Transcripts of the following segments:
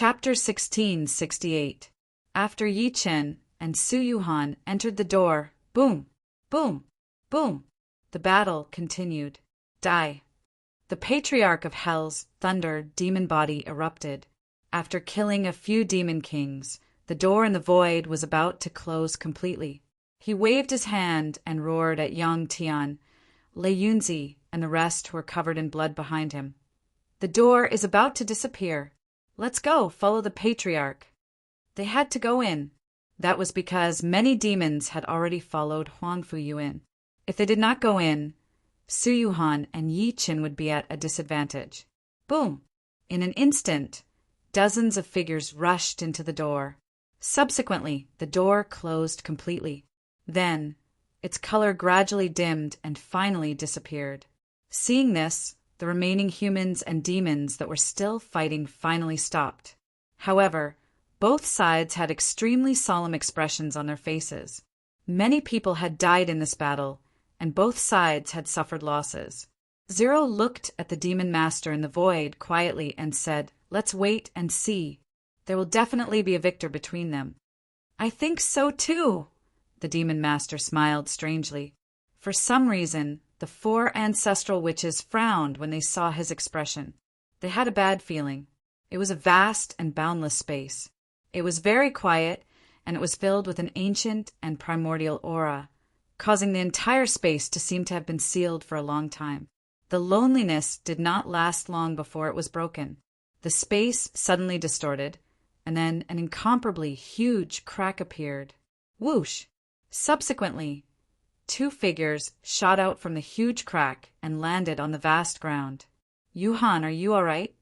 Chapter 1668. After Yi Chen and Su Yuhan entered the door, boom, boom, boom, the battle continued. Die. The Patriarch of Hell's thunder demon body erupted. After killing a few demon kings, the door in the void was about to close completely. He waved his hand and roared at Yang Tian, Lei Yunzi, and the rest who were covered in blood behind him. The door is about to disappear. Let's go, follow the Patriarch. They had to go in. That was because many demons had already followed Huang Fuyu in. If they did not go in, Su Yuhan and Yi Chen would be at a disadvantage. Boom! In an instant, dozens of figures rushed into the door. Subsequently, the door closed completely. Then, its color gradually dimmed and finally disappeared. Seeing this, the remaining humans and demons that were still fighting finally stopped. However, both sides had extremely solemn expressions on their faces. Many people had died in this battle, and both sides had suffered losses. Zero looked at the demon master in the void quietly and said, "Let's wait and see. There will definitely be a victor between them." "I think so too," the demon master smiled strangely. For some reason, the four ancestral witches frowned when they saw his expression. They had a bad feeling. It was a vast and boundless space. It was very quiet, and it was filled with an ancient and primordial aura, causing the entire space to seem to have been sealed for a long time. The loneliness did not last long before it was broken. The space suddenly distorted, and then an incomparably huge crack appeared. Whoosh! Subsequently, two figures shot out from the huge crack and landed on the vast ground. "Yuhan, are you all right?"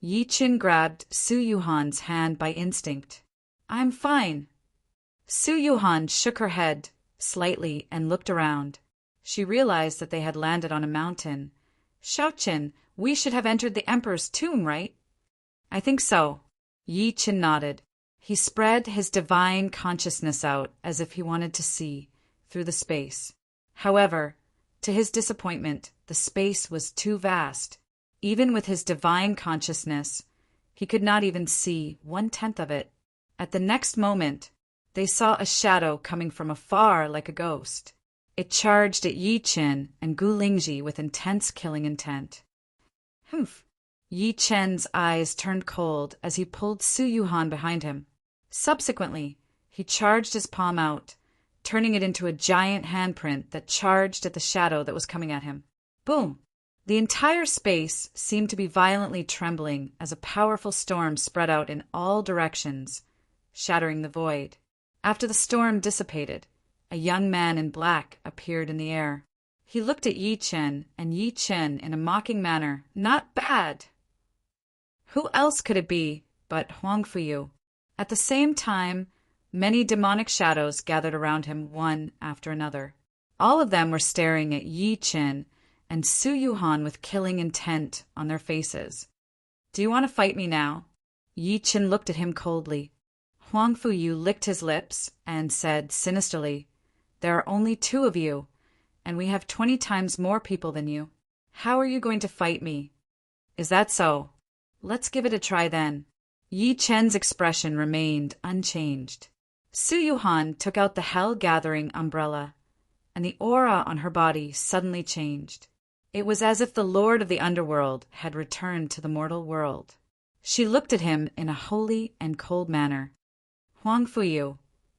Yi Chen grabbed Su Yuhan's hand by instinct. "I'm fine." Su Yuhan shook her head slightly and looked around. She realized that they had landed on a mountain. "Shaochen, we should have entered the Emperor's tomb, right?" "I think so." Yi Chen nodded. He spread his divine consciousness out as if he wanted to see through the space. However, to his disappointment, the space was too vast. Even with his divine consciousness, he could not even see 1/10 of it. At the next moment, they saw a shadow coming from afar like a ghost. It charged at Yi Chen and Gu Lingji with intense killing intent. Humph! Yi Chen's eyes turned cold as he pulled Su Yuhan behind him. Subsequently, he charged his palm out, turning it into a giant handprint that charged at the shadow that was coming at him. Boom! The entire space seemed to be violently trembling as a powerful storm spread out in all directions, shattering the void. After the storm dissipated, a young man in black appeared in the air. He looked at Yi Chen and Yi Chen in a mocking manner. "Not bad!" Who else could it be but Huang Fuyu? At the same time, many demonic shadows gathered around him one after another. All of them were staring at Yi Chen and Su Yuhan with killing intent on their faces. "Do you want to fight me now?" Yi Chen looked at him coldly. Huang Fuyu licked his lips and said sinisterly, "There are only 2 of you, and we have 20 times more people than you. How are you going to fight me?" "Is that so? Let's give it a try then." Yi Chen's expression remained unchanged. Su Yuhan took out the Hell-gathering umbrella, and the aura on her body suddenly changed. It was as if the Lord of the Underworld had returned to the mortal world. She looked at him in a holy and cold manner. "Huang Fuyu,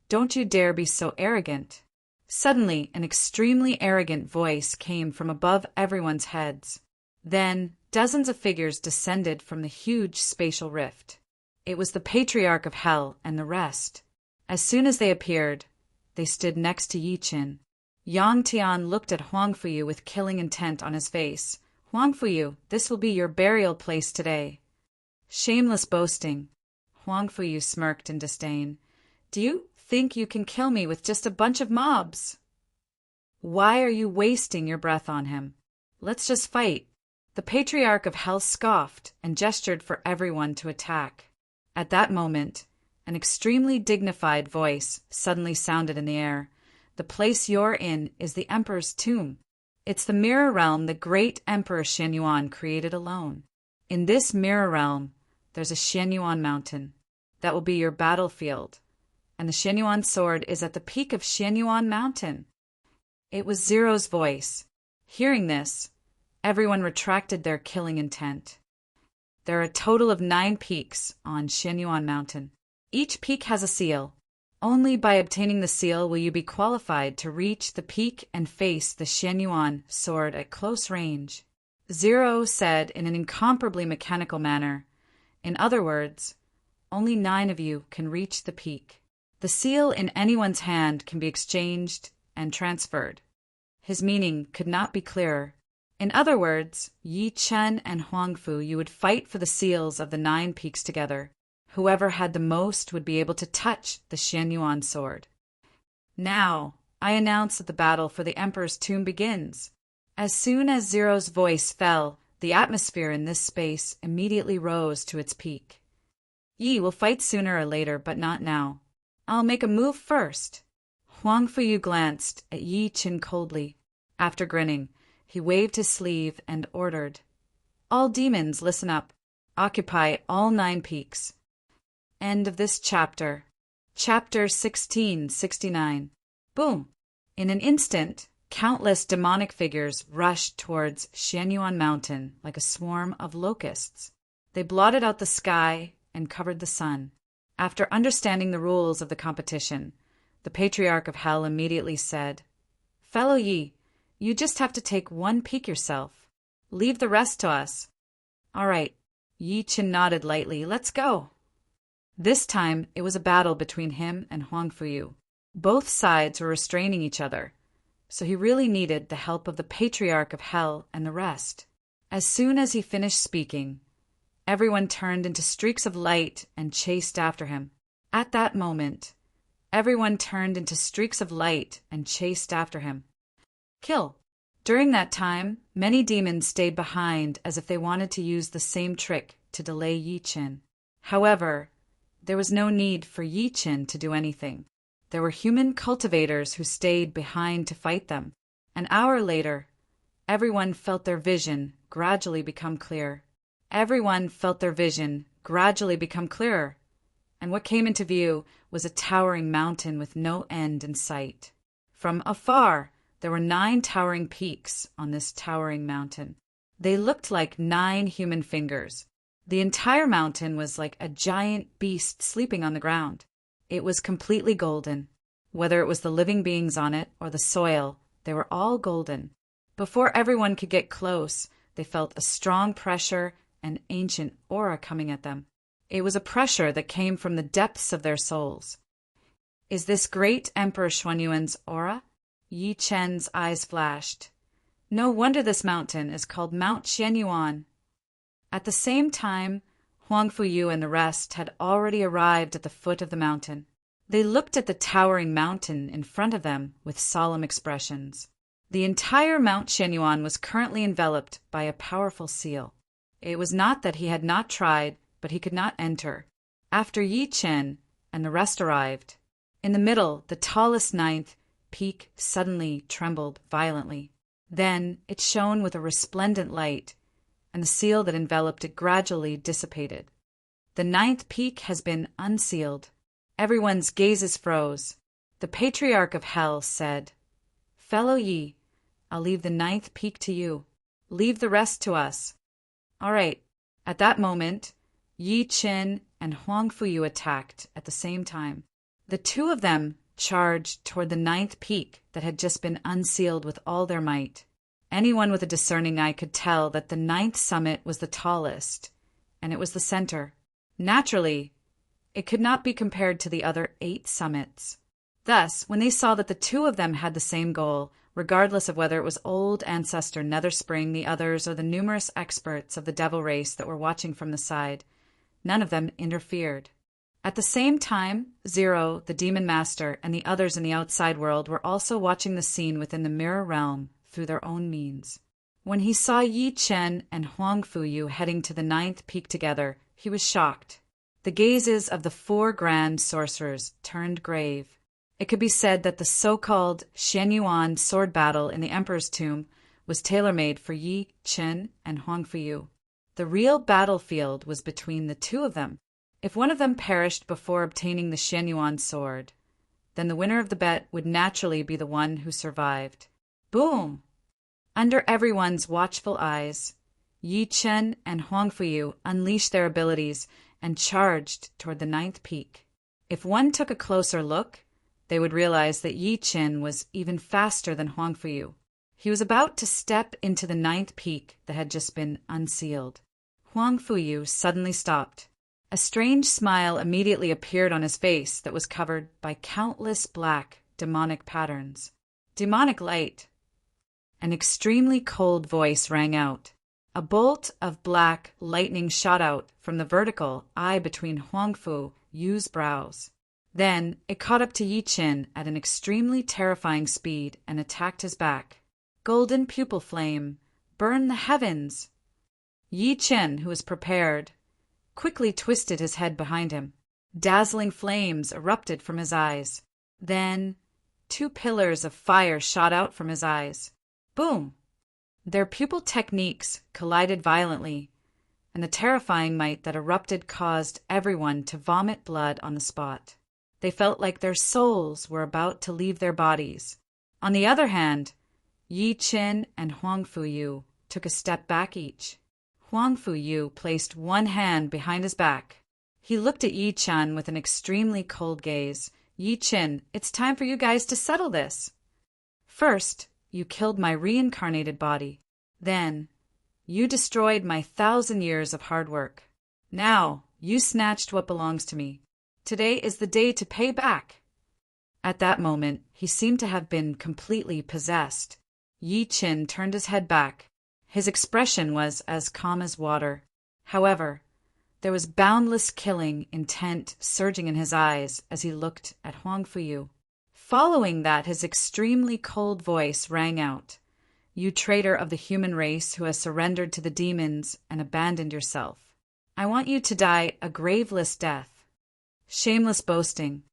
don't you dare be so arrogant." Suddenly, an extremely arrogant voice came from above everyone's heads. Then, dozens of figures descended from the huge spatial rift. It was the Patriarch of Hell and the rest. As soon as they appeared, they stood next to Yi Chen. Yang Tian looked at Huang Fuyu with killing intent on his face. "Huang Fuyu, this will be your burial place today." "Shameless boasting." Huang Fuyu smirked in disdain. "Do you think you can kill me with just a bunch of mobs? Why are you wasting your breath on him? Let's just fight." The Patriarch of Hell scoffed and gestured for everyone to attack. At that moment, an extremely dignified voice suddenly sounded in the air. "The place you're in is the Emperor's tomb. It's the mirror realm the great Emperor Xianyuan created alone. In this mirror realm, there's a Xianyuan mountain. That will be your battlefield. And the Xianyuan sword is at the peak of Xianyuan mountain. It was Zero's voice. Hearing this, everyone retracted their killing intent. There are a total of 9 peaks on Xianyuan mountain. Each peak has a seal. Only by obtaining the seal will you be qualified to reach the peak and face the Xianyuan sword at close range. Zero said in an incomparably mechanical manner. In other words, only 9 of you can reach the peak. The seal in anyone's hand can be exchanged and transferred. His meaning could not be clearer. In other words, Yi Chen and Huangfu, you would fight for the seals of the 9 peaks together. Whoever had the most would be able to touch the Xianyuan sword. Now, I announce that the battle for the Emperor's tomb begins. As soon as Zero's voice fell, the atmosphere in this space immediately rose to its peak. Yi will fight sooner or later, but not now. I'll make a move first. Huang Fuyu glanced at Yi Chen coldly. After grinning, he waved his sleeve and ordered, "All demons, listen up. Occupy all 9 peaks." End of this chapter. Chapter 1669. Boom! In an instant, countless demonic figures rushed towards Xianyuan Mountain like a swarm of locusts. They blotted out the sky and covered the sun. After understanding the rules of the competition, the Patriarch of Hell immediately said, "Fellow Yi, you just have to take 1 peak yourself. Leave the rest to us." "All right." Yi Chen nodded lightly. "Let's go." This time, it was a battle between him and Huang Fuyu. Both sides were restraining each other, so he really needed the help of the Patriarch of Hell and the rest. As soon as he finished speaking, everyone turned into streaks of light and chased after him. At that moment, everyone turned into streaks of light and chased after him. Kill. During that time, many demons stayed behind as if they wanted to use the same trick to delay Yi Chen. However, there was no need for Yi Chen to do anything. There were human cultivators who stayed behind to fight them. An hour later, everyone felt their vision gradually become clear. Everyone felt their vision gradually become clearer, and what came into view was a towering mountain with no end in sight. From afar, there were 9 towering peaks on this towering mountain. They looked like 9 human fingers. The entire mountain was like a giant beast sleeping on the ground. It was completely golden. Whether it was the living beings on it or the soil, they were all golden. Before everyone could get close, they felt a strong pressure and ancient aura coming at them. It was a pressure that came from the depths of their souls. Is this great Emperor Xuanyuan's aura? Yi Chen's eyes flashed. No wonder this mountain is called Mount Xianyuan. At the same time, Huang Fuyu and the rest had already arrived at the foot of the mountain. They looked at the towering mountain in front of them with solemn expressions. The entire Mount Xianyuan was currently enveloped by a powerful seal. It was not that he had not tried, but he could not enter. After Yi Chen and the rest arrived, in the middle, the tallest 9th peak suddenly trembled violently. Then it shone with a resplendent light, and the seal that enveloped it gradually dissipated. The 9th peak has been unsealed. Everyone's gazes froze. The Patriarch of Hell said, "Fellow Yi, I'll leave the 9th peak to you. Leave the rest to us." All right. At that moment, Yi Chen and Huang Fuyu attacked at the same time. The 2 of them charged toward the 9th peak that had just been unsealed with all their might. Anyone with a discerning eye could tell that the 9th summit was the tallest, and it was the center. Naturally, it could not be compared to the other 8 summits. Thus, when they saw that the 2 of them had the same goal, regardless of whether it was old ancestor Netherspring, the others, or the numerous experts of the devil race that were watching from the side, none of them interfered. At the same time, Zero, the demon master, and the others in the outside world were also watching the scene within the mirror realm through their own means. When he saw Yi Chen and Huang Fuyu heading to the 9th peak together, he was shocked. The gazes of the 4 grand sorcerers turned grave. It could be said that the so-called Xianyuan sword battle in the Emperor's tomb was tailor-made for Yi Chen and Huang Fuyu. The real battlefield was between the two of them. If one of them perished before obtaining the Shenyuan sword, then the winner of the bet would naturally be the one who survived. Boom! Under everyone's watchful eyes, Yi Chen and Huang Fuyu unleashed their abilities and charged toward the ninth peak. If one took a closer look, they would realize that Yi Chen was even faster than Huang Fuyu. He was about to step into the ninth peak that had just been unsealed. Huang Fuyu suddenly stopped. A strange smile immediately appeared on his face that was covered by countless black, demonic patterns. Demonic light. An extremely cold voice rang out. A bolt of black lightning shot out from the vertical eye between Huang Fuyu's brows. Then it caught up to Yi Chen at an extremely terrifying speed and attacked his back. Golden pupil flame, burn the heavens! Yi Chen, who was prepared, quickly twisted his head behind him. Dazzling flames erupted from his eyes. Then 2 pillars of fire shot out from his eyes. Boom! Their pupil techniques collided violently, and the terrifying might that erupted caused everyone to vomit blood on the spot. They felt like their souls were about to leave their bodies. On the other hand, Yi Chen and Huang Fuyu took a step back each. Huang Fuyu placed one hand behind his back. He looked at Yi Chen with an extremely cold gaze. Yi Chen, it's time for you guys to settle this. First, you killed my reincarnated body. Then, you destroyed my 1,000 years of hard work. Now, you snatched what belongs to me. Today is the day to pay back. At that moment, he seemed to have been completely possessed. Yi Chen turned his head back. His expression was as calm as water. However, there was boundless killing intent surging in his eyes as he looked at Huang Fuyu. Following that, his extremely cold voice rang out. You traitor of the human race who has surrendered to the demons and abandoned yourself. I want you to die a graveless death. Shameless boasting.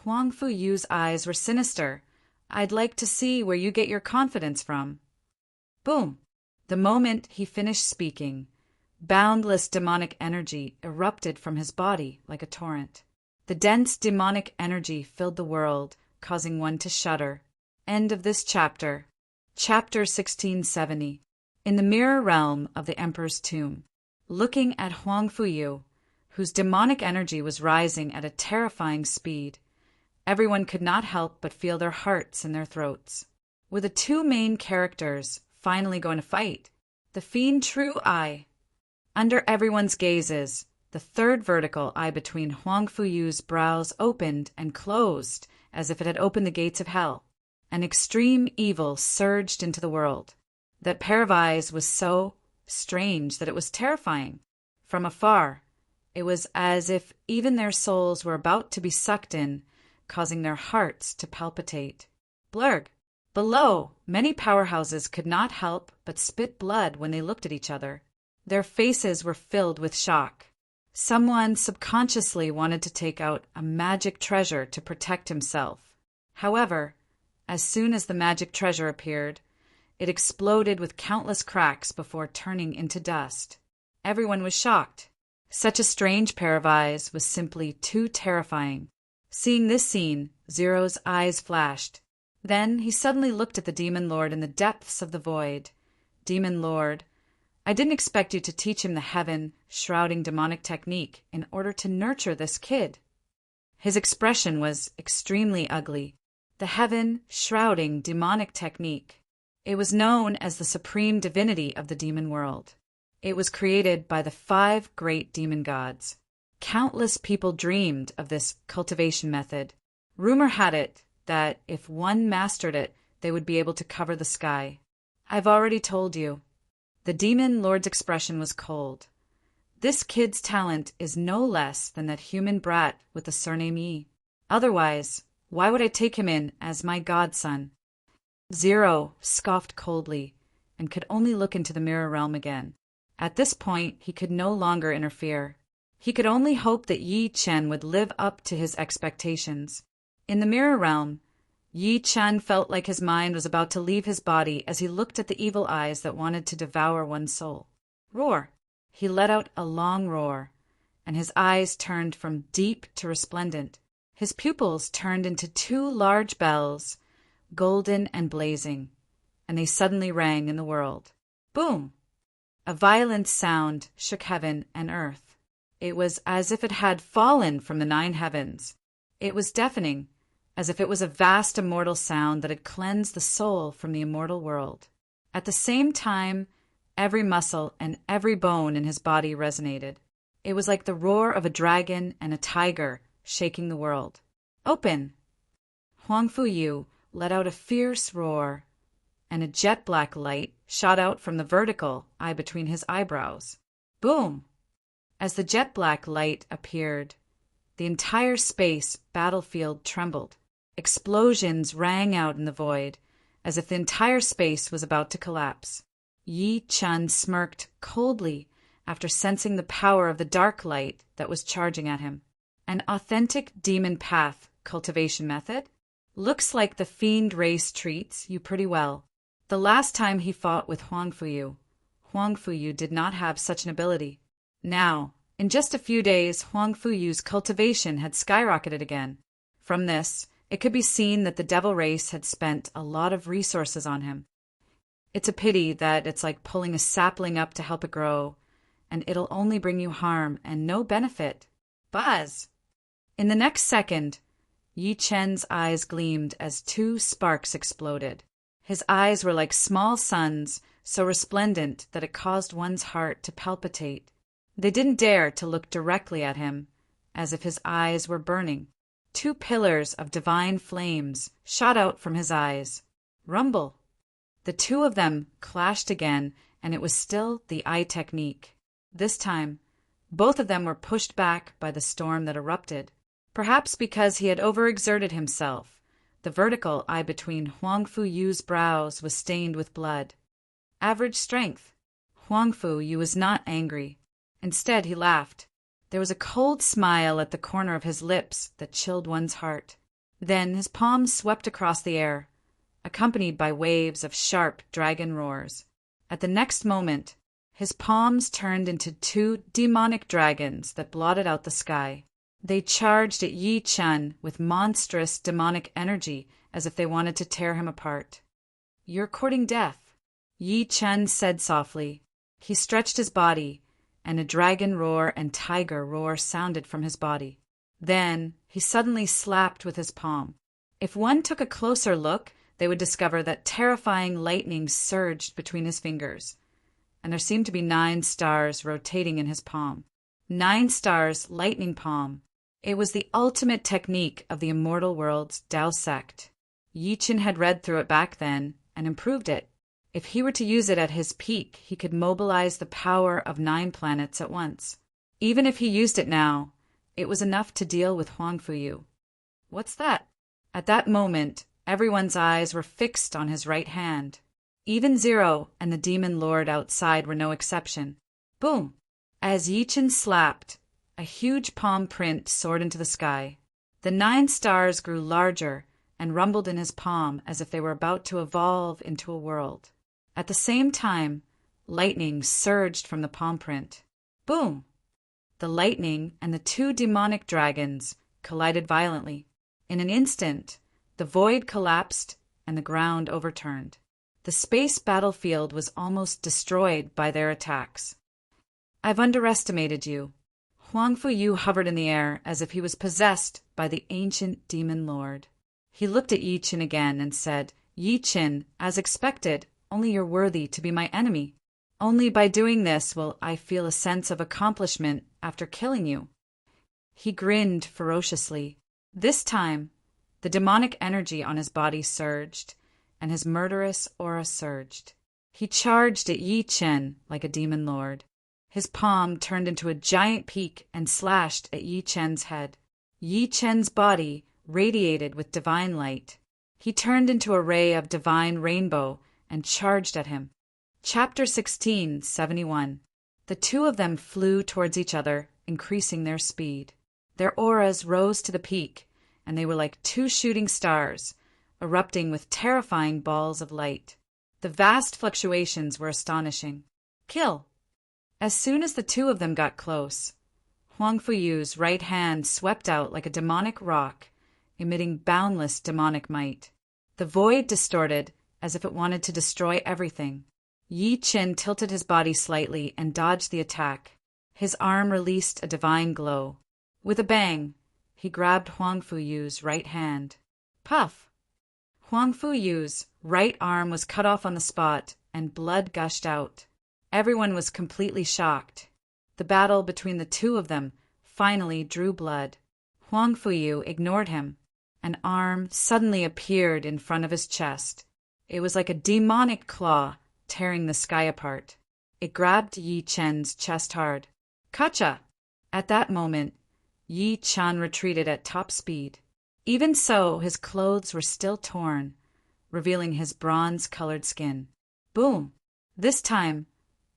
Huang Fuyu's eyes were sinister. I'd like to see where you get your confidence from. Boom! The moment he finished speaking, boundless demonic energy erupted from his body like a torrent. The dense demonic energy filled the world, causing one to shudder. End of this chapter. Chapter 1670. In the mirror realm of the Emperor's tomb, looking at Huang Fuyu, whose demonic energy was rising at a terrifying speed, everyone could not help but feel their hearts in their throats. Were the 2 main characters finally going to fight? The fiend True Eye. Under everyone's gazes, the 3rd vertical eye between Huang Fuyu's brows opened and closed as if it had opened the gates of hell. An extreme evil surged into the world. That pair of eyes was so strange that it was terrifying. From afar, it was as if even their souls were about to be sucked in, causing their hearts to palpitate. Blurg. Below, many powerhouses could not help but spit blood when they looked at each other. Their faces were filled with shock. Someone subconsciously wanted to take out a magic treasure to protect himself. However, as soon as the magic treasure appeared, it exploded with countless cracks before turning into dust. Everyone was shocked. Such a strange pair of eyes was simply too terrifying. Seeing this scene, Zero's eyes flashed. Then he suddenly looked at the Demon Lord in the depths of the void. Demon Lord, I didn't expect you to teach him the heaven-shrouding demonic technique in order to nurture this kid. His expression was extremely ugly. The heaven-shrouding demonic technique. It was known as the supreme divinity of the demon world. It was created by the 5 great demon gods. Countless people dreamed of this cultivation method. Rumor had it that if one mastered it, they would be able to cover the sky. I've already told you. The demon lord's expression was cold. This kid's talent is no less than that human brat with the surname Yi. Otherwise, why would I take him in as my godson? Zero scoffed coldly and could only look into the mirror realm again. At this point, he could no longer interfere. He could only hope that Yi Chen would live up to his expectations. In the mirror realm, Yi Chen felt like his mind was about to leave his body as he looked at the evil eyes that wanted to devour one's soul. Roar! He let out a long roar, and his eyes turned from deep to resplendent. His pupils turned into two large bells, golden and blazing, and they suddenly rang in the world. Boom! A violent sound shook heaven and earth. It was as if it had fallen from the 9 heavens. It was deafening, as if it was a vast immortal sound that had cleansed the soul from the immortal world. At the same time, every muscle and every bone in his body resonated. It was like the roar of a dragon and a tiger shaking the world. Open! Huang Fuyu let out a fierce roar, and a jet-black light shot out from the vertical eye between his eyebrows. Boom! As the jet-black light appeared, the entire space battlefield trembled. Explosions rang out in the void, as if the entire space was about to collapse. Yi Chun smirked coldly after sensing the power of the dark light that was charging at him. An authentic demon path cultivation method? Looks like the fiend race treats you pretty well. The last time he fought with Huang Fuyu did not have such an ability. Now, in just a few days, Huang Fuyu's cultivation had skyrocketed again. From this, it could be seen that the devil race had spent a lot of resources on him. It's a pity that it's like pulling a sapling up to help it grow, and it'll only bring you harm and no benefit. Buzz! In the next second, Yi Chen's eyes gleamed as 2 sparks exploded. His eyes were like small suns, so resplendent that it caused one's heart to palpitate. They didn't dare to look directly at him, as if his eyes were burning. 2 pillars of divine flames shot out from his eyes. Rumble! The 2 of them clashed again, and it was still the eye technique. This time, both of them were pushed back by the storm that erupted. Perhaps because he had overexerted himself, the vertical eye between Huang Fuyu's brows was stained with blood. Average strength. Huang Fuyu was not angry. Instead, he laughed. There was a cold smile at the corner of his lips that chilled one's heart. Then his palms swept across the air, accompanied by waves of sharp dragon roars. At the next moment, his palms turned into 2 demonic dragons that blotted out the sky. They charged at Yi Chun with monstrous demonic energy as if they wanted to tear him apart. "You're courting death," Yi Chun said softly. He stretched his body, and a dragon roar and tiger roar sounded from his body. Then he suddenly slapped with his palm. If one took a closer look, they would discover that terrifying lightning surged between his fingers, and there seemed to be 9 stars rotating in his palm. 9 stars, lightning palm. It was the ultimate technique of the immortal world's Tao sect. Yi Chen had read through it back then and improved it. If he were to use it at his peak, he could mobilize the power of 9 planets at once. Even if he used it now, it was enough to deal with Huang Fuyu. What's that? At that moment, everyone's eyes were fixed on his right hand. Even Zero and the demon lord outside were no exception. Boom! As Yi Chen slapped, a huge palm print soared into the sky. The 9 stars grew larger and rumbled in his palm as if they were about to evolve into a world. At the same time, lightning surged from the palm print. Boom! The lightning and the 2 demonic dragons collided violently. In an instant, the void collapsed and the ground overturned. The space battlefield was almost destroyed by their attacks. "I've underestimated you." Huang Fuyu hovered in the air as if he was possessed by the ancient demon lord. He looked at Yi Chen again and said, "Yi Chen, as expected, only you're worthy to be my enemy. Only by doing this will I feel a sense of accomplishment after killing you." He grinned ferociously. This time, the demonic energy on his body surged, and his murderous aura surged. He charged at Yi Chen like a demon lord. His palm turned into a giant peak and slashed at Yi Chen's head. Yi Chen's body radiated with divine light. He turned into a ray of divine rainbow and charged at him. Chapter 16, 71. The 2 of them flew towards each other, increasing their speed. Their auras rose to the peak, and they were like 2 shooting stars, erupting with terrifying balls of light. The vast fluctuations were astonishing. Kill! As soon as the two of them got close, Huang Fuyu's right hand swept out like a demonic rock, emitting boundless demonic might. The void distorted as if it wanted to destroy everything. Yi Qin tilted his body slightly and dodged the attack. His arm released a divine glow. With a bang, he grabbed Huang Fuyu's right hand. Puff! Huang Fuyu's right arm was cut off on the spot, and blood gushed out. Everyone was completely shocked. The battle between the two of them finally drew blood. Huang Fuyu ignored him. An arm suddenly appeared in front of his chest. It was like a demonic claw tearing the sky apart. It grabbed Yi Chen's chest hard. Kacha! At that moment, Yi Chen retreated at top speed. Even so, his clothes were still torn, revealing his bronze-colored skin. Boom! This time,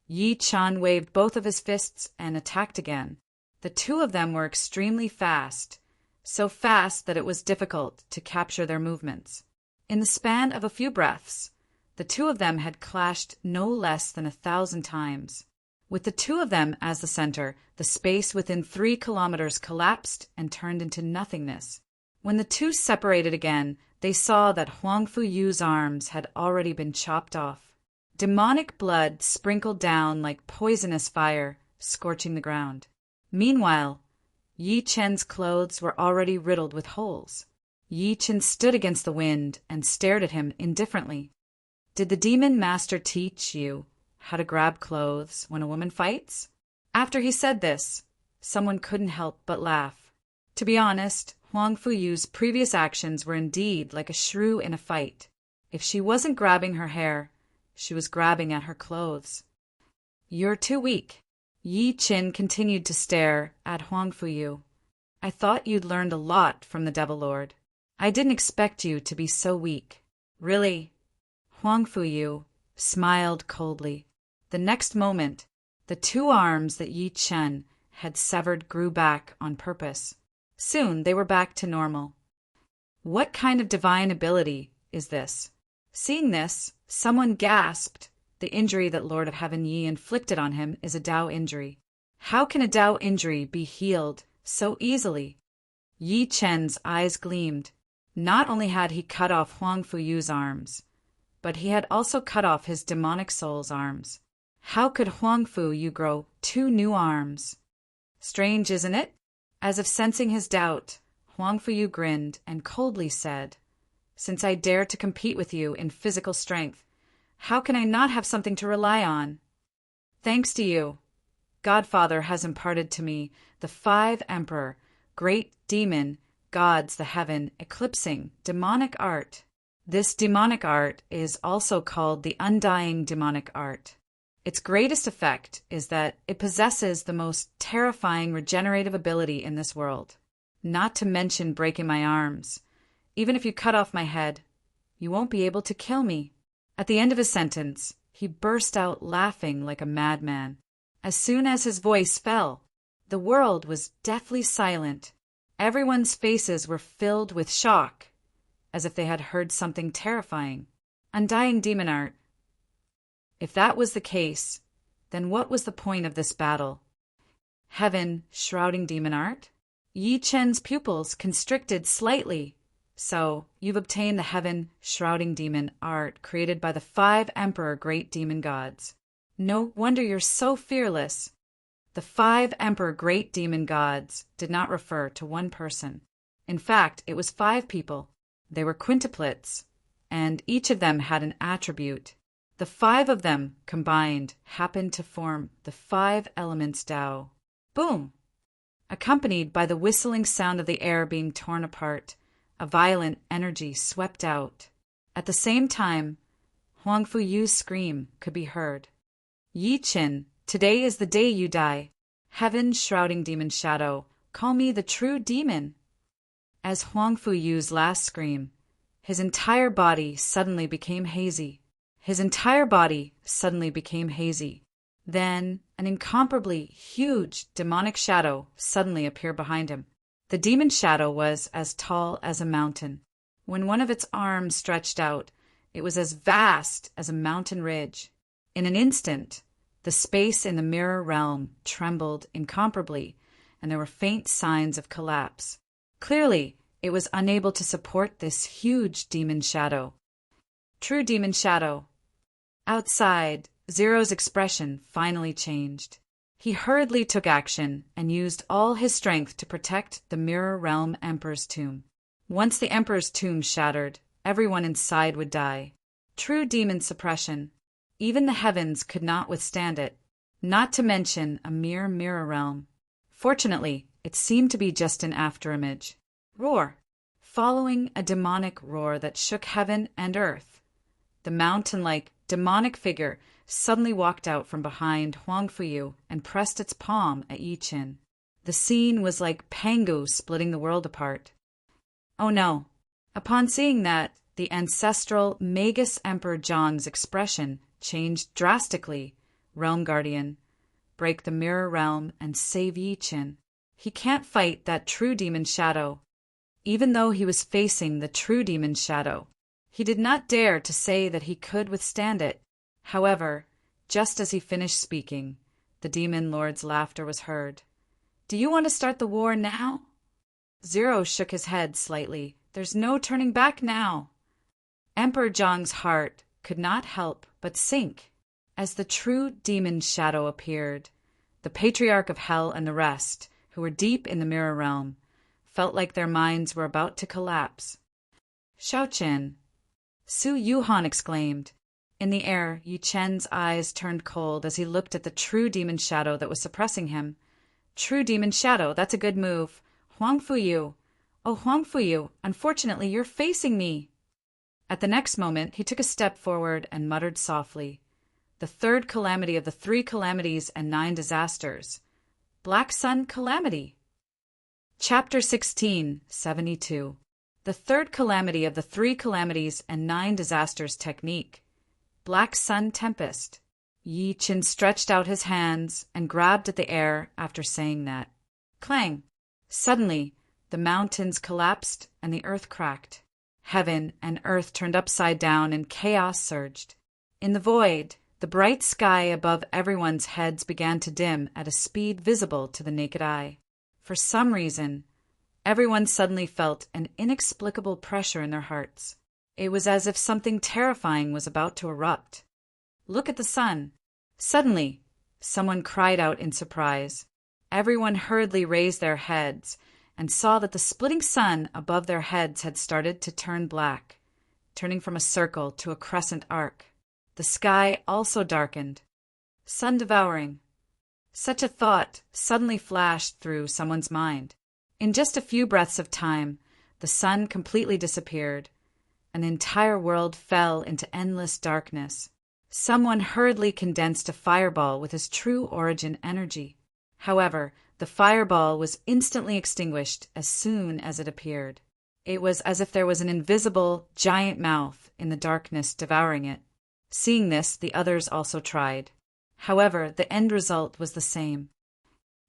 Yi Chen waved both of his fists and attacked again. The two of them were extremely fast, so fast that it was difficult to capture their movements. In the span of a few breaths, the two of them had clashed no less than 1,000 times. With the two of them as the center, the space within 3 kilometers collapsed and turned into nothingness. When the two separated again, they saw that Huang Fuyu's arms had already been chopped off. Demonic blood sprinkled down like poisonous fire, scorching the ground. Meanwhile, Yi Chen's clothes were already riddled with holes. Yi Chen stood against the wind and stared at him indifferently. Did the demon master teach you how to grab clothes when a woman fights? After he said this, someone couldn't help but laugh. To be honest, Huang Fuyu's previous actions were indeed like a shrew in a fight. If she wasn't grabbing her hair, she was grabbing at her clothes. You're too weak. Yi Chen continued to stare at Huang Fuyu. I thought you'd learned a lot from the Devil Lord. I didn't expect you to be so weak. Really? Huang Fuyu smiled coldly. The next moment, the two arms that Yi Chen had severed grew back on purpose. Soon they were back to normal. What kind of divine ability is this? Seeing this, someone gasped. The injury that Lord of Heaven Yi inflicted on him is a Dao injury. How can a Dao injury be healed so easily? Yi Chen's eyes gleamed. Not only had he cut off Huang Fuyu's arms, but he had also cut off his demonic soul's arms. How could Huang Fuyu grow 2 new arms? Strange, isn't it? As if sensing his doubt, Huang Fuyu grinned and coldly said, Since I dare to compete with you in physical strength, how can I not have something to rely on? Thanks to you, Godfather has imparted to me the 5 Emperor, great demon, gods the heaven, eclipsing, demonic art. This demonic art is also called the undying demonic art. Its greatest effect is that it possesses the most terrifying regenerative ability in this world. Not to mention breaking my arms. Even if you cut off my head, you won't be able to kill me. At the end of his sentence, he burst out laughing like a madman. As soon as his voice fell, the world was deathly silent. Everyone's faces were filled with shock, as if they had heard something terrifying. Undying demon art. If that was the case, then what was the point of this battle? Heaven shrouding demon art? Yi Chen's pupils constricted slightly. So, you've obtained the heaven shrouding demon art created by the 5 Emperor great demon gods. No wonder you're so fearless. The 5 Emperor great demon gods did not refer to one person. In fact, it was 5 people. They were quintuplets, and each of them had an attribute. The 5 of them combined happened to form the 5 elements Tao. Boom! Accompanied by the whistling sound of the air being torn apart, a violent energy swept out. At the same time, Huang Fuyu's scream could be heard. Yi Chen, today is the day you die. Heaven shrouding demon shadow, call me the true demon. As Huang Fuyu's last scream, his entire body suddenly became hazy. Then, an incomparably huge demonic shadow suddenly appeared behind him. The demon shadow was as tall as a mountain. When one of its arms stretched out, it was as vast as a mountain ridge. In an instant, the The space in the mirror realm trembled incomparably, and there were faint signs of collapse. Clearly, it was unable to support this huge demon shadow. True demon shadow. Outside, Zero's expression finally changed. He hurriedly took action and used all his strength to protect the Mirror Realm Emperor's tomb. Once the Emperor's tomb shattered, everyone inside would die. True demon suppression. Even the heavens could not withstand it, not to mention a mere mirror realm. Fortunately, it seemed to be just an afterimage. Roar. Following a demonic roar that shook heaven and earth, the mountain-like demonic figure suddenly walked out from behind Huang Fuyu and pressed its palm at Yi Qin. The scene was like Pangu splitting the world apart. Oh no. Upon seeing that, the ancestral Magus Emperor Zhang's expression changed drastically. Realm Guardian, break the mirror realm and save Yi Qin. He can't fight that true demon shadow. Even though he was facing the true demon shadow, he did not dare to say that he could withstand it. However, just as he finished speaking, the demon lord's laughter was heard. Do you want to start the war now? Zero shook his head slightly. There's no turning back now. Emperor Zhang's heart could not help but sink as the true demon shadow appeared. The Patriarch of Hell and the rest, who were deep in the mirror realm, felt like their minds were about to collapse. Shaoqin, Su Yuhan exclaimed. In the air, Yi Chen's eyes turned cold as he looked at the true demon shadow that was suppressing him. True demon shadow, that's a good move. Huang Fuyu. Oh, Huang Fuyu, unfortunately you're facing me. At the next moment, he took a step forward and muttered softly. The third calamity of the 3 calamities and 9 disasters. Black Sun Calamity. Chapter 16, 72. The third calamity of the 3 calamities and 9 disasters technique. Black Sun Tempest. Yi Qin stretched out his hands and grabbed at the air after saying that. Clang! Suddenly, the mountains collapsed and the earth cracked. Heaven and earth turned upside down and chaos surged. In the void, the bright sky above everyone's heads began to dim at a speed visible to the naked eye. For some reason, everyone suddenly felt an inexplicable pressure in their hearts. It was as if something terrifying was about to erupt. Look at the sun. Suddenly, someone cried out in surprise. Everyone hurriedly raised their heads and saw that the splitting sun above their heads had started to turn black, turning from a circle to a crescent arc. The sky also darkened. Sun devouring. Such a thought suddenly flashed through someone's mind. In just a few breaths of time, the sun completely disappeared, and the entire world fell into endless darkness. Someone hurriedly condensed a fireball with his true origin energy. However, the fireball was instantly extinguished as soon as it appeared. It was as if there was an invisible, giant mouth in the darkness devouring it. Seeing this, the others also tried. However, the end result was the same.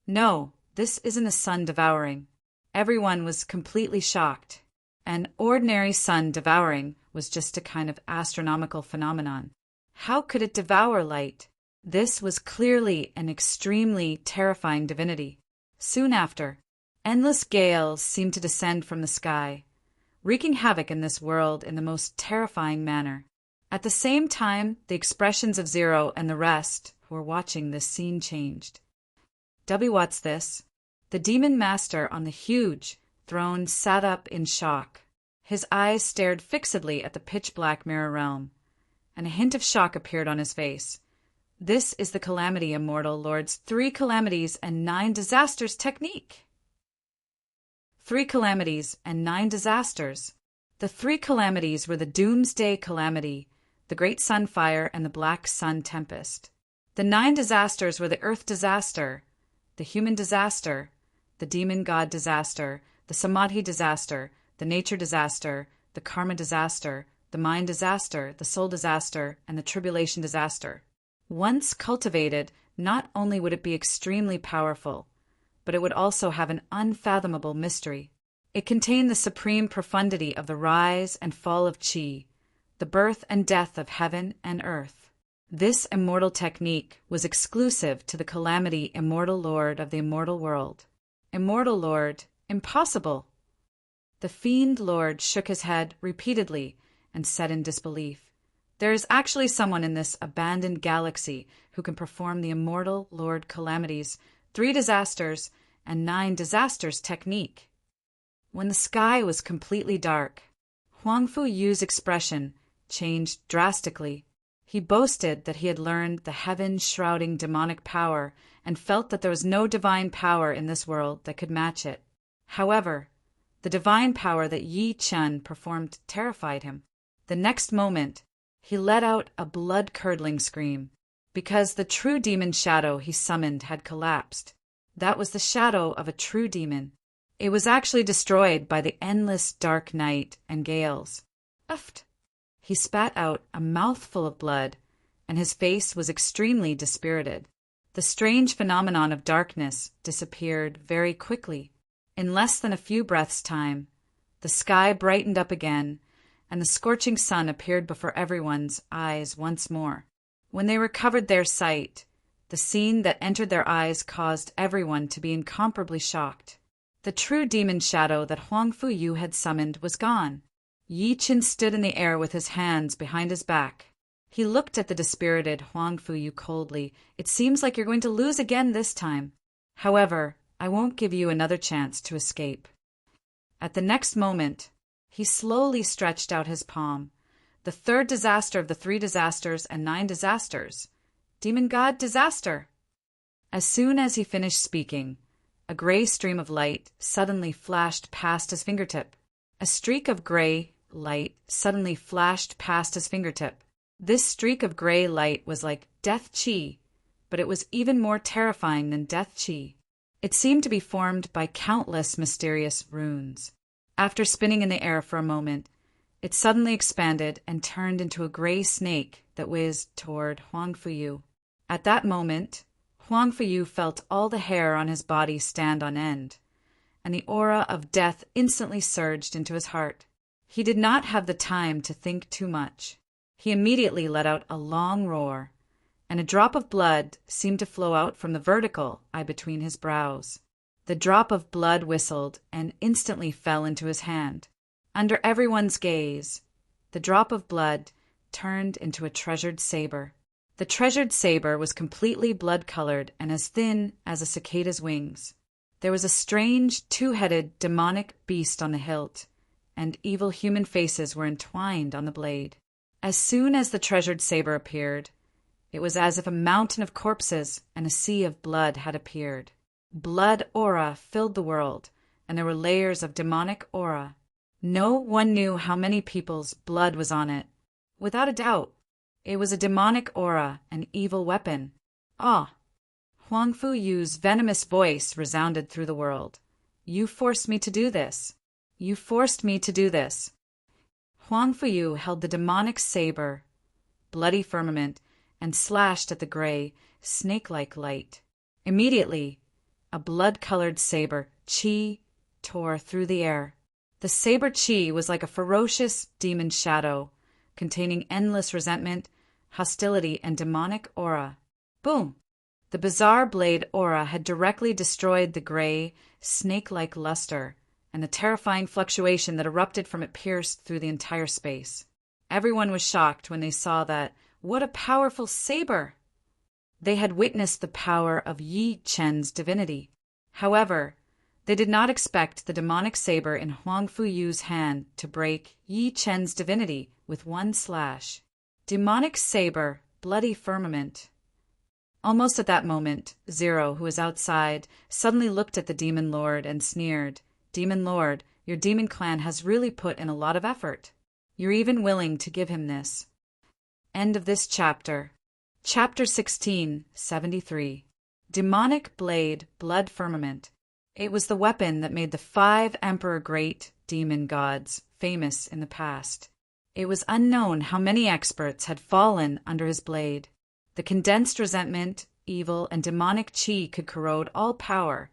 No, this isn't a sun devouring. Everyone was completely shocked. An ordinary sun devouring was just a kind of astronomical phenomenon. How could it devour light? This was clearly an extremely terrifying divinity. Soon after, endless gales seemed to descend from the sky, wreaking havoc in this world in the most terrifying manner. At the same time, the expressions of Zero and the rest who were watching this scene changed. What's this? The demon master on the huge throne sat up in shock. His eyes stared fixedly at the pitch-black mirror realm, and a hint of shock appeared on his face. This is the Calamity Immortal Lord's 3 calamities and 9 disasters technique. 3 calamities and 9 disasters. The 3 calamities were the Doomsday Calamity, the Great Sunfire, and the Black Sun Tempest. The 9 disasters were the Earth Disaster, the Human Disaster, the Demon God Disaster, the Samadhi Disaster, the Nature Disaster, the Karma Disaster, the Mind Disaster, the Soul Disaster, and the Tribulation Disaster. Once cultivated, not only would it be extremely powerful, but it would also have an unfathomable mystery. It contained the supreme profundity of the rise and fall of Qi, the birth and death of heaven and earth. This immortal technique was exclusive to the Calamity Immortal Lord of the Immortal World. Immortal Lord, impossible! The Fiend Lord shook his head repeatedly and said in disbelief, "There is actually someone in this abandoned galaxy who can perform the Immortal Lord Calamity's 3 disasters and 9 disasters technique." When the sky was completely dark, Huang Fu Yu's expression changed drastically. He boasted that he had learned the heaven-shrouding demonic power and felt that there was no divine power in this world that could match it. However, the divine power that Yi Chen performed terrified him. The next moment, he let out a blood-curdling scream, because the true demon shadow he summoned had collapsed. That was the shadow of a true demon. It was actually destroyed by the endless dark night and gales. Uft! He spat out a mouthful of blood, and his face was extremely dispirited. The strange phenomenon of darkness disappeared very quickly. In less than a few breaths' time, the sky brightened up again, and the scorching sun appeared before everyone's eyes once more. When they recovered their sight, the scene that entered their eyes caused everyone to be incomparably shocked. The true demon shadow that Huang Fu Yu had summoned was gone. Yi Chen stood in the air with his hands behind his back. He looked at the dispirited Huang Fu Yu coldly. "It seems like you're going to lose again this time. However, I won't give you another chance to escape." At the next moment, he slowly stretched out his palm. The 3rd disaster of the 3 disasters and 9 disasters. Demon God Disaster! As soon as he finished speaking, a gray stream of light suddenly flashed past his fingertip. A streak of gray light suddenly flashed past his fingertip. This streak of gray light was like death chi, but it was even more terrifying than death chi. It seemed to be formed by countless mysterious runes. After spinning in the air for a moment, it suddenly expanded and turned into a gray snake that whizzed toward Huang Fu Yu. At that moment, Huang Fu Yu felt all the hair on his body stand on end, and the aura of death instantly surged into his heart. He did not have the time to think too much. He immediately let out a long roar, and a drop of blood seemed to flow out from the vertical eye between his brows. The drop of blood whistled and instantly fell into his hand. Under everyone's gaze, the drop of blood turned into a treasured saber. The treasured saber was completely blood-colored and as thin as a cicada's wings. There was a strange, 2-headed, demonic beast on the hilt, and evil human faces were entwined on the blade. As soon as the treasured saber appeared, it was as if a mountain of corpses and a sea of blood had appeared. Blood aura filled the world, and there were layers of demonic aura. No one knew how many people's blood was on it. Without a doubt, it was a demonic aura, an evil weapon. Ah! Huang Fu Yu's venomous voice resounded through the world. "You forced me to do this. You forced me to do this." Huang Fu Yu held the demonic saber, bloody firmament, and slashed at the gray, snake-like light. Immediately, a blood-colored saber, chi, tore through the air. The saber chi was like a ferocious demon shadow, containing endless resentment, hostility, and demonic aura. Boom! The bizarre blade aura had directly destroyed the gray, snake-like luster, and the terrifying fluctuation that erupted from it pierced through the entire space. Everyone was shocked when they saw that. What a powerful saber! They had witnessed the power of Yi Chen's divinity. However, they did not expect the demonic saber in Huang Fu Yu's hand to break Yi Chen's divinity with one slash. Demonic saber, bloody firmament. Almost at that moment, Zero, who was outside, suddenly looked at the Demon Lord and sneered. "Demon Lord, your demon clan has really put in a lot of effort. You're even willing to give him this." End of this chapter. Chapter 16, 73. Demonic Blade, Blood Firmament. It was the weapon that made the 5 Emperor Great Demon Gods famous in the past. It was unknown how many experts had fallen under his blade. The condensed resentment, evil, and demonic chi could corrode all power,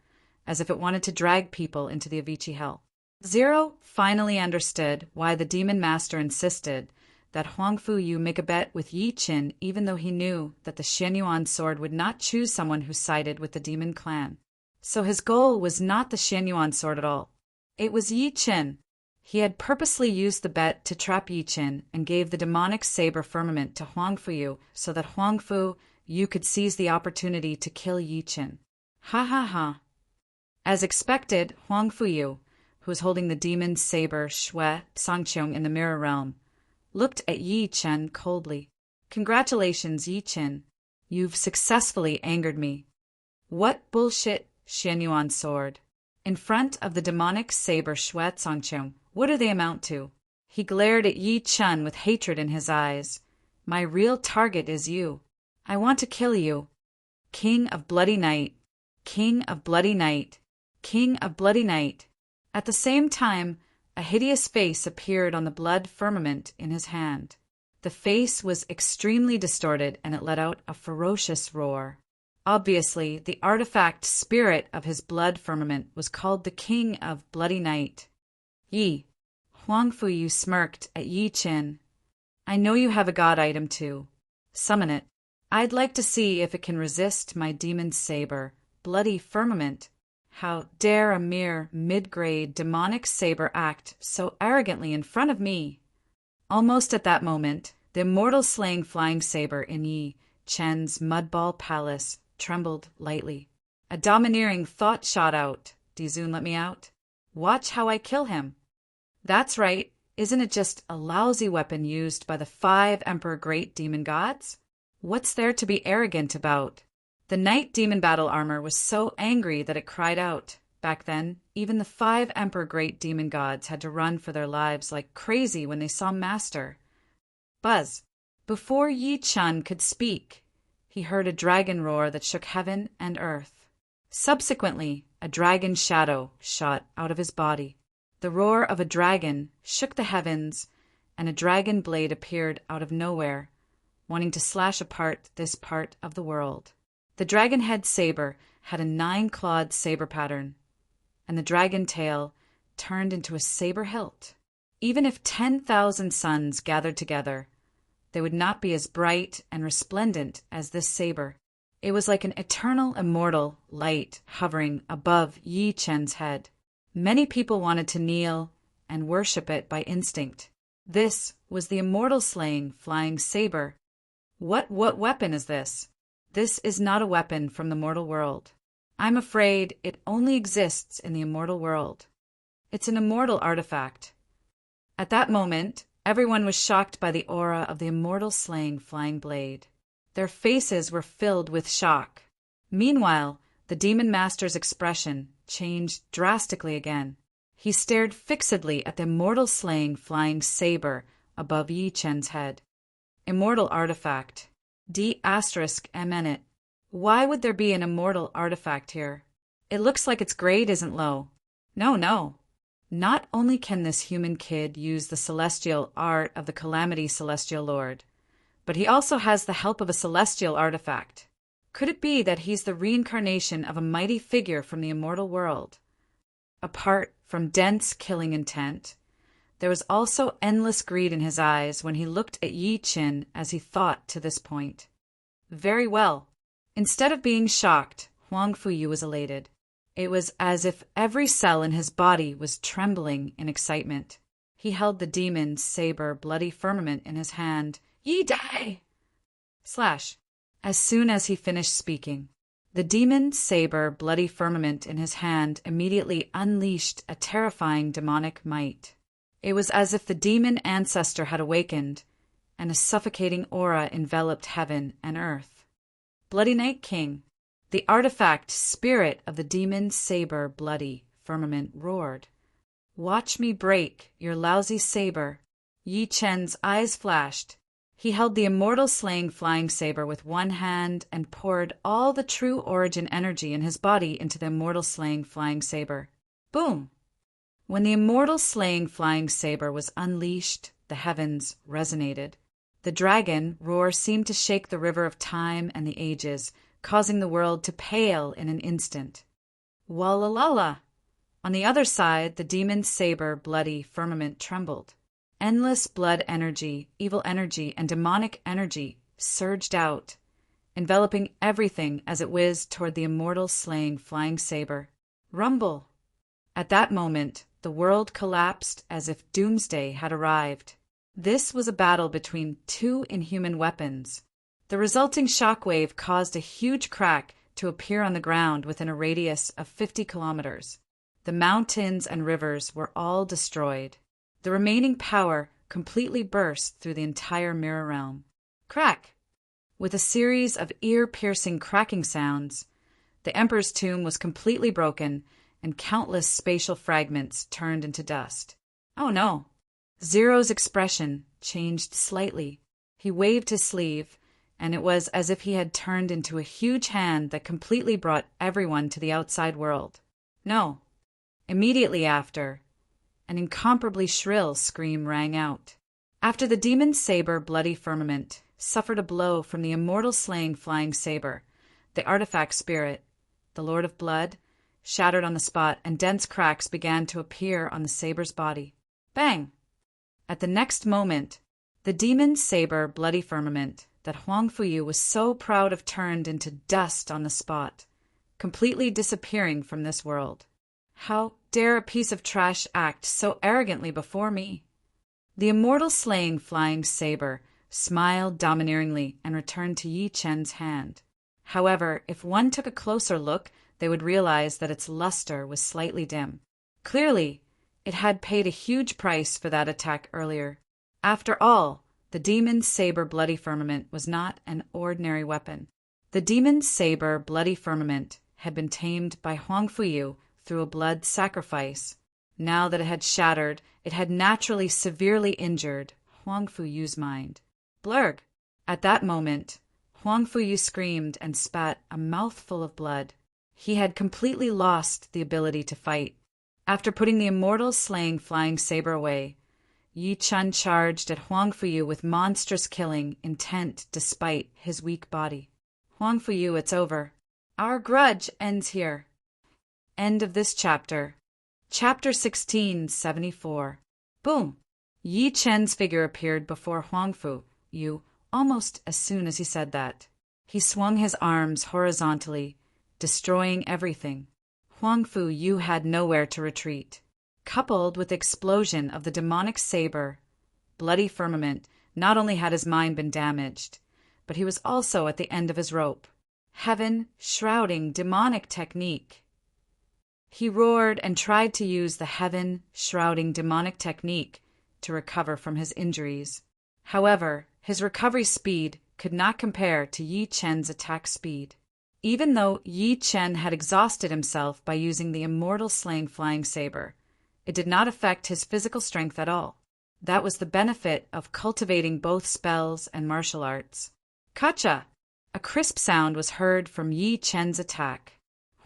as if it wanted to drag people into the Avicii hell. Zero finally understood why the Demon Master insisted that Huang Fu Yu make a bet with Yi Qin even though he knew that the Xianyuan sword would not choose someone who sided with the demon clan. So his goal was not the Xianyuan sword at all. It was Yi Qin. He had purposely used the bet to trap Yi Qin and gave the demonic saber firmament to Huang Fu Yu so that Huang Fu Yu could seize the opportunity to kill Yi Qin. Ha ha ha. As expected, Huang Fu Yu, who was holding the demon saber Shui Sangqiong in the mirror realm, looked at Yi Qin coldly. Congratulations, Yi Qin. You've successfully angered me. What bullshit, Xianyuan sword. In front of the demonic saber Shui Sangqiong, what do they amount to? He glared at Yi Qin with hatred in his eyes. My real target is you. I want to kill you. King of Bloody Night. King of Bloody Night. King of Bloody Night. At the same time, a hideous face appeared on the blood firmament in his hand. The face was extremely distorted and it let out a ferocious roar. Obviously, the artifact spirit of his blood firmament was called the King of Bloody Night. Yi. Huang Fu Yu smirked at Yi Qin. I know you have a god item too. Summon it. I'd like to see if it can resist my demon saber, bloody firmament. How dare a mere mid-grade demonic saber act so arrogantly in front of me? Almost at that moment, the immortal slaying flying saber in Yi Qin's mudball palace trembled lightly. A domineering thought shot out. Dizun, let me out. Watch how I kill him. That's right. Isn't it just a lousy weapon used by the 5 Emperor Great Demon Gods? What's there to be arrogant about? The Night Demon battle armor was so angry that it cried out. Back then, even the 5 Emperor Great Demon Gods had to run for their lives like crazy when they saw Master. Buzz. Before Yi Qin could speak, he heard a dragon roar that shook heaven and earth. Subsequently, a dragon shadow shot out of his body. The roar of a dragon shook the heavens, and a dragon blade appeared out of nowhere, wanting to slash apart this part of the world. The dragon head saber had a 9-clawed saber pattern, and the dragon tail turned into a saber hilt. Even if 10,000 suns gathered together, they would not be as bright and resplendent as this saber. It was like an eternal, immortal light hovering above Yi Qin's head. Many people wanted to kneel and worship it by instinct. This was the immortal slaying flying saber. What weapon is this? This is not a weapon from the mortal world. I'm afraid it only exists in the immortal world. It's an immortal artifact. At that moment, everyone was shocked by the aura of the immortal slaying flying blade. Their faces were filled with shock. Meanwhile, the demon master's expression changed drastically again. He stared fixedly at the immortal slaying flying saber above Yi Qin's head. Immortal artifact. D***MN. Why would there be an immortal artifact here? It looks like its grade isn't low. No. Not only can this human kid use the celestial art of the Calamity Celestial Lord, but he also has the help of a celestial artifact. Could it be that he's the reincarnation of a mighty figure from the immortal world? Apart from dense killing intent, there was also endless greed in his eyes when he looked at Yi Qin as he thought to this point. Very well. Instead of being shocked, Huang Fu Yu was elated. It was as if every cell in his body was trembling in excitement. He held the demon saber bloody firmament in his hand. Yi die! Slash. As soon as he finished speaking, the demon saber bloody firmament in his hand immediately unleashed a terrifying demonic might. It was as if the demon ancestor had awakened, and a suffocating aura enveloped heaven and earth. Bloody Night King, the artifact spirit of the demon saber bloody firmament roared. Watch me break your lousy saber. Yi Qin's eyes flashed. He held the immortal slaying flying saber with one hand and poured all the true origin energy in his body into the immortal slaying flying saber. Boom! When the immortal slaying flying saber was unleashed, the heavens resonated. The dragon roar seemed to shake the river of time and the ages, causing the world to pale in an instant. Wallalala! On the other side, the demon saber bloody firmament trembled. Endless blood energy, evil energy, and demonic energy surged out, enveloping everything as it whizzed toward the immortal slaying flying saber. Rumble! At that moment, the world collapsed as if doomsday had arrived. This was a battle between two inhuman weapons. The resulting shockwave caused a huge crack to appear on the ground within a radius of 50 kilometers. The mountains and rivers were all destroyed. The remaining power completely burst through the entire mirror realm. Crack! With a series of ear-piercing cracking sounds, the Emperor's tomb was completely broken and countless spatial fragments turned into dust. Oh no! Zero's expression changed slightly. He waved his sleeve, and it was as if he had turned into a huge hand that completely brought everyone to the outside world. No. Immediately after, an incomparably shrill scream rang out. After the demon's saber bloody firmament suffered a blow from the immortal slaying flying saber, the artifact spirit, the Lord of Blood, shattered on the spot, and dense cracks began to appear on the saber's body. Bang! At the next moment, the demon's saber bloody firmament that Huang Fuyu was so proud of turned into dust on the spot, completely disappearing from this world. How dare a piece of trash act so arrogantly before me? The immortal slaying flying saber smiled domineeringly and returned to Yi Chen's hand. However, if one took a closer look, they would realize that its luster was slightly dim. Clearly, it had paid a huge price for that attack earlier. After all, the demon's saber bloody firmament was not an ordinary weapon. The demon's saber bloody firmament had been tamed by Huang Fuyu through a blood sacrifice. Now that it had shattered, it had naturally severely injured Huang Fuyu's mind. Blurg! At that moment, Huang Fuyu screamed and spat a mouthful of blood. He had completely lost the ability to fight. After putting the immortal slaying flying saber away, Yi Chen charged at Huang Fuyu with monstrous killing intent despite his weak body. Huang Fuyu, it's over. Our grudge ends here. End of this chapter. Chapter 1674. Boom! Yi Chen's figure appeared before Huang Fuyu almost as soon as he said that. He swung his arms horizontally, destroying everything. Huang Fuyu had nowhere to retreat. Coupled with the explosion of the demonic saber, bloody firmament, not only had his mind been damaged, but he was also at the end of his rope. Heaven shrouding demonic technique. He roared and tried to use the heaven shrouding demonic technique to recover from his injuries. However, his recovery speed could not compare to Yi Chen's attack speed. Even though Yi Chen had exhausted himself by using the immortal slaying flying saber, it did not affect his physical strength at all. That was the benefit of cultivating both spells and martial arts. Kacha! A crisp sound was heard from Yi Chen's attack.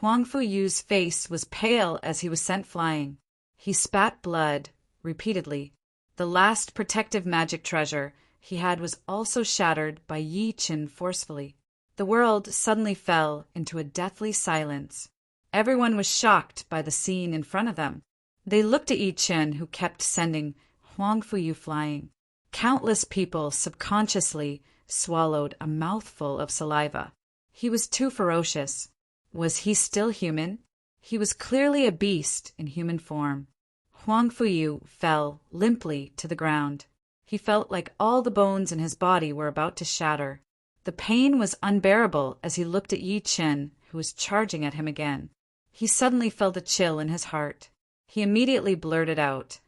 Huang Fuyu's face was pale as he was sent flying. He spat blood repeatedly. The last protective magic treasure he had was also shattered by Yi Chen forcefully. The world suddenly fell into a deathly silence. Everyone was shocked by the scene in front of them. They looked at Yi Chen, who kept sending Huang Fuyu flying. Countless people subconsciously swallowed a mouthful of saliva. He was too ferocious. Was he still human? He was clearly a beast in human form. Huang Fuyu fell limply to the ground. He felt like all the bones in his body were about to shatter. The pain was unbearable as he looked at Yi Chen, who was charging at him again. He suddenly felt a chill in his heart. He immediately blurted out,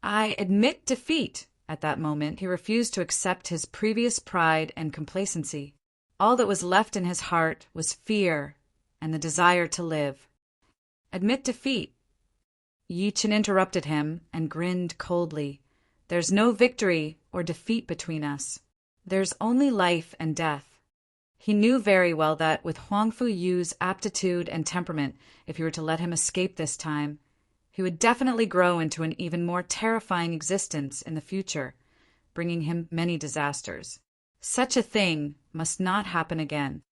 "I admit defeat." At that moment, he refused to accept his previous pride and complacency. All that was left in his heart was fear and the desire to live. Admit defeat? Yi Chen interrupted him and grinned coldly. There's no victory or defeat between us. There's only life and death. He knew very well that with Huang Fuyu's aptitude and temperament, if he were to let him escape this time, he would definitely grow into an even more terrifying existence in the future, bringing him many disasters. Such a thing must not happen again.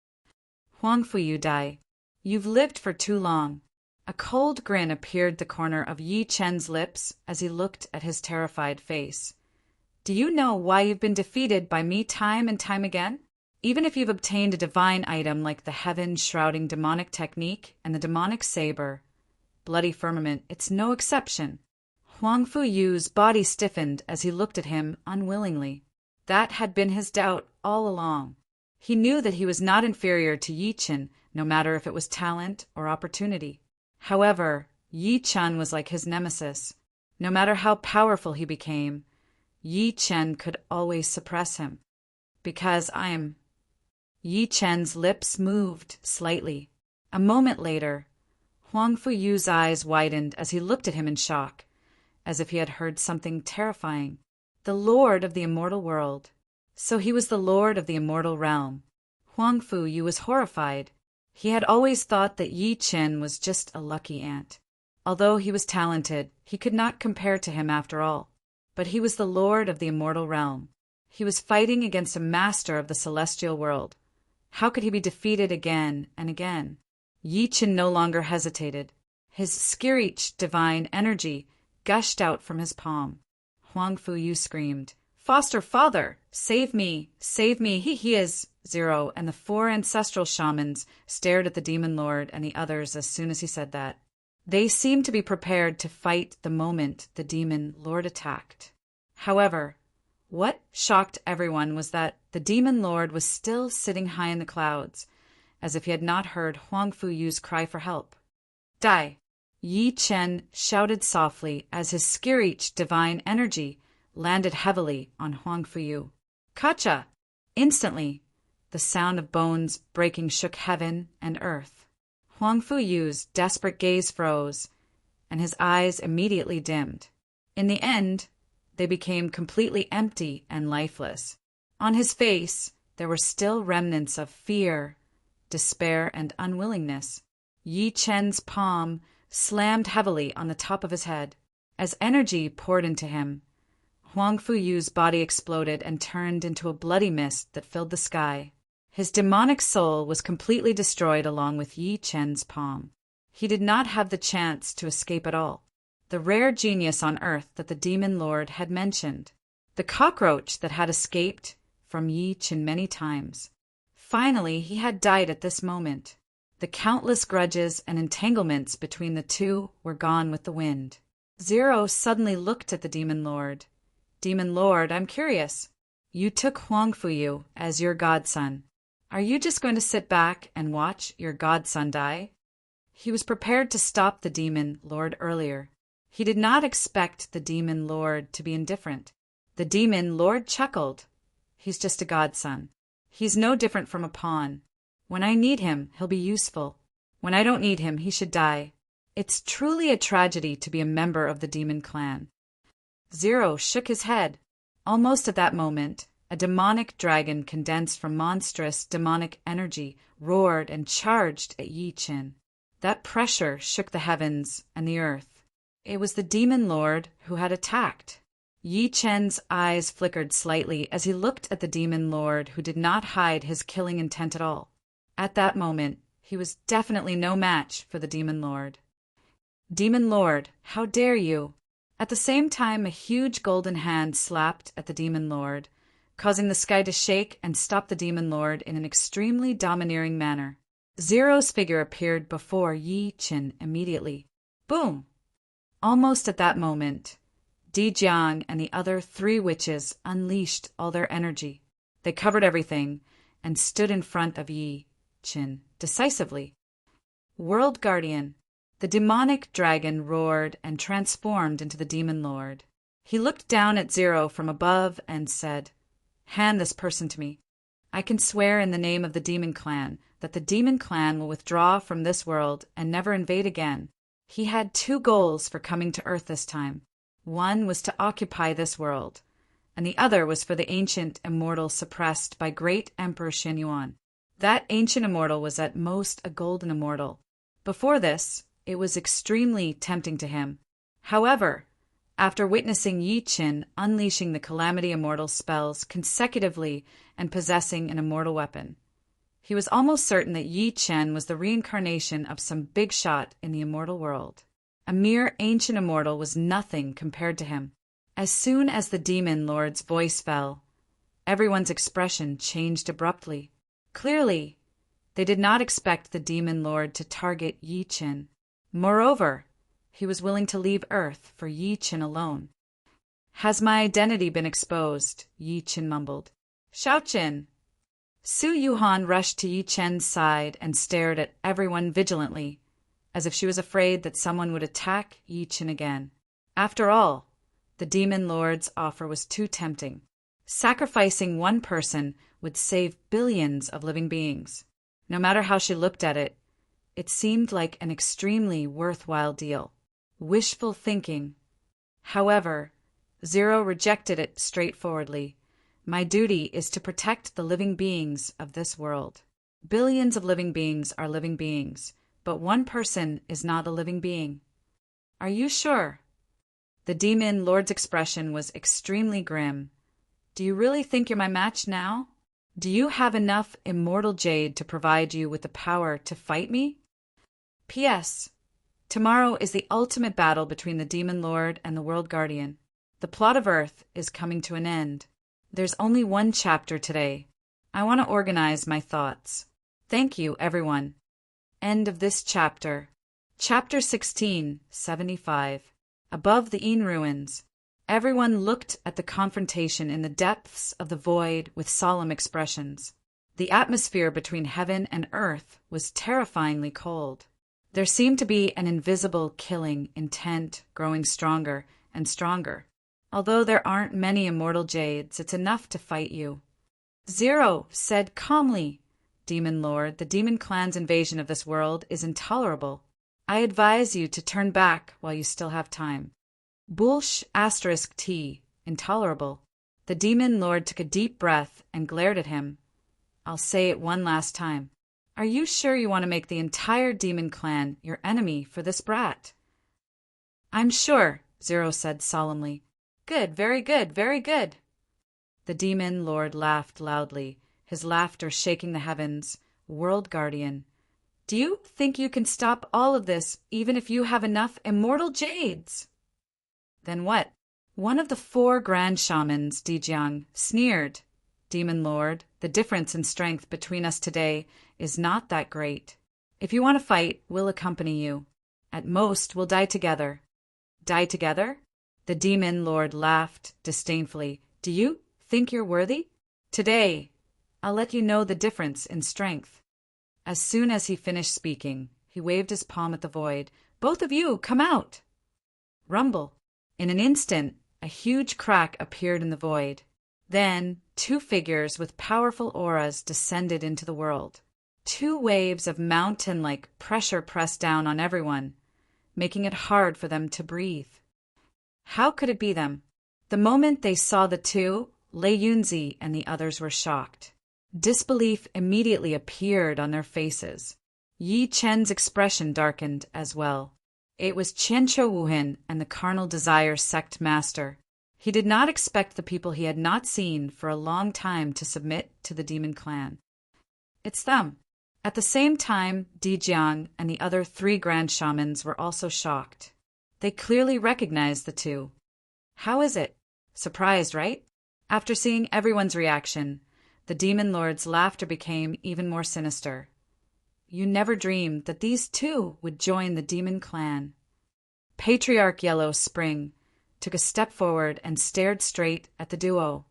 Huang Fuyu Dai, you've lived for too long. A cold grin appeared at the corner of Yi Chen's lips as he looked at his terrified face. Do you know why you've been defeated by me time and time again? Even if you've obtained a divine item like the heaven-shrouding demonic technique and the demonic saber, bloody firmament, it's no exception. Huang Fuyu's body stiffened as he looked at him unwillingly. That had been his doubt all along. He knew that he was not inferior to Yi Chen, no matter if it was talent or opportunity. However, Yi Chen was like his nemesis. No matter how powerful he became, Yi Chen could always suppress him. Because I'm... Yi Chen's lips moved slightly. A moment later, Huang Fuyu's eyes widened as he looked at him in shock, as if he had heard something terrifying. The Lord of the Immortal World. So he was the Lord of the Immortal Realm. Huang Fuyu was horrified. He had always thought that Yi Chen was just a lucky ant. Although he was talented, he could not compare to him after all. But he was the Lord of the Immortal Realm. He was fighting against a master of the celestial world. How could he be defeated again and again? Yi Chen no longer hesitated. His Skirich divine energy gushed out from his palm. Huang Fuyu screamed, "Foster father! Save me! Save me! He is..." Zero and the 4 ancestral shamans stared at the demon lord and the others as soon as he said that. They seemed to be prepared to fight the moment the demon lord attacked. However, what shocked everyone was that the demon lord was still sitting high in the clouds, as if he had not heard Huang Fuyu's cry for help. "Die!" Yi Chen shouted softly as his Skirich divine energy landed heavily on Huang Fuyu. "Kacha!" Instantly, the sound of bones breaking shook heaven and earth. Huang Fuyu's desperate gaze froze, and his eyes immediately dimmed. In the end, they became completely empty and lifeless. On his face, there were still remnants of fear, despair, and unwillingness. Yi Chen's palm slammed heavily on the top of his head. As energy poured into him, Huang Fuyu's body exploded and turned into a bloody mist that filled the sky. His demonic soul was completely destroyed along with Yi Chen's palm. He did not have the chance to escape at all. The rare genius on earth that the demon lord had mentioned. The cockroach that had escaped from Yi Chen many times. Finally, he had died at this moment. The countless grudges and entanglements between the two were gone with the wind. Zero suddenly looked at the demon lord. "Demon lord, I'm curious. You took Huang Fuyu as your godson. Are you just going to sit back and watch your godson die?" He was prepared to stop the demon lord earlier. He did not expect the demon lord to be indifferent. The demon lord chuckled. "He's just a godson. He's no different from a pawn. When I need him, he'll be useful. When I don't need him, he should die. It's truly a tragedy to be a member of the demon clan." Zero shook his head. Almost at that moment, a demonic dragon condensed from monstrous demonic energy roared and charged at Yi Chen. That pressure shook the heavens and the earth. It was the demon lord who had attacked. Yi Chen's eyes flickered slightly as he looked at the demon lord who did not hide his killing intent at all. At that moment, he was definitely no match for the demon lord. "Demon lord, how dare you!" At the same time, a huge golden hand slapped at the demon lord, causing the sky to shake and stop the demon lord in an extremely domineering manner. Zero's figure appeared before Yi Chen immediately. Boom! Almost at that moment, Di Jiang and the other 3 witches unleashed all their energy. They covered everything and stood in front of Yi Chen decisively. "World Guardian!" The demonic dragon roared and transformed into the demon lord. He looked down at Zero from above and said, "Hand this person to me. I can swear in the name of the demon clan that the demon clan will withdraw from this world and never invade again." He had 2 goals for coming to Earth this time. One was to occupy this world, and the other was for the ancient immortal suppressed by great Emperor Shenyuan. That ancient immortal was at most a golden immortal. Before this, it was extremely tempting to him. However, after witnessing Yi Chen unleashing the Calamity Immortal spells consecutively and possessing an immortal weapon, he was almost certain that Yi Chen was the reincarnation of some big shot in the immortal world. A mere ancient immortal was nothing compared to him. As soon as the demon lord's voice fell, everyone's expression changed abruptly. Clearly, they did not expect the demon lord to target Yi Qin. Moreover, he was willing to leave Earth for Yi Qin alone. "Has my identity been exposed?" Yi Qin mumbled. "Xiaoqin!" Su Yuhan rushed to Yi Chen's side and stared at everyone vigilantly, as if she was afraid that someone would attack Yi Qin again. After all, the demon lord's offer was too tempting. Sacrificing one person would save billions of living beings. No matter how she looked at it, it seemed like an extremely worthwhile deal. Wishful thinking. However, Zero rejected it straightforwardly. "My duty is to protect the living beings of this world. Billions of living beings are living beings, but one person is not a living being." "Are you sure?" The demon lord's expression was extremely grim. "Do you really think you're my match now? Do you have enough immortal jade to provide you with the power to fight me? P.S. Tomorrow is the ultimate battle between the demon lord and the world guardian. The plot of Earth is coming to an end. There's only one chapter today. I want to organize my thoughts. Thank you, everyone." End of this chapter. Chapter 16, 75. Above the Yin ruins. Everyone looked at the confrontation in the depths of the void with solemn expressions. The atmosphere between heaven and earth was terrifyingly cold. There seemed to be an invisible killing intent growing stronger and stronger. Although there aren't many immortal jades, it's enough to fight you. Zero said calmly, "Demon Lord, the demon clan's invasion of this world is intolerable. I advise you to turn back while you still have time." Bulsh *T, intolerable. The demon lord took a deep breath and glared at him. "I'll say it one last time. Are you sure you want to make the entire demon clan your enemy for this brat?" "I'm sure," Zero said solemnly. "Good, very good, very good." The demon lord laughed loudly, his laughter shaking the heavens. "World Guardian, do you think you can stop all of this even if you have enough immortal jades?" "Then what?" One of the 4 grand shamans, Dijiang, sneered. "Demon Lord, the difference in strength between us today is not that great. If you want to fight, we'll accompany you. At most, we'll die together." "Die together?" The demon lord laughed disdainfully. "Do you think you're worthy? Today, I'll let you know the difference in strength." As soon as he finished speaking, he waved his palm at the void. "Both of you, come out!" Rumble. In an instant, a huge crack appeared in the void. Then, 2 figures with powerful auras descended into the world. 2 waves of mountain-like pressure pressed down on everyone, making it hard for them to breathe. How could it be them? The moment they saw the 2, Lei Yunzi and the others were shocked. Disbelief immediately appeared on their faces. Yi Chen's expression darkened as well. It was Qianqiu Wuhan and the carnal desire sect master. He did not expect the people he had not seen for a long time to submit to the demon clan. "It's them." At the same time, Dijiang and the other 3 grand shamans were also shocked. They clearly recognized the 2. How is it? Surprised, right? After seeing everyone's reaction, the demon lord's laughter became even more sinister. "You never dreamed that these 2 would join the demon clan." Patriarch Yellow Spring took a step forward and stared straight at the duo.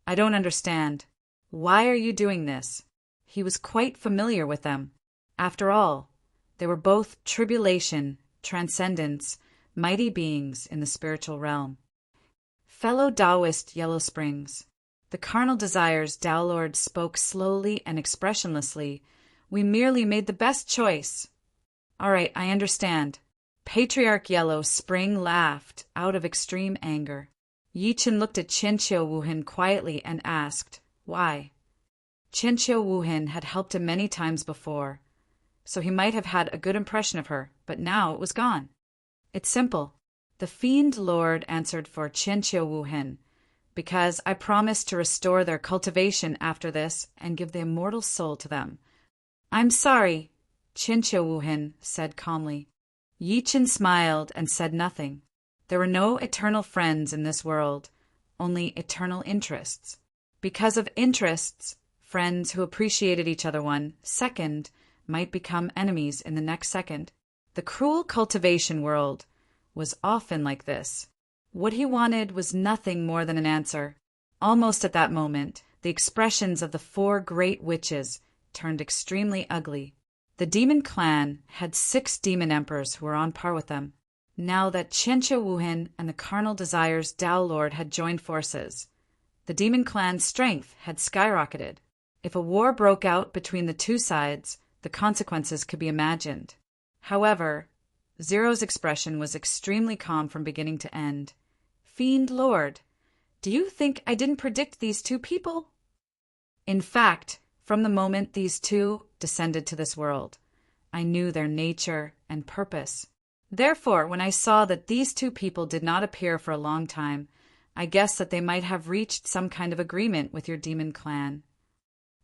"I don't understand. Why are you doing this?" He was quite familiar with them. After all, they were both tribulation, transcendence, mighty beings in the spiritual realm. "Fellow Taoist Yellow Springs," the carnal desires Tao Lord spoke slowly and expressionlessly, "we merely made the best choice." "All right, I understand." Patriarch Yellow Spring laughed out of extreme anger. Yi Chen looked at Qianqiu Wuhan quietly and asked, "Why?" Qianqiu Wuhan had helped him many times before, so he might have had a good impression of her, but now it was gone. "It's simple." The Fiend Lord answered for Qianqiu Wuhan, "Because I promised to restore their cultivation after this and give the immortal soul to them." "I'm sorry," Qianqiu Wuhan said calmly. Yi Chen smiled and said nothing. There were no eternal friends in this world, only eternal interests. Because of interests, friends who appreciated each other 1 second might become enemies in the next second. The cruel cultivation world was often like this. What he wanted was nothing more than an answer. Almost at that moment, the expressions of the 4 great witches turned extremely ugly. The demon clan had 6 demon emperors who were on par with them. Now that Qianxia Wuhan and the carnal desires Tao Lord had joined forces, the demon clan's strength had skyrocketed. If a war broke out between the 2 sides, the consequences could be imagined. However, Zero's expression was extremely calm from beginning to end. Fiend Lord, do you think I didn't predict these 2 people? In fact, from the moment these 2 descended to this world, I knew their nature and purpose. Therefore, when I saw that these 2 people did not appear for a long time, I guessed that they might have reached some kind of agreement with your demon clan.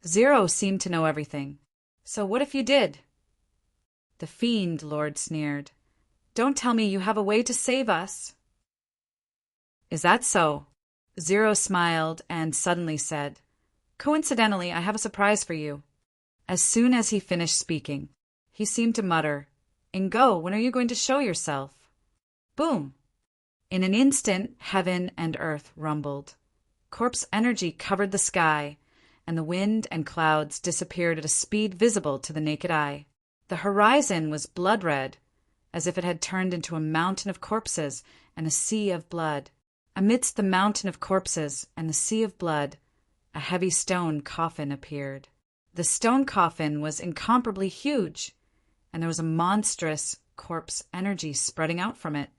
Zero seemed to know everything. So what if you did? The Fiend Lord sneered. Don't tell me you have a way to save us. Is that so? Zero smiled and suddenly said, Coincidentally, I have a surprise for you. As soon as he finished speaking, he seemed to mutter, Ingo, when are you going to show yourself? Boom! In an instant, heaven and earth rumbled. Corpse energy covered the sky, and the wind and clouds disappeared at a speed visible to the naked eye. The horizon was blood-red, as if it had turned into a mountain of corpses and a sea of blood. Amidst the mountain of corpses and the sea of blood, a heavy stone coffin appeared. The stone coffin was incomparably huge, and there was a monstrous corpse energy spreading out from it.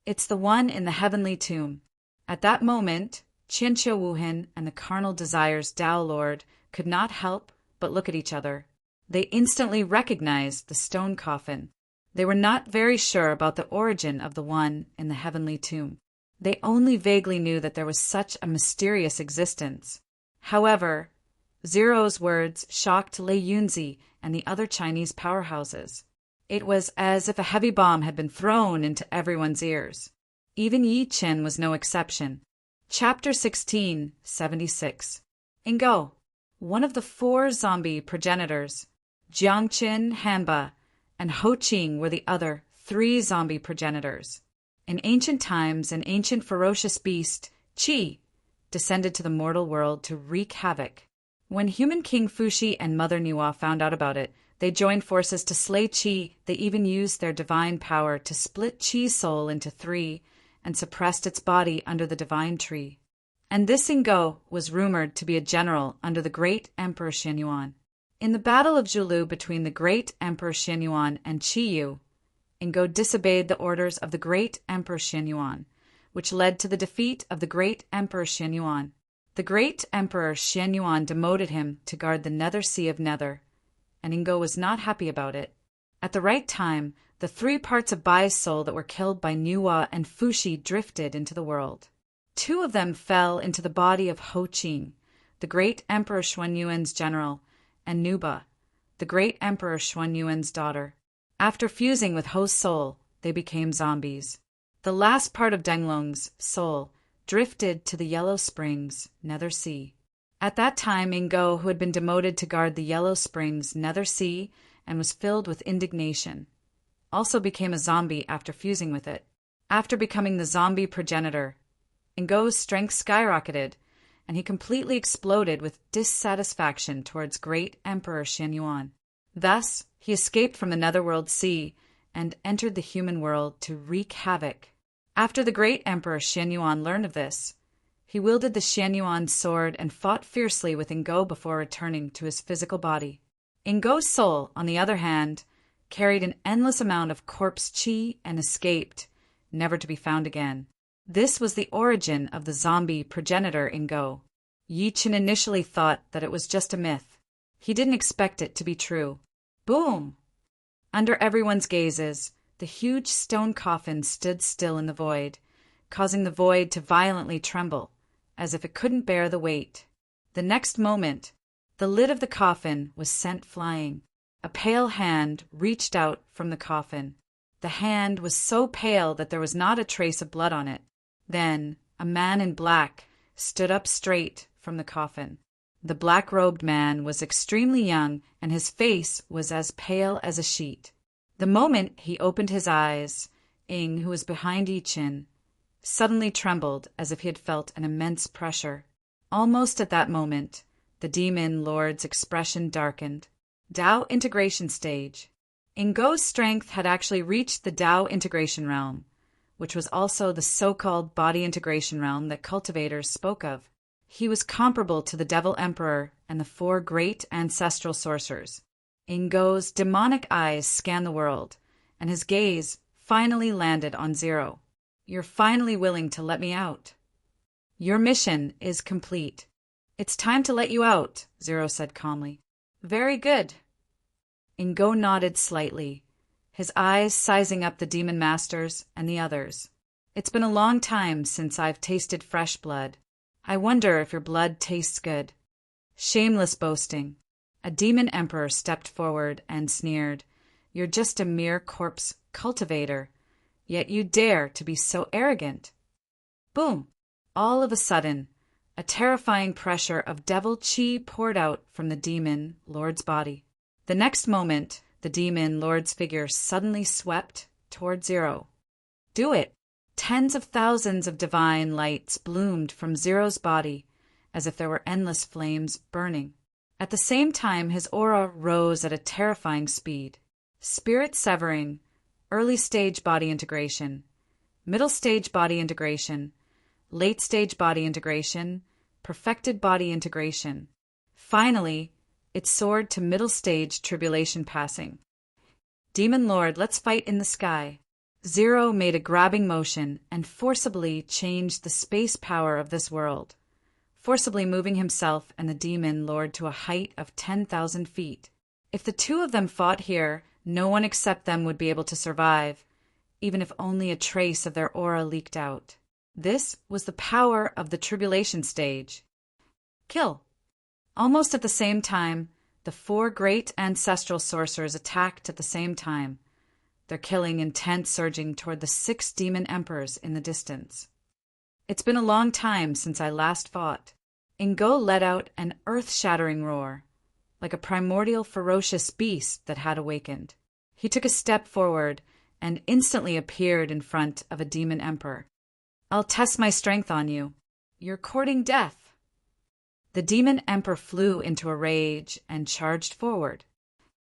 It's the one in the heavenly tomb. At that moment, Qianxia Wuhan and the carnal desires Tao Lord could not help but look at each other. They instantly recognized the stone coffin. They were not very sure about the origin of the one in the heavenly tomb. They only vaguely knew that there was such a mysterious existence. However, Zero's words shocked Lei Yunzi and the other Chinese powerhouses. It was as if a heavy bomb had been thrown into everyone's ears. Even Yi Chen was no exception. Chapter 1676. Ingo, one of the 4 zombie progenitors, Jiangqin, Hanba, and Ho Qing were the other 3 zombie progenitors. In ancient times, an ancient ferocious beast, Qi, descended to the mortal world to wreak havoc. When human King Fuxi and Mother Niwa found out about it, they joined forces to slay Qi. They even used their divine power to split Qi's soul into 3 and suppressed its body under the divine tree. And this Ingo was rumored to be a general under the great Emperor Xianyuan. In the Battle of Zhulu between the great Emperor Xianyuan and Qiyu, Ingo disobeyed the orders of the great Emperor Xianyuan, which led to the defeat of the great Emperor Xianyuan. The great Emperor Xianyuan demoted him to guard the Nether Sea of Nether, and Ingo was not happy about it. At the right time, the 3 parts of Bai's soul that were killed by Niwa and Fuxi drifted into the world. 2 of them fell into the body of Ho Qing, the great Emperor Xuanyuan's general, and Nuba, the great Emperor Xuanyuan's daughter. After fusing with Ho's soul, they became zombies. The last part of Denglong's soul drifted to the Yellow Springs, Nether Sea. At that time, Ingo, who had been demoted to guard the Yellow Springs, Nether Sea, and was filled with indignation, also became a zombie after fusing with it. After becoming the zombie progenitor, Ingo's strength skyrocketed, and he completely exploded with dissatisfaction towards great Emperor Xianyuan. Thus, he escaped from the Netherworld Sea and entered the human world to wreak havoc. After the great Emperor Xianyuan learned of this, he wielded the Xianyuan sword and fought fiercely with Ingo before returning to his physical body. Ingo's soul, on the other hand, carried an endless amount of corpse qi and escaped, never to be found again. This was the origin of the zombie progenitor Ingo. Yi Chen initially thought that it was just a myth. He didn't expect it to be true. Boom! Under everyone's gazes, the huge stone coffin stood still in the void, causing the void to violently tremble, as if it couldn't bear the weight. The next moment, the lid of the coffin was sent flying. A pale hand reached out from the coffin. The hand was so pale that there was not a trace of blood on it. Then a man in black stood up straight from the coffin. The black-robed man was extremely young, and his face was as pale as a sheet. The moment he opened his eyes, Ing, who was behind Yi Qin, suddenly trembled as if he had felt an immense pressure. Almost at that moment, the demon lord's expression darkened. Tao integration stage. Ingo's strength had actually reached the Tao integration realm, which was also the so-called body integration realm that cultivators spoke of. He was comparable to the Devil Emperor and the 4 great ancestral sorcerers. Ingo's demonic eyes scanned the world, and his gaze finally landed on Zero. You're finally willing to let me out. Your mission is complete. It's time to let you out, Zero said calmly. Very good. Ingo nodded slightly, his eyes sizing up the demon masters and the others. It's been a long time since I've tasted fresh blood. I wonder if your blood tastes good. Shameless boasting. A demon emperor stepped forward and sneered. You're just a mere corpse cultivator, yet you dare to be so arrogant. Boom! All of a sudden, a terrifying pressure of devil chi poured out from the demon lord's body. The next moment, the demon lord's figure suddenly swept toward Zero. Do it! Tens of thousands of divine lights bloomed from Zero's body, as if there were endless flames burning. At the same time, his aura rose at a terrifying speed. Spirit severing, early stage body integration, middle stage body integration, late stage body integration, perfected body integration. Finally, it soared to middle stage tribulation passing. Demon Lord, let's fight in the sky. Zero made a grabbing motion and forcibly changed the space power of this world, forcibly moving himself and the Demon Lord to a height of 10,000 feet. If the two of them fought here, no one except them would be able to survive, even if only a trace of their aura leaked out. This was the power of the tribulation stage. Kill! Almost at the same time, the 4 great ancestral sorcerers attacked at the same time, their killing intent surging toward the 6 demon emperors in the distance. It's been a long time since I last fought. Ingo let out an earth-shattering roar, like a primordial ferocious beast that had awakened. He took a step forward and instantly appeared in front of a demon emperor. I'll test my strength on you. You're courting death. The demon emperor flew into a rage and charged forward.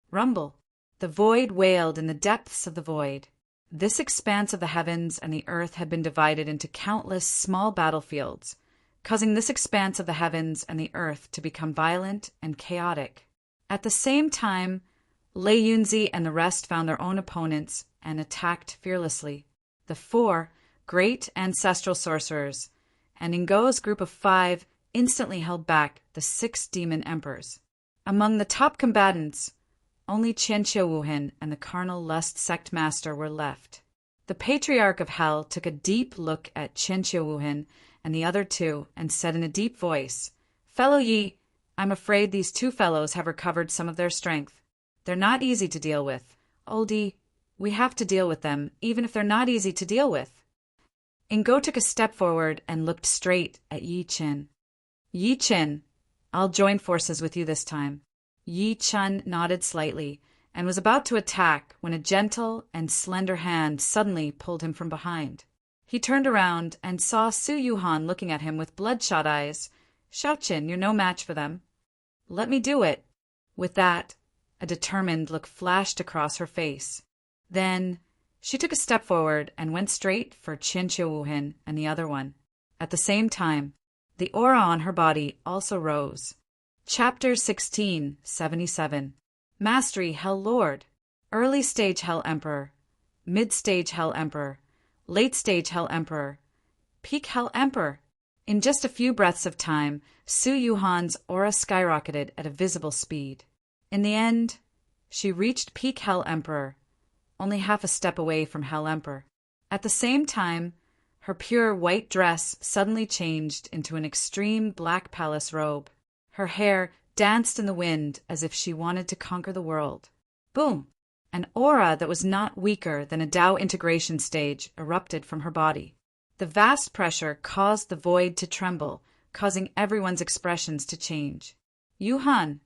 Rumble. The void wailed in the depths of the void. This expanse of the heavens and the earth had been divided into countless small battlefields, causing this expanse of the heavens and the earth to become violent and chaotic. At the same time, Lei Yunzi and the rest found their own opponents and attacked fearlessly. The 4 great ancestral sorcerers and Ingo's group of 5 instantly held back the 6 demon emperors. Among the top combatants, only Qianqiu Wuhan and the carnal lust sect master were left. The patriarch of hell took a deep look at Qianqiu Wuhan and the other 2 and said in a deep voice, Fellow Yi, I'm afraid these 2 fellows have recovered some of their strength. They're not easy to deal with. Oldie, we have to deal with them, even if they're not easy to deal with. Ingo took a step forward and looked straight at Yi Qin. Yi Qin, I'll join forces with you this time. Yi Qin nodded slightly and was about to attack when a gentle and slender hand suddenly pulled him from behind. He turned around and saw Su Yuhan looking at him with bloodshot eyes. Xiaoqin, you're no match for them. Let me do it. With that, a determined look flashed across her face. Then she took a step forward and went straight for Qianqiu Wuhan and the other one. At the same time, the aura on her body also rose. Chapter 1677. Mastery Hell Lord. Early Stage Hell Emperor. Mid-Stage Hell Emperor. Late-Stage Hell Emperor. Peak Hell Emperor. In just a few breaths of time, Su Yuhan's aura skyrocketed at a visible speed. In the end, she reached Peak Hell Emperor, only half a step away from Hell Emperor. At the same time, her pure white dress suddenly changed into an extreme black palace robe. Her hair danced in the wind as if she wanted to conquer the world. Boom! An aura that was not weaker than a Tao integration stage erupted from her body. The vast pressure caused the void to tremble, causing everyone's expressions to change. Yuhan.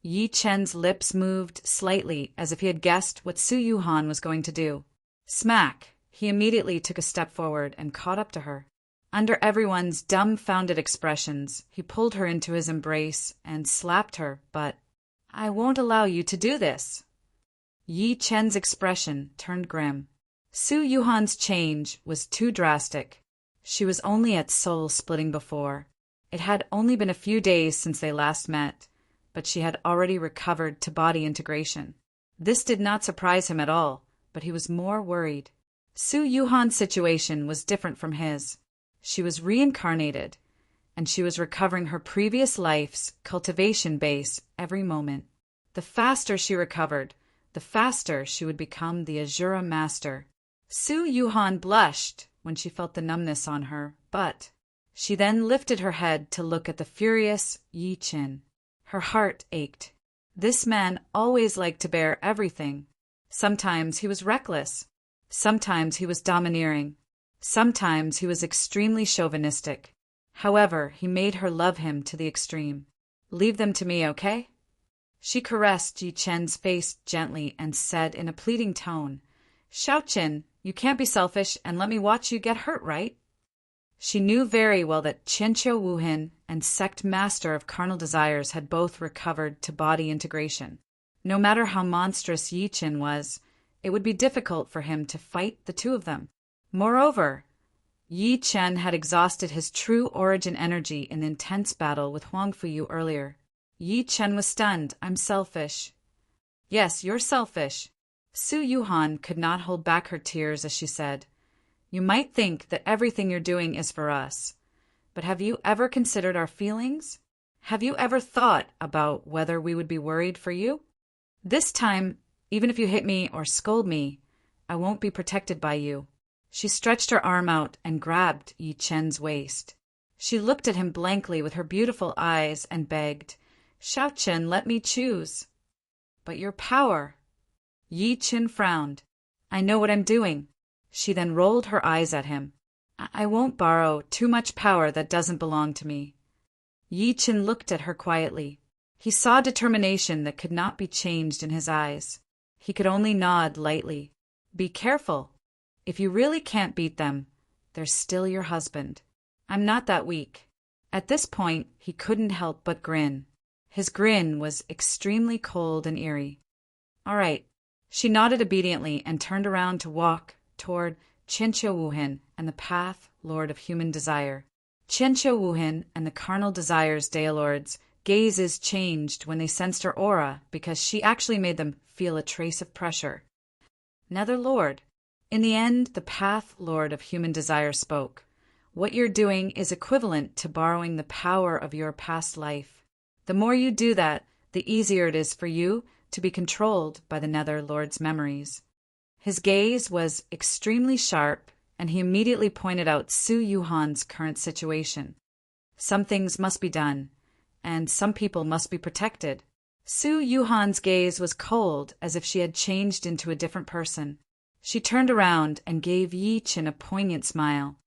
Yi Chen's lips moved slightly as if he had guessed what Su Yuhan was going to do. Smack! He immediately took a step forward and caught up to her. Under everyone's dumbfounded expressions, he pulled her into his embrace and slapped her, but, "I won't allow you to do this." Yi Chen's expression turned grim. Su Yuhan's change was too drastic. She was only at soul-splitting before. It had only been a few days since they last met, but she had already recovered to body integration. This did not surprise him at all, but he was more worried. Su Yuhan's situation was different from his. She was reincarnated, and she was recovering her previous life's cultivation base every moment. The faster she recovered, the faster she would become the Azura Master. Su Yuhan blushed when she felt the numbness on her, but she then lifted her head to look at the furious Yi Chen. Her heart ached. This man always liked to bear everything. Sometimes he was reckless. Sometimes he was domineering. Sometimes he was extremely chauvinistic. However, he made her love him to the extreme. "Leave them to me, okay?" She caressed Yi Chen's face gently and said in a pleading tone, "Xiaoqin, you can't be selfish and let me watch you get hurt, right?" She knew very well that Qianqiu Wuhin and sect master of carnal desires had both recovered to body integration. No matter how monstrous Yi Chen was, it would be difficult for him to fight the two of them. Moreover, Yi Chen had exhausted his true origin energy in the intense battle with Huang Fuyu earlier. Yi Chen was stunned. "I'm selfish." "Yes, you're selfish." Su Yuhan could not hold back her tears as she said, "You might think that everything you're doing is for us, but have you ever considered our feelings? Have you ever thought about whether we would be worried for you? This time, even if you hit me or scold me, I won't be protected by you." She stretched her arm out and grabbed Yi Chen's waist. She looked at him blankly with her beautiful eyes and begged, "Xiaoqin, let me choose." "But your power." Yi Chen frowned. "I know what I'm doing." She then rolled her eyes at him. I won't borrow too much power that doesn't belong to me." Yi Chen looked at her quietly. He saw determination that could not be changed in his eyes. He could only nod lightly. "Be careful. If you really can't beat them, they're still your husband. I'm not that weak." At this point, he couldn't help but grin. His grin was extremely cold and eerie. "All right." She nodded obediently and turned around to walk toward Qianqiu Wuhin and the path Lord of Human Desire. Qianqiu Wuhin and the carnal desires Daylords' gazes changed when they sensed her aura because she actually made them feel a trace of pressure. "Nether Lord." In the end, the path Lord of Human Desire spoke. "What you're doing is equivalent to borrowing the power of your past life. The more you do that, the easier it is for you to be controlled by the Nether Lord's memories." His gaze was extremely sharp, and he immediately pointed out Su Yuhan's current situation. Some things must be done, and some people must be protected. Su Yuhan's gaze was cold, as if she had changed into a different person. She turned around and gave Yi Chen a poignant smile.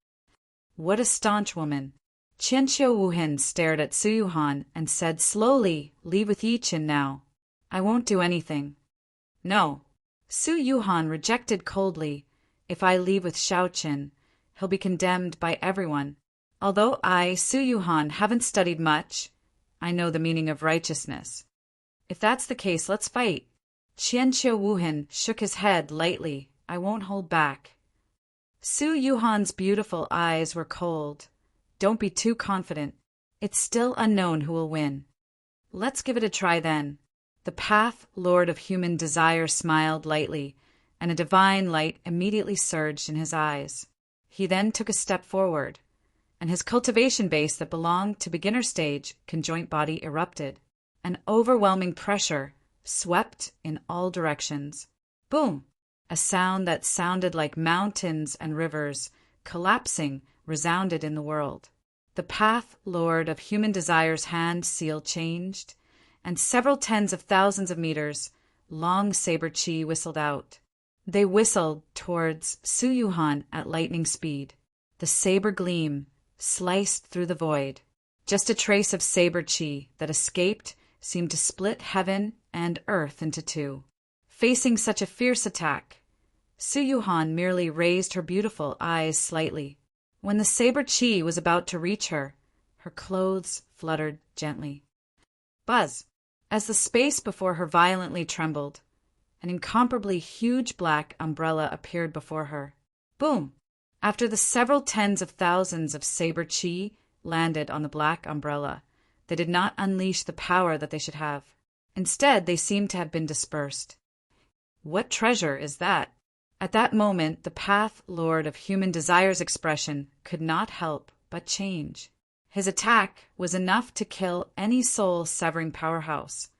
What a staunch woman. Qianqiu Wuhin stared at Su Yuhan and said slowly, "Leave with Yi Chen now. I won't do anything." "No." Su Yuhan rejected coldly. "If I leave with Xiaoqin, he'll be condemned by everyone. Although I, Su Yuhan, haven't studied much, I know the meaning of righteousness. If that's the case, let's fight." Qianqiu Wuhin shook his head lightly. "I won't hold back." Su Yuhan's beautiful eyes were cold. "Don't be too confident. It's still unknown who will win." "Let's give it a try then." The path Lord of Human Desire smiled lightly, and a divine light immediately surged in his eyes. He then took a step forward, and his cultivation base that belonged to beginner stage conjoint body erupted. An overwhelming pressure swept in all directions. Boom! A sound that sounded like mountains and rivers collapsing resounded in the world. The path Lord of Human Desire's hand seal changed, and several tens of thousands of meters, long saber chi whistled out. They whistled towards Su Yuhan at lightning speed. The saber gleam sliced through the void. Just a trace of saber chi that escaped seemed to split heaven and earth into two. Facing such a fierce attack, Su Yuhan merely raised her beautiful eyes slightly. When the saber chi was about to reach her, her clothes fluttered gently. Buzz! As the space before her violently trembled, an incomparably huge black umbrella appeared before her. Boom! After the several tens of thousands of saber chi landed on the black umbrella, they did not unleash the power that they should have. Instead, they seemed to have been dispersed. What treasure is that? At that moment, the Path Lord of Human Desire's expression could not help but change. His attack was enough to kill any soul-severing powerhouse,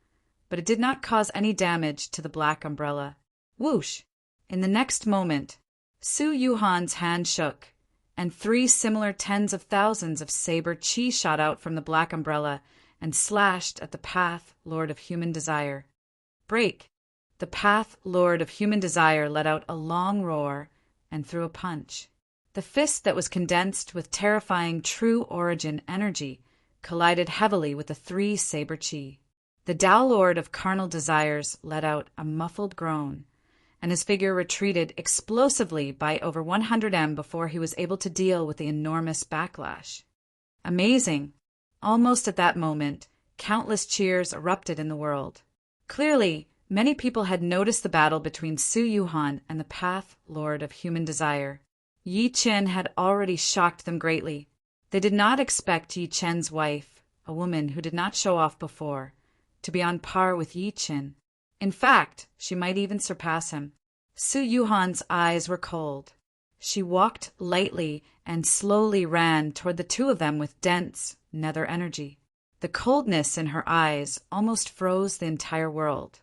but it did not cause any damage to the black umbrella. Whoosh! In the next moment, Su Yuhan's hand shook, and 3 similar tens of thousands of saber chi shot out from the black umbrella and slashed at the Path Lord of Human Desire. Break! The Path Lord of Human Desire let out a long roar and threw a punch. The fist that was condensed with terrifying true origin energy collided heavily with the 3 saber chi. The Tao Lord of Carnal Desires let out a muffled groan, and his figure retreated explosively by over 100 m before he was able to deal with the enormous backlash. Amazing! Almost at that moment, countless cheers erupted in the world. Clearly, many people had noticed the battle between Su Yuhan and the Path Lord of Human Desire. Yi Chen had already shocked them greatly. They did not expect Yi Chen's wife, a woman who did not show off before, to be on par with Yi Chen. In fact, she might even surpass him. Su Yuhan's eyes were cold. She walked lightly and slowly ran toward the two of them with dense nether energy. The coldness in her eyes almost froze the entire world.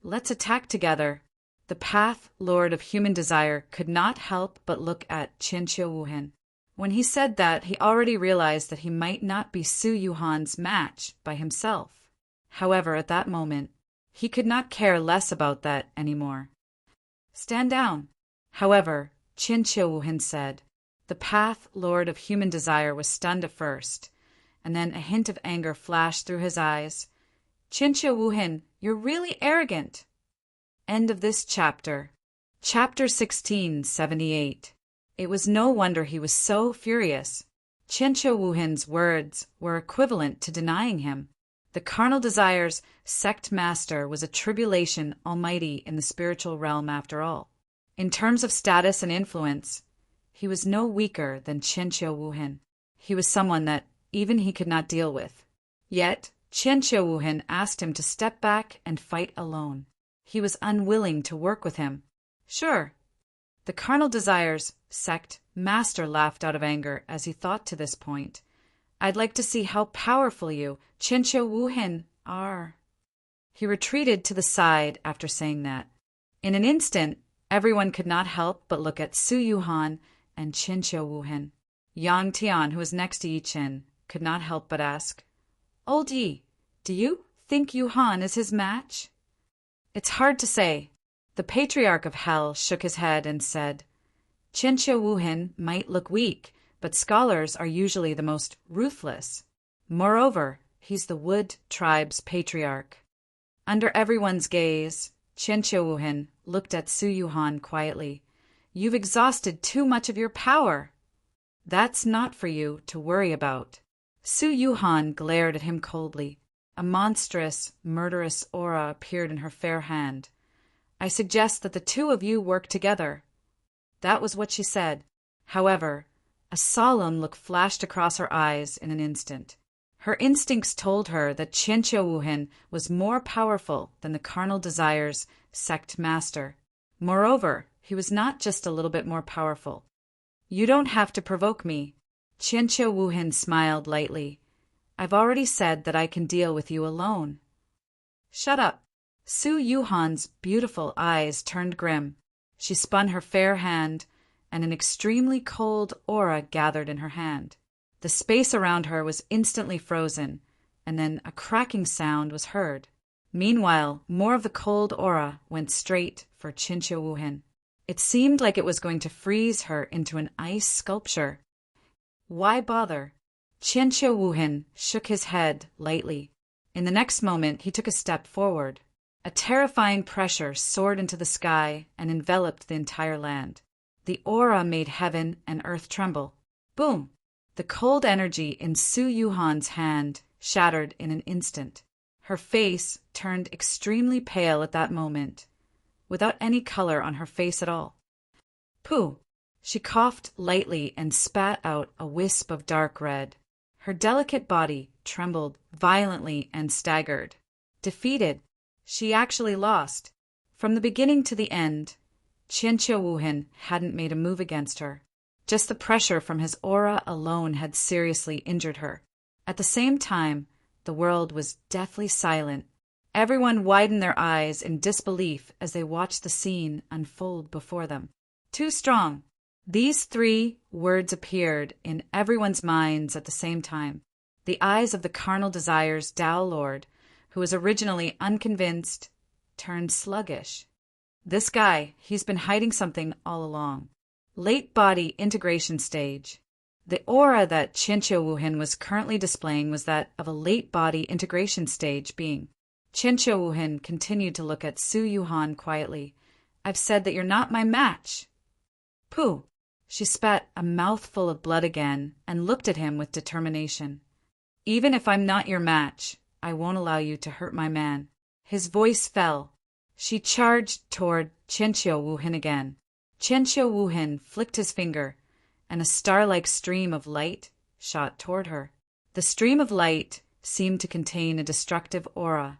Let's attack together. The Path Lord of Human Desire could not help but look at Qianqiu Wuhan. When he said that, he already realized that he might not be Su Yuhan's match by himself. However, at that moment, he could not care less about that anymore. Stand down. However, Qianqiu Wuhan said. The Path Lord of Human Desire was stunned at first, and then a hint of anger flashed through his eyes. Qianqiu Wuhan, you're really arrogant. End of this chapter. Chapter 1678. It was no wonder he was so furious. Qianqiu Wuhan's words were equivalent to denying him. The Carnal Desire's sect master was a tribulation almighty in the spiritual realm after all. In terms of status and influence, he was no weaker than Qianqiu Wuhan. He was someone that even he could not deal with. Yet, Qianqiu Wuhan asked him to step back and fight alone. He was unwilling to work with him. Sure. The Carnal Desire's sect master laughed out of anger as he thought to this point. I'd like to see how powerful you, Qianqiu Wuhan, are. He retreated to the side after saying that. In an instant, everyone could not help but look at Su Yuhan and Qianqiu Wuhan. Yang Tian, who was next to Yi Chen, could not help but ask, Old Yi, do you think Yuhan is his match? It's hard to say. The Patriarch of Hell shook his head and said, Qianqiu Wuhan might look weak, but scholars are usually the most ruthless. Moreover, he's the Wood tribe's patriarch. Under everyone's gaze, Qianqiu Wuhan looked at Su Yuhan quietly. You've exhausted too much of your power. That's not for you to worry about. Su Yuhan glared at him coldly. A monstrous, murderous aura appeared in her fair hand. I suggest that the two of you work together. That was what she said. However, a solemn look flashed across her eyes in an instant. Her instincts told her that Qianqiu Wuhan was more powerful than the Carnal Desire's sect master. Moreover, he was not just a little bit more powerful. You don't have to provoke me. Qianqiu Wuhan smiled lightly. I've already said that I can deal with you alone. Shut up. Su Yuhan's beautiful eyes turned grim. She spun her fair hand, and an extremely cold aura gathered in her hand. The space around her was instantly frozen, and then a cracking sound was heard. Meanwhile, more of the cold aura went straight for Chinchouwuhin. It seemed like it was going to freeze her into an ice sculpture. Why bother? Chinchouwuhin shook his head lightly. In the next moment, he took a step forward. A terrifying pressure soared into the sky and enveloped the entire land. The aura made heaven and earth tremble. Boom! The cold energy in Su Yuhan's hand shattered in an instant. Her face turned extremely pale at that moment, without any color on her face at all. Pooh! She coughed lightly and spat out a wisp of dark red. Her delicate body trembled violently and staggered. Defeated. She actually lost. From the beginning to the end, Chinchouwuhin hadn't made a move against her. Just the pressure from his aura alone had seriously injured her. At the same time, the world was deathly silent. Everyone widened their eyes in disbelief as they watched the scene unfold before them. Too strong. These 3 words appeared in everyone's minds at the same time. The eyes of the carnal desires Tao Lord, who was originally unconvinced, turned sluggish. This guy, he's been hiding something all along. Late body integration stage. The aura that Chinchouwuhin was currently displaying was that of a late body integration stage being. Chinchouwuhin continued to look at Su Yuhan quietly. I've said that you're not my match. Pooh! She spat a mouthful of blood again and looked at him with determination. Even if I'm not your match, I won't allow you to hurt my man. His voice fell. She charged toward Chinchouwuhin again. Chinchouwuhin flicked his finger, and a star-like stream of light shot toward her. The stream of light seemed to contain a destructive aura.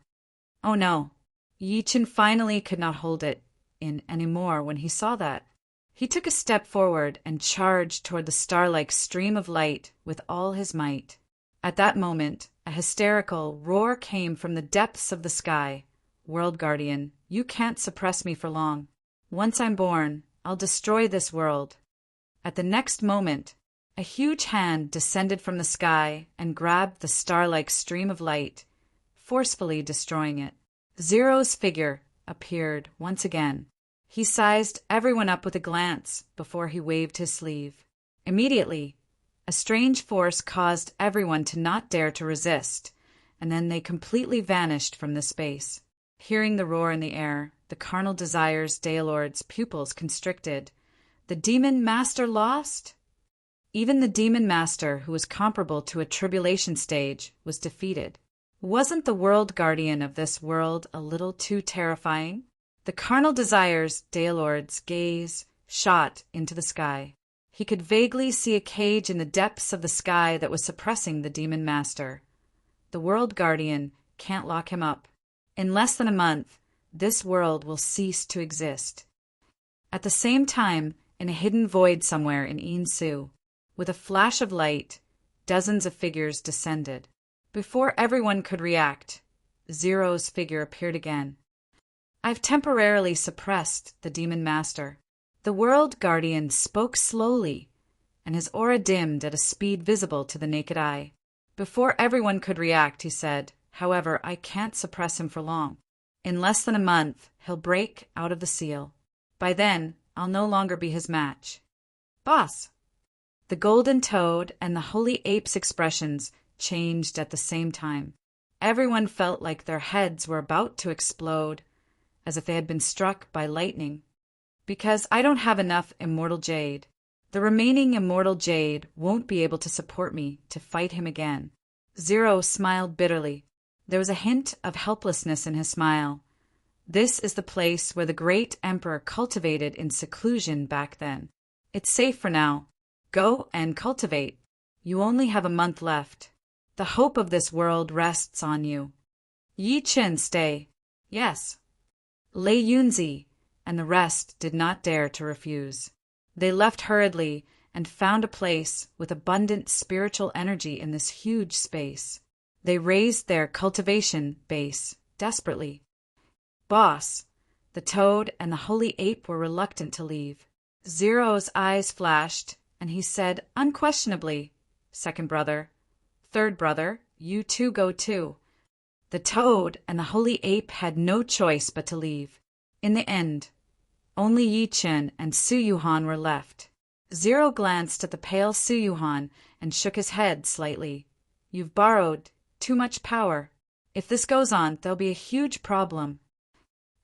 Oh no! Yi Chen finally could not hold it in anymore when he saw that. He took a step forward and charged toward the star-like stream of light with all his might. At that moment, a hysterical roar came from the depths of the sky. World Guardian, you can't suppress me for long. Once I'm born, I'll destroy this world. At the next moment, a huge hand descended from the sky and grabbed the star-like stream of light, forcefully destroying it. Zero's figure appeared once again. He sized everyone up with a glance before he waved his sleeve. Immediately, a strange force caused everyone to not dare to resist, and then they completely vanished from the space. Hearing the roar in the air, the carnal desires Daelord's pupils constricted. The demon master lost? Even the demon master, who was comparable to a tribulation stage, was defeated. Wasn't the world guardian of this world a little too terrifying? The carnal desires Daelord's gaze shot into the sky. He could vaguely see a cage in the depths of the sky that was suppressing the demon master. The world guardian can't lock him up. In less than a month, this world will cease to exist. At the same time, in a hidden void somewhere in Insu, with a flash of light, dozens of figures descended. Before everyone could react, Zero's figure appeared again. I've temporarily suppressed the demon master. The world guardian spoke slowly, and his aura dimmed at a speed visible to the naked eye. Before everyone could react, he said, however, I can't suppress him for long. In less than a month, he'll break out of the seal. By then, I'll no longer be his match. Boss! The golden toad and the holy ape's expressions changed at the same time. Everyone felt like their heads were about to explode, as if they had been struck by lightning. Because I don't have enough immortal jade. The remaining immortal jade won't be able to support me to fight him again. Zero smiled bitterly. There was a hint of helplessness in his smile. This is the place where the great emperor cultivated in seclusion back then. It's safe for now. Go and cultivate. You only have a month left. The hope of this world rests on you. Yi Chen, stay. Yes. Lei Yunzi and the rest did not dare to refuse. They left hurriedly and found a place with abundant spiritual energy in this huge space. They raised their cultivation base desperately. Boss, the toad and the holy ape were reluctant to leave. Zero's eyes flashed, and he said unquestionably, Second brother, third brother, you two go too. The toad and the holy ape had no choice but to leave. In the end, only Yi Chen and Su Yuhan were left. Zero glanced at the pale Su Yuhan and shook his head slightly. You've borrowed too much power. If this goes on, there'll be a huge problem.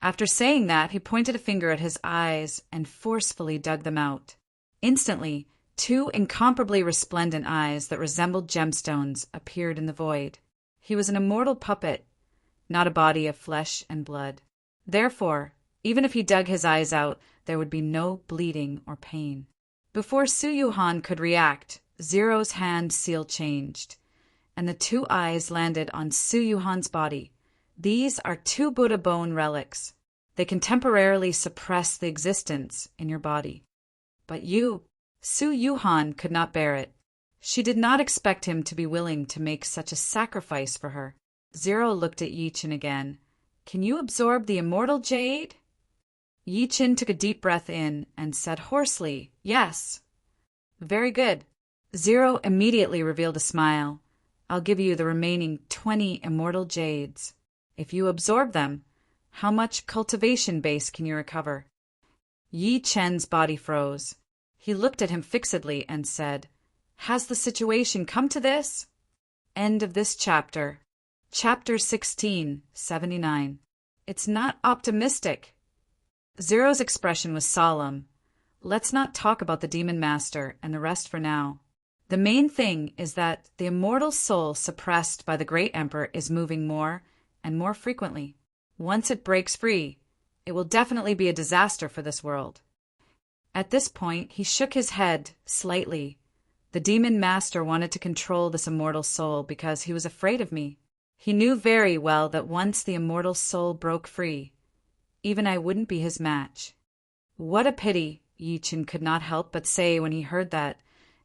After saying that, he pointed a finger at his eyes and forcefully dug them out. Instantly, two incomparably resplendent eyes that resembled gemstones appeared in the void. He was an immortal puppet, not a body of flesh and blood. Therefore, even if he dug his eyes out, there would be no bleeding or pain. Before Su Yuhan could react, Zero's hand seal changed, and the two eyes landed on Su Yuhan's body. These are two Buddha bone relics. They can temporarily suppress the existence in your body. But Su Yuhan could not bear it. She did not expect him to be willing to make such a sacrifice for her. Zero looked at Yi Chen again. Can you absorb the immortal jade? Yi Chen took a deep breath in and said hoarsely, yes. Very good. Zero immediately revealed a smile. I'll give you the remaining 20 immortal jades. If you absorb them, how much cultivation base can you recover? Yi Chen's body froze. He looked at him fixedly and said, Has the situation come to this? End of this chapter. Chapter 16, 79. It's not optimistic. Zero's expression was solemn. Let's not talk about the Demon Master and the rest for now. The main thing is that the immortal soul suppressed by the Great Emperor is moving more and more frequently. Once it breaks free, it will definitely be a disaster for this world. At this point, he shook his head slightly. The Demon Master wanted to control this immortal soul because he was afraid of me. He knew very well that once the immortal soul broke free, even I wouldn't be his match. What a pity, Yi Chen could not help but say when he heard that.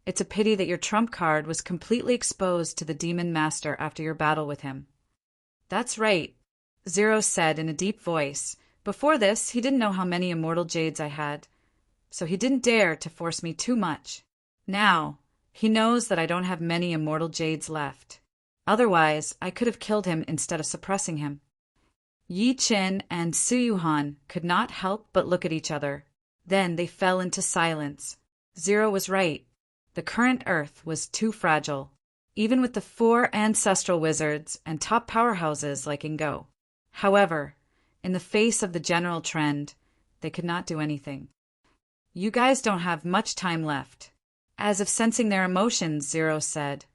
It's a pity that your trump card was completely exposed to the Demon Master after your battle with him. That's right, Zero said in a deep voice. Before this, he didn't know how many immortal jades I had, so he didn't dare to force me too much. Now, he knows that I don't have many immortal jades left. Otherwise, I could have killed him instead of suppressing him. Yi Chen and Su Yuhan could not help but look at each other. Then they fell into silence. Zero was right. The current Earth was too fragile, even with the 4 ancestral wizards and top powerhouses like Ingo. However, in the face of the general trend, they could not do anything. You guys don't have much time left. As if sensing their emotions, Zero said.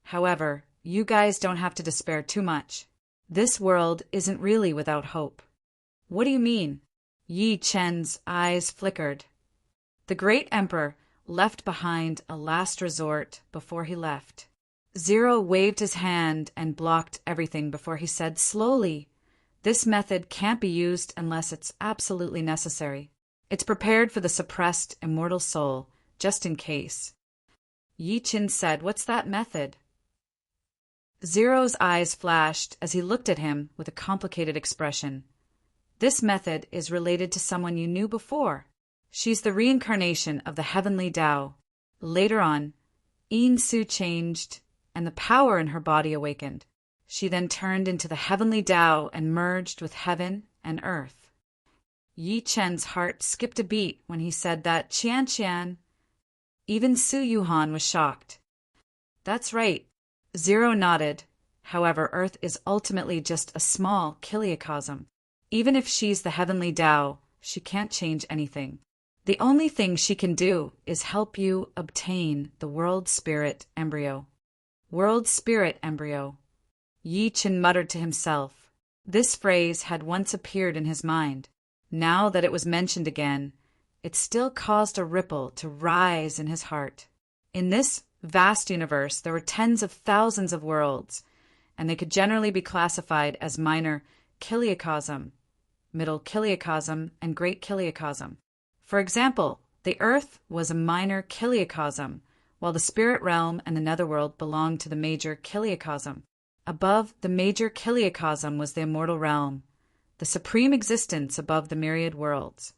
However, you guys don't have to despair too much. This world isn't really without hope. What do you mean? Yi Chen's eyes flickered. The Great Emperor left behind a last resort before he left. Zero waved his hand and blocked everything before he said slowly, This method can't be used unless it's absolutely necessary. It's prepared for the suppressed immortal soul, just in case. Yi Chen said, What's that method? Zero's eyes flashed as he looked at him with a complicated expression. This method is related to someone you knew before. She's the reincarnation of the heavenly Tao. Later on, Yin Su changed, and the power in her body awakened. She then turned into the heavenly Tao and merged with heaven and earth. Yi Chen's heart skipped a beat when he said that Qian. Even Su Yuhan was shocked. That's right. Zero nodded. However, Earth is ultimately just a small kiliacosm. Even if she's the heavenly Tao, she can't change anything. The only thing she can do is help you obtain the World Spirit Embryo. World Spirit Embryo. Yi Chen muttered to himself. This phrase had once appeared in his mind. Now that it was mentioned again, it still caused a ripple to rise in his heart. In this vast universe, there were tens of thousands of worlds, and they could generally be classified as minor kiliacosm, middle kiliacosm, and great kiliacosm. For example, the Earth was a minor kiliacosm, while the spirit realm and the netherworld belonged to the major kiliacosm. Above the major kiliacosm was the immortal realm, the supreme existence above the myriad worlds.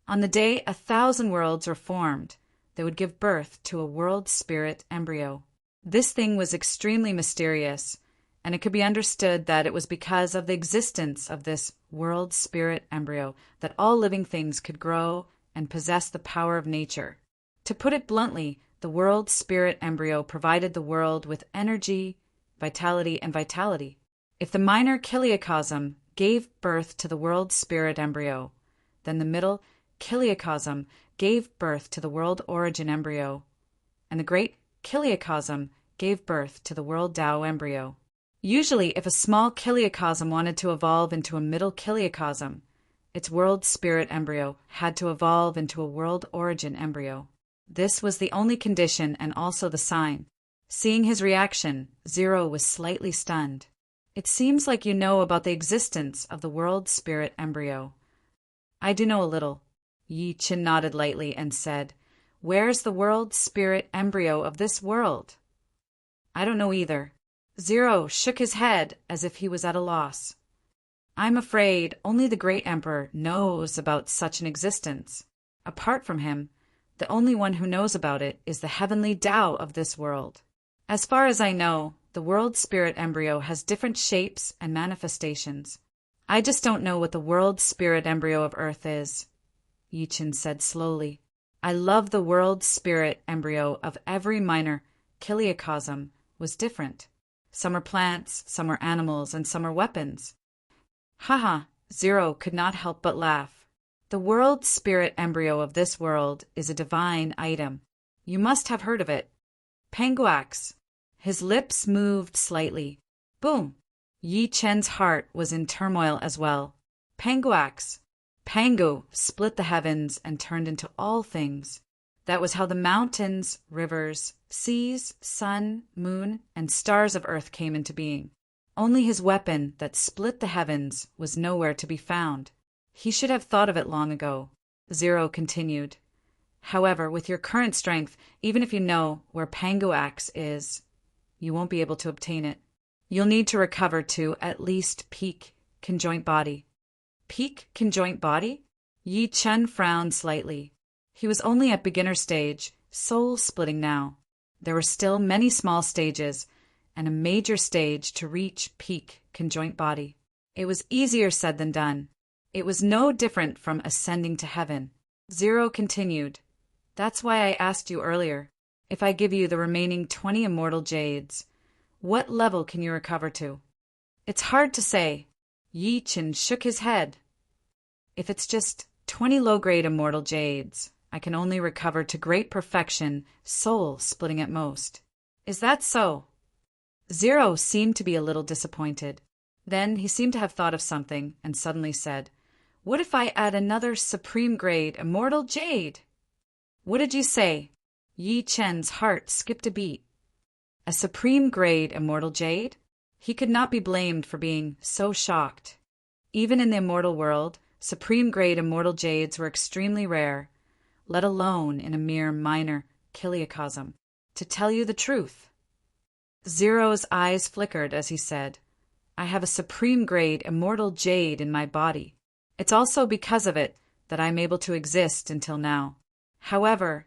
On the day 1,000 worlds were formed, they would give birth to a world spirit embryo. This thing was extremely mysterious, and it could be understood that it was because of the existence of this world spirit embryo that all living things could grow and possess the power of nature. To put it bluntly, the world spirit embryo provided the world with energy, vitality, and vitality. If the minor chiliocosm gave birth to the world spirit embryo, then the middle chiliocosm gave birth to the world origin embryo, and the great chiliocosm gave birth to the world Tao embryo. Usually, if a small chiliocosm wanted to evolve into a middle chiliocosm, its world spirit embryo had to evolve into a world origin embryo. This was the only condition and also the sign. Seeing his reaction, Zero was slightly stunned. It seems like you know about the existence of the world spirit embryo. I do know a little. Yi Qin nodded lightly and said, "Where's the world spirit embryo of this world?" "I don't know either." Zero shook his head as if he was at a loss. "I'm afraid only the great emperor knows about such an existence. Apart from him, the only one who knows about it is the heavenly Tao of this world. As far as I know, the world spirit embryo has different shapes and manifestations. I just don't know what the world spirit embryo of Earth is," Yi Qin said slowly. "I love the world spirit embryo of every minor chiliocosm was different. Some are plants, some are animals, and some are weapons." Haha, Zero could not help but laugh. "The world spirit embryo of this world is a divine item. You must have heard of it. Penguax." His lips moved slightly. Boom! Yi Chen's heart was in turmoil as well. Penguax. Pangu split the heavens and turned into all things. That was how the mountains, rivers, seas, sun, moon, and stars of Earth came into being. Only his weapon that split the heavens was nowhere to be found. He should have thought of it long ago. Zero continued. "However, with your current strength, even if you know where Panguax is, you won't be able to obtain it. You'll need to recover to, at least, peak conjoint body." "Peak conjoint body?" Yi Chen frowned slightly. He was only at beginner stage, soul-splitting now. There were still many small stages, and a major stage to reach peak conjoint body. It was easier said than done. It was no different from ascending to heaven. Zero continued. "That's why I asked you earlier. If I give you the remaining 20 immortal jades, what level can you recover to?" "It's hard to say." Yi Qin shook his head. "If it's just 20 low-grade immortal jades, I can only recover to great perfection, soul-splitting at most." "Is that so?" Zero seemed to be a little disappointed. Then he seemed to have thought of something and suddenly said, "What if I add another supreme-grade immortal jade?" "What did you say?" Yi Chen's heart skipped a beat. A supreme-grade immortal jade? He could not be blamed for being so shocked. Even in the immortal world, supreme-grade immortal jades were extremely rare, let alone in a mere minor chiliocosm. To tell you the truth. Zero's eyes flickered as he said, "I have a supreme-grade immortal jade in my body. It's also because of it that I'm able to exist until now. However,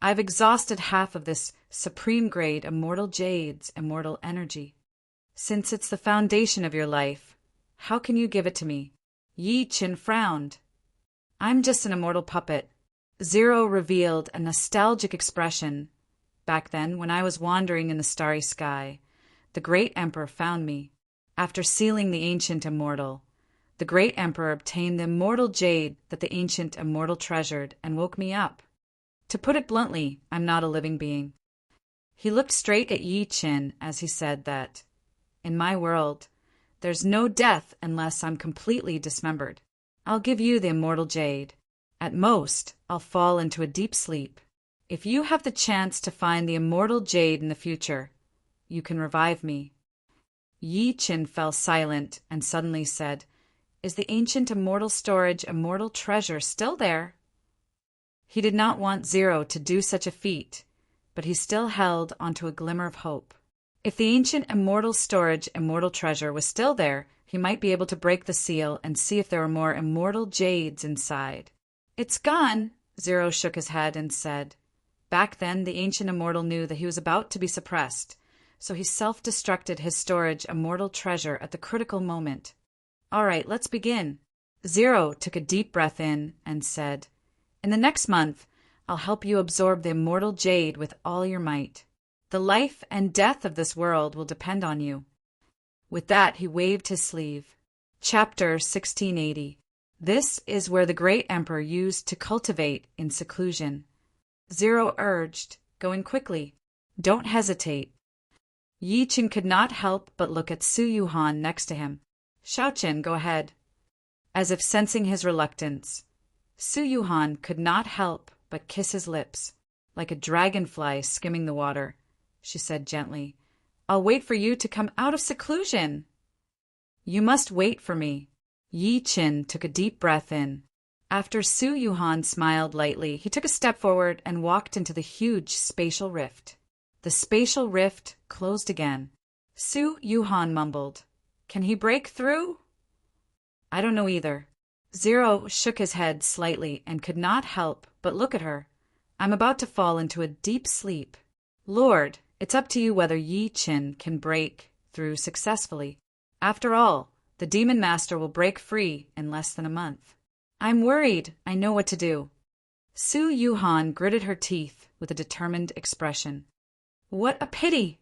I've exhausted half of this supreme-grade immortal jade's immortal energy. Since it's the foundation of your life, how can you give it to me?" Yi Qin frowned. "I'm just an immortal puppet." Zero revealed a nostalgic expression. "Back then, when I was wandering in the starry sky, the great emperor found me. After sealing the ancient immortal, the great emperor obtained the immortal jade that the ancient immortal treasured and woke me up. To put it bluntly, I'm not a living being." He looked straight at Yi Qin as he said that, "In my world, there's no death unless I'm completely dismembered. I'll give you the immortal jade. At most, I'll fall into a deep sleep. If you have the chance to find the immortal jade in the future, you can revive me." Yi Qin fell silent and suddenly said, "Is the ancient immortal storage immortal treasure still there?" He did not want Zero to do such a feat, but he still held onto a glimmer of hope. If the ancient immortal storage immortal treasure was still there, he might be able to break the seal and see if there were more immortal jades inside. "It's gone," Zero shook his head and said. Back then, the ancient immortal knew that he was about to be suppressed, so he self-destructed his storage immortal treasure at the critical moment. All right, let's begin. Zero took a deep breath in and said, "In the next month, I'll help you absorb the immortal jade with all your might. The life and death of this world will depend on you." With that, he waved his sleeve. Chapter 1680. This is where the great emperor used to cultivate in seclusion. Zero urged, going quickly, "Don't hesitate." Yi Chen could not help but look at Su Yuhan next to him. "Shaochen, go ahead." As if sensing his reluctance, Su Yuhan could not help but kiss his lips. "Like a dragonfly skimming the water," she said gently. "I'll wait for you to come out of seclusion." "You must wait for me." Yi Chen took a deep breath in. After Su Yuhan smiled lightly, he took a step forward and walked into the huge spatial rift. The spatial rift closed again. Su Yuhan mumbled, "Can he break through?" "I don't know either." Zero shook his head slightly and could not help but look at her. "I'm about to fall into a deep sleep." "Lord, it's up to you whether Yi Chen can break through successfully. After all, the demon master will break free in less than a month." "I'm worried. I know what to do." Su Yuhan gritted her teeth with a determined expression. "What a pity!"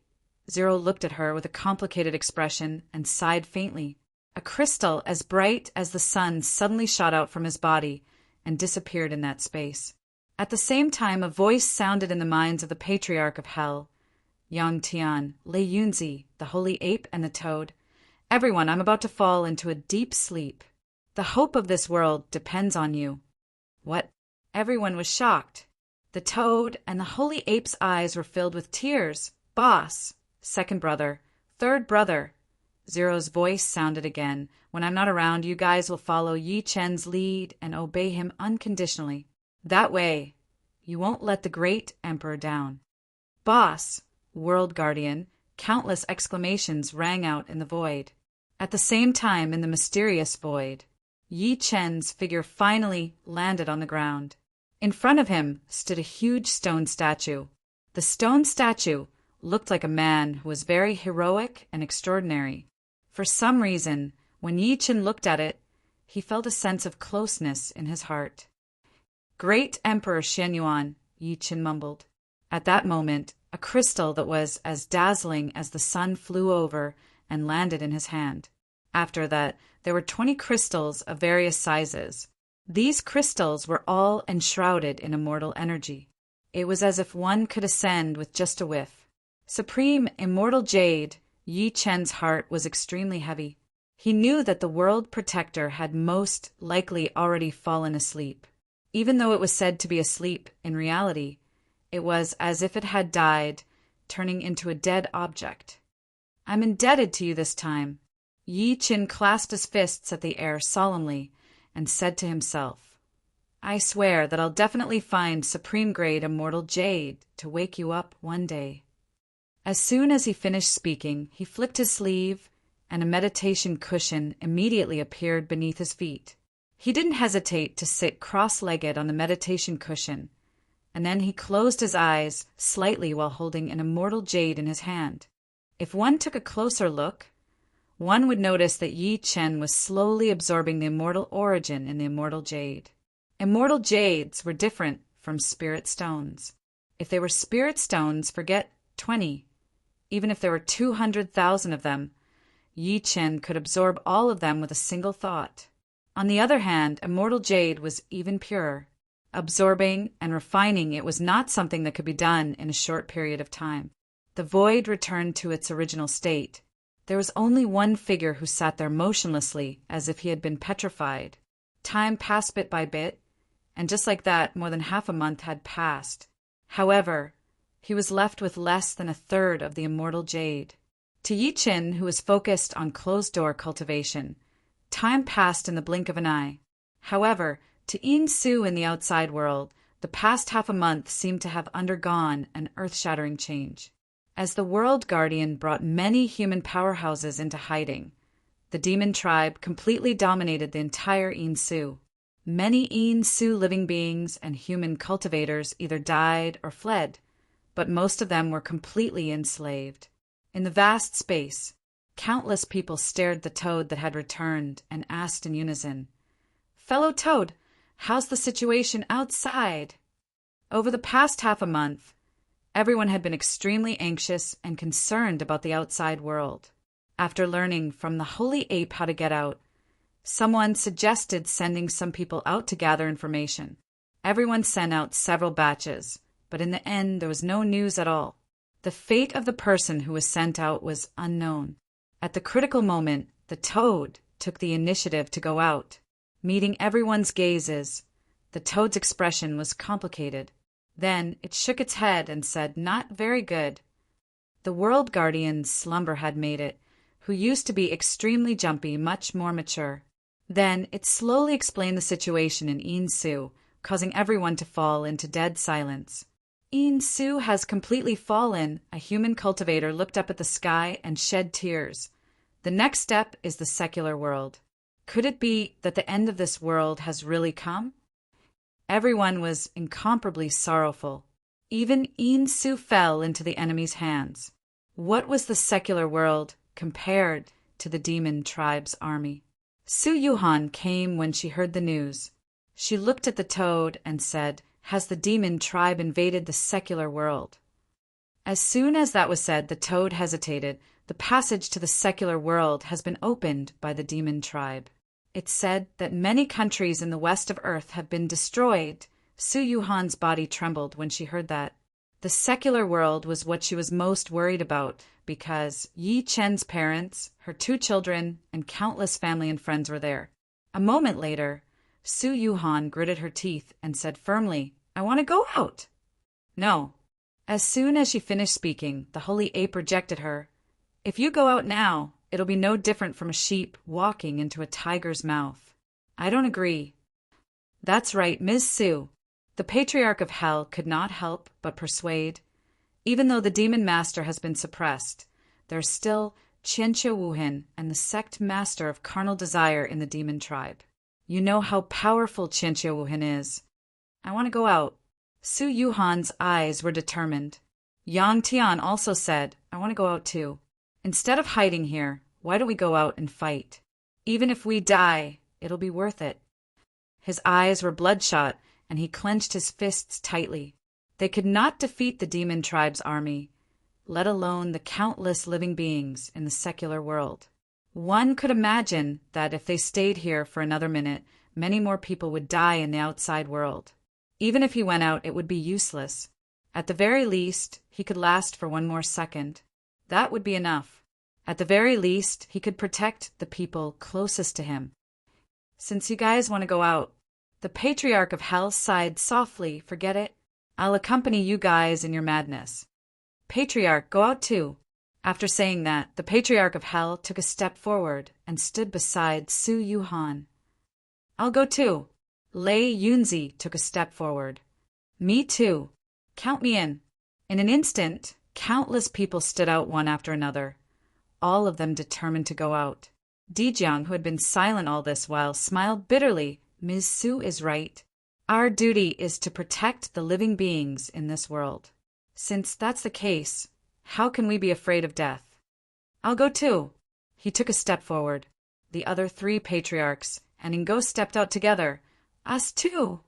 Zero looked at her with a complicated expression and sighed faintly. A crystal as bright as the sun suddenly shot out from his body and disappeared in that space. At the same time, a voice sounded in the minds of the patriarch of hell, Yang Tian, Lei Yunzi, the holy ape, and the toad. "Everyone, I'm about to fall into a deep sleep. The hope of this world depends on you." "What?" Everyone was shocked. The toad and the holy ape's eyes were filled with tears. "Boss, second brother, third brother." Zero's voice sounded again. "When I'm not around, you guys will follow Yi Chen's lead and obey him unconditionally. That way, you won't let the great emperor down." "Boss, world guardian," countless exclamations rang out in the void. At the same time, in the mysterious void, Yi Chen's figure finally landed on the ground. In front of him stood a huge stone statue. The stone statue looked like a man who was very heroic and extraordinary. For some reason, when Yi Chen looked at it, he felt a sense of closeness in his heart. "Great Emperor Xianyuan," Yi Chen mumbled. At that moment, a crystal that was as dazzling as the sun flew over and landed in his hand. After that, there were 20 crystals of various sizes. These crystals were all enshrouded in immortal energy. It was as if one could ascend with just a whiff. Supreme immortal jade, Yi Chen's heart was extremely heavy. He knew that the world protector had most likely already fallen asleep. Even though it was said to be asleep, in reality, it was as if it had died, turning into a dead object. "I'm indebted to you this time." Yi Chen clasped his fists at the air solemnly and said to himself, "I swear that I'll definitely find supreme-grade immortal jade to wake you up one day." As soon as he finished speaking, he flicked his sleeve, and a meditation cushion immediately appeared beneath his feet. He didn't hesitate to sit cross-legged on the meditation cushion, and then he closed his eyes slightly while holding an immortal jade in his hand. If one took a closer look, one would notice that Yi Chen was slowly absorbing the immortal origin in the immortal jade. Immortal jades were different from spirit stones. If they were spirit stones, forget 20. Even if there were 200,000 of them, Yi Chen could absorb all of them with a single thought. On the other hand, immortal jade was even purer. Absorbing and refining it was not something that could be done in a short period of time. The void returned to its original state. There was only one figure who sat there motionlessly, as if he had been petrified. Time passed bit by bit, and just like that, more than half a month had passed. However, he was left with less than a third of the immortal jade. To Yi Chen, who was focused on closed-door cultivation, time passed in the blink of an eye. However, to Yin Su in the outside world, the past half a month seemed to have undergone an earth-shattering change. As the World Guardian brought many human powerhouses into hiding, the demon tribe completely dominated the entire Yin Su. Many Yin Su living beings and human cultivators either died or fled, but most of them were completely enslaved. In the vast space, countless people stared at the toad that had returned and asked in unison, "Fellow toad, how's the situation outside?" Over the past half a month, everyone had been extremely anxious and concerned about the outside world. After learning from the holy ape how to get out, someone suggested sending some people out to gather information. Everyone sent out several batches, but in the end there was no news at all. The fate of the person who was sent out was unknown. At the critical moment, the toad took the initiative to go out. Meeting everyone's gazes, the toad's expression was complicated. Then it shook its head and said, "Not very good." The world guardian's slumber had made it, who used to be extremely jumpy, much more mature. Then it slowly explained the situation in Insu, causing everyone to fall into dead silence. Insu has completely fallen. A human cultivator looked up at the sky and shed tears. The next step is the secular world. Could it be that the end of this world has really come? Everyone was incomparably sorrowful. Even Insu fell into the enemy's hands. What was the secular world compared to the demon tribe's army? Su Yuhan came when she heard the news. She looked at the toad and said, "Has the demon tribe invaded the secular world?" As soon as that was said, the toad hesitated. The passage to the secular world has been opened by the demon tribe. It said that many countries in the west of Earth have been destroyed. Su Yuhan's body trembled when she heard that. The secular world was what she was most worried about because Yi Chen's parents, her 2 children, and countless family and friends were there. A moment later, Su Yuhan gritted her teeth and said firmly, "I want to go out." "No." As soon as she finished speaking, the holy ape rejected her. "If you go out now, it'll be no different from a sheep walking into a tiger's mouth." "I don't agree." "That's right, Ms. Su." The Patriarch of Hell could not help but persuade. Even though the demon master has been suppressed, there's still Qianxia Wuhan and the sect master of carnal desire in the demon tribe. You know how powerful Qianxia Wuhan is. "I want to go out." Su Yuhan's eyes were determined. Yang Tian also said, "I want to go out too. Instead of hiding here, why don't we go out and fight? Even if we die, it'll be worth it." His eyes were bloodshot, and he clenched his fists tightly. They could not defeat the demon tribe's army, let alone the countless living beings in the secular world. One could imagine that if they stayed here for another minute, many more people would die in the outside world. Even if he went out, it would be useless. At the very least, he could last for 1 more second. That would be enough. At the very least, he could protect the people closest to him. "Since you guys want to go out," the Patriarch of Hell sighed softly, "forget it. I'll accompany you guys in your madness." "Patriarch, go out too." After saying that, the Patriarch of Hell took a step forward and stood beside Su Yuhan. "I'll go too." Lei Yunzi took a step forward. "Me too. Count me in." In an instant, countless people stood out one after another, all of them determined to go out. Dijiang, who had been silent all this while, smiled bitterly. "Ms. Su is right. Our duty is to protect the living beings in this world. Since that's the case, how can we be afraid of death?" "I'll go too." He took a step forward. The other 3 patriarchs and Ingo stepped out together. "Us too."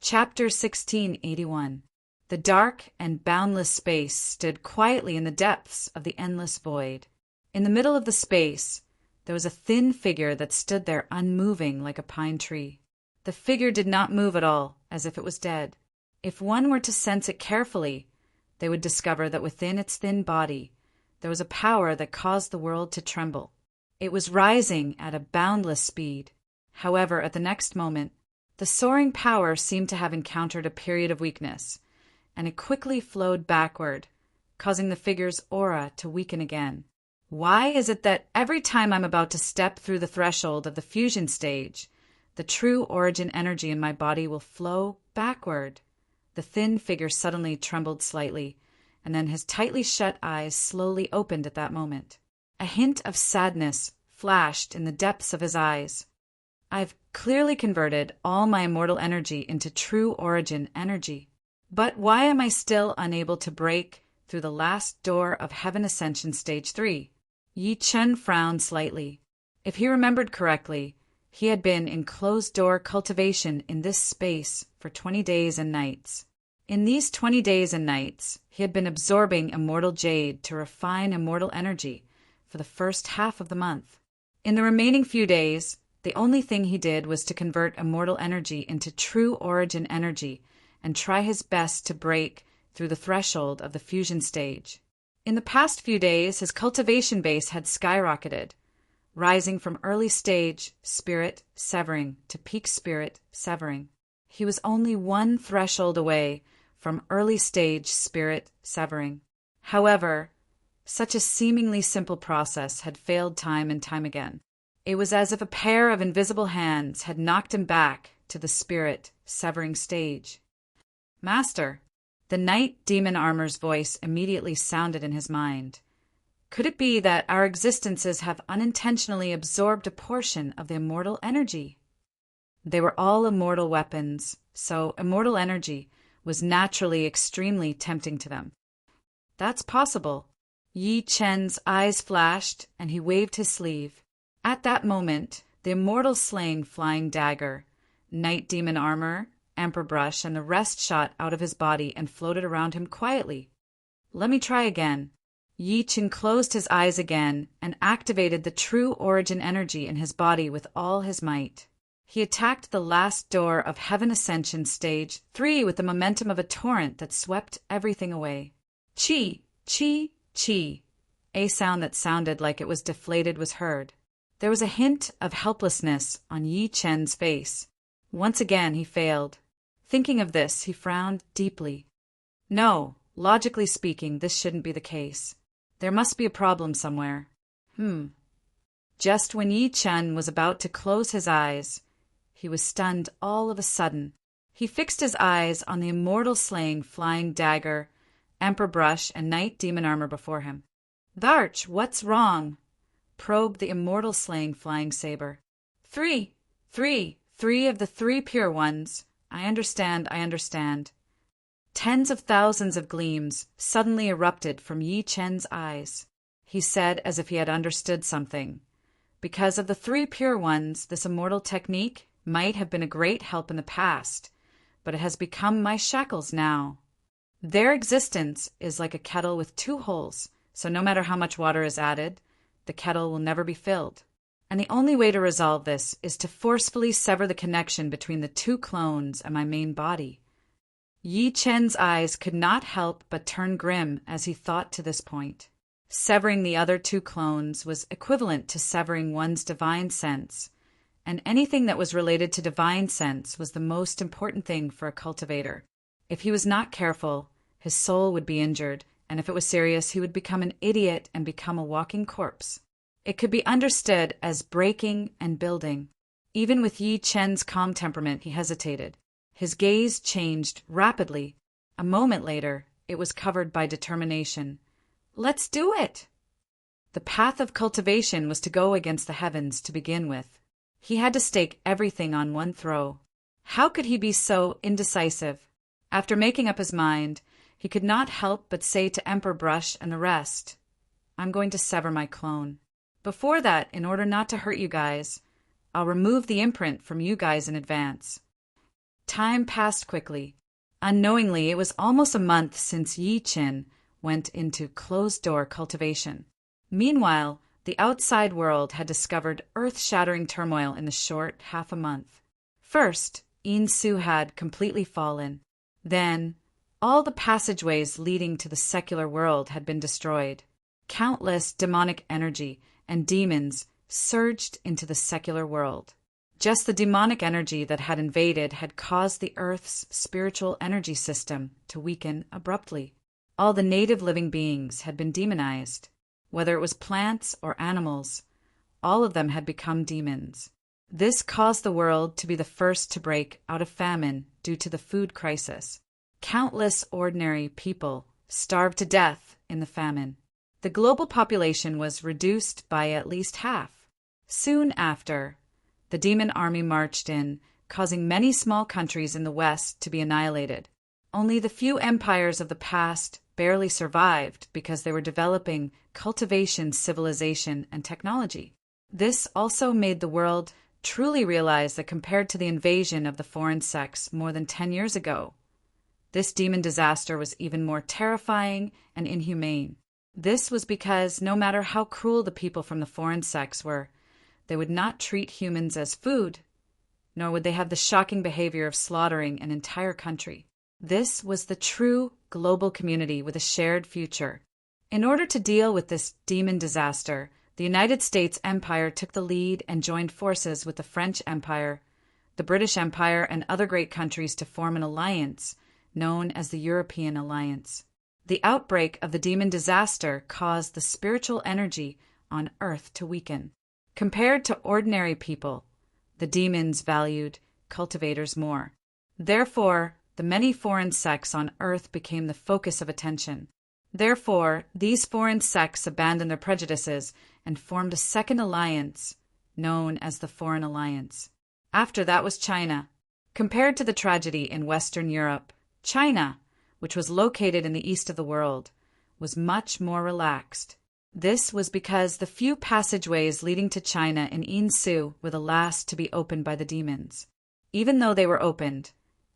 Chapter 1681. The dark and boundless space stood quietly in the depths of the endless void. In the middle of the space, there was a thin figure that stood there unmoving like a pine tree. The figure did not move at all, as if it was dead. If one were to sense it carefully, they would discover that within its thin body, there was a power that caused the world to tremble. It was rising at a boundless speed. However, at the next moment, the soaring power seemed to have encountered a period of weakness, and it quickly flowed backward, causing the figure's aura to weaken again. Why is it that every time I'm about to step through the threshold of the fusion stage, the true origin energy in my body will flow backward? The thin figure suddenly trembled slightly, and then his tightly shut eyes slowly opened at that moment. A hint of sadness flashed in the depths of his eyes. "I've clearly converted all my immortal energy into true origin energy. But why am I still unable to break through the last door of Heaven Ascension Stage 3. Yi Chen frowned slightly. If he remembered correctly, he had been in closed-door cultivation in this space for 20 days and nights. In these 20 days and nights, he had been absorbing immortal jade to refine immortal energy for the first half of the month. In the remaining few days, the only thing he did was to convert immortal energy into true origin energy and try his best to break through the threshold of the fusion stage. In the past few days, his cultivation base had skyrocketed, rising from early stage spirit severing to peak spirit severing. He was only one threshold away from early stage spirit severing. However, such a seemingly simple process had failed time and time again. It was as if a pair of invisible hands had knocked him back to the spirit severing stage. "Master," the Knight Demon Armor's voice immediately sounded in his mind. "Could it be that our existences have unintentionally absorbed a portion of the immortal energy?" They were all immortal weapons, so immortal energy was naturally extremely tempting to them. "That's possible." Yi Chen's eyes flashed, and he waved his sleeve. At that moment, the immortal slaying flying dagger, Knight Demon Armor, Emperor Brush, and the rest shot out of his body and floated around him quietly. "Let me try again." Yi Chen closed his eyes again and activated the true origin energy in his body with all his might. He attacked the last door of Heaven Ascension Stage 3 with the momentum of a torrent that swept everything away. Chi, chi, chi. A sound that sounded like it was deflated was heard. There was a hint of helplessness on Yi Chen's face. Once again he failed. Thinking of this, he frowned deeply. No, logically speaking, this shouldn't be the case. There must be a problem somewhere. Just when Yi Chen was about to close his eyes, he was stunned all of a sudden. He fixed his eyes on the immortal slaying flying dagger, Emperor Brush, and Knight Demon Armor before him. "Tharch, what's wrong?" probed the immortal slaying flying saber. Three of the 3 pure ones. I understand. Tens of thousands of gleams suddenly erupted from Yi Chen's eyes. He said as if he had understood something. Because of the 3 pure ones, this immortal technique might have been a great help in the past, but it has become my shackles now. Their existence is like a kettle with 2 holes, so no matter how much water is added, the kettle will never be filled. And the only way to resolve this is to forcefully sever the connection between the 2 clones and my main body. Yi Chen's eyes could not help but turn grim as he thought to this point. Severing the other 2 clones was equivalent to severing one's divine sense, and anything that was related to divine sense was the most important thing for a cultivator. If he was not careful, his soul would be injured, and if it was serious, he would become an idiot and become a walking corpse. It could be understood as breaking and building. Even with Yi Chen's calm temperament, he hesitated. His gaze changed rapidly. A moment later, it was covered by determination. "Let's do it!" The path of cultivation was to go against the heavens to begin with. He had to stake everything on one throw. How could he be so indecisive? After making up his mind, he could not help but say to Emperor Brush and the rest, "I'm going to sever my clone. Before that, in order not to hurt you guys, I'll remove the imprint from you guys in advance." Time passed quickly. Unknowingly, it was almost a month since Yi Chen went into closed-door cultivation. Meanwhile, the outside world had discovered earth-shattering turmoil in the short half a month. First, Yin Su had completely fallen. Then, all the passageways leading to the secular world had been destroyed. Countless demonic energy and demons surged into the secular world. Just the demonic energy that had invaded had caused the Earth's spiritual energy system to weaken abruptly. All the native living beings had been demonized. Whether it was plants or animals, all of them had become demons. This caused the world to be the first to break out of famine due to the food crisis. Countless ordinary people starved to death in the famine. The global population was reduced by at least half. Soon after, the demon army marched in, causing many small countries in the West to be annihilated. Only the few empires of the past barely survived because they were developing cultivation, civilization, and technology. This also made the world truly realize that compared to the invasion of the foreign sects more than 10 years ago, this demon disaster was even more terrifying and inhumane. This was because no matter how cruel the people from the foreign sects were, they would not treat humans as food, nor would they have the shocking behavior of slaughtering an entire country. This was the true global community with a shared future. In order to deal with this demon disaster, the United States Empire took the lead and joined forces with the French Empire, the British Empire, and other great countries to form an alliance known as the European Alliance. The outbreak of the demon disaster caused the spiritual energy on Earth to weaken. Compared to ordinary people, the demons valued cultivators more. Therefore, the many foreign sects on Earth became the focus of attention. Therefore, these foreign sects abandoned their prejudices and formed a second alliance, known as the Foreign Alliance. After that was China. Compared to the tragedy in Western Europe, China, which was located in the east of the world, was much more relaxed. This was because the few passageways leading to China in Yinsu were the last to be opened by the demons. Even though they were opened,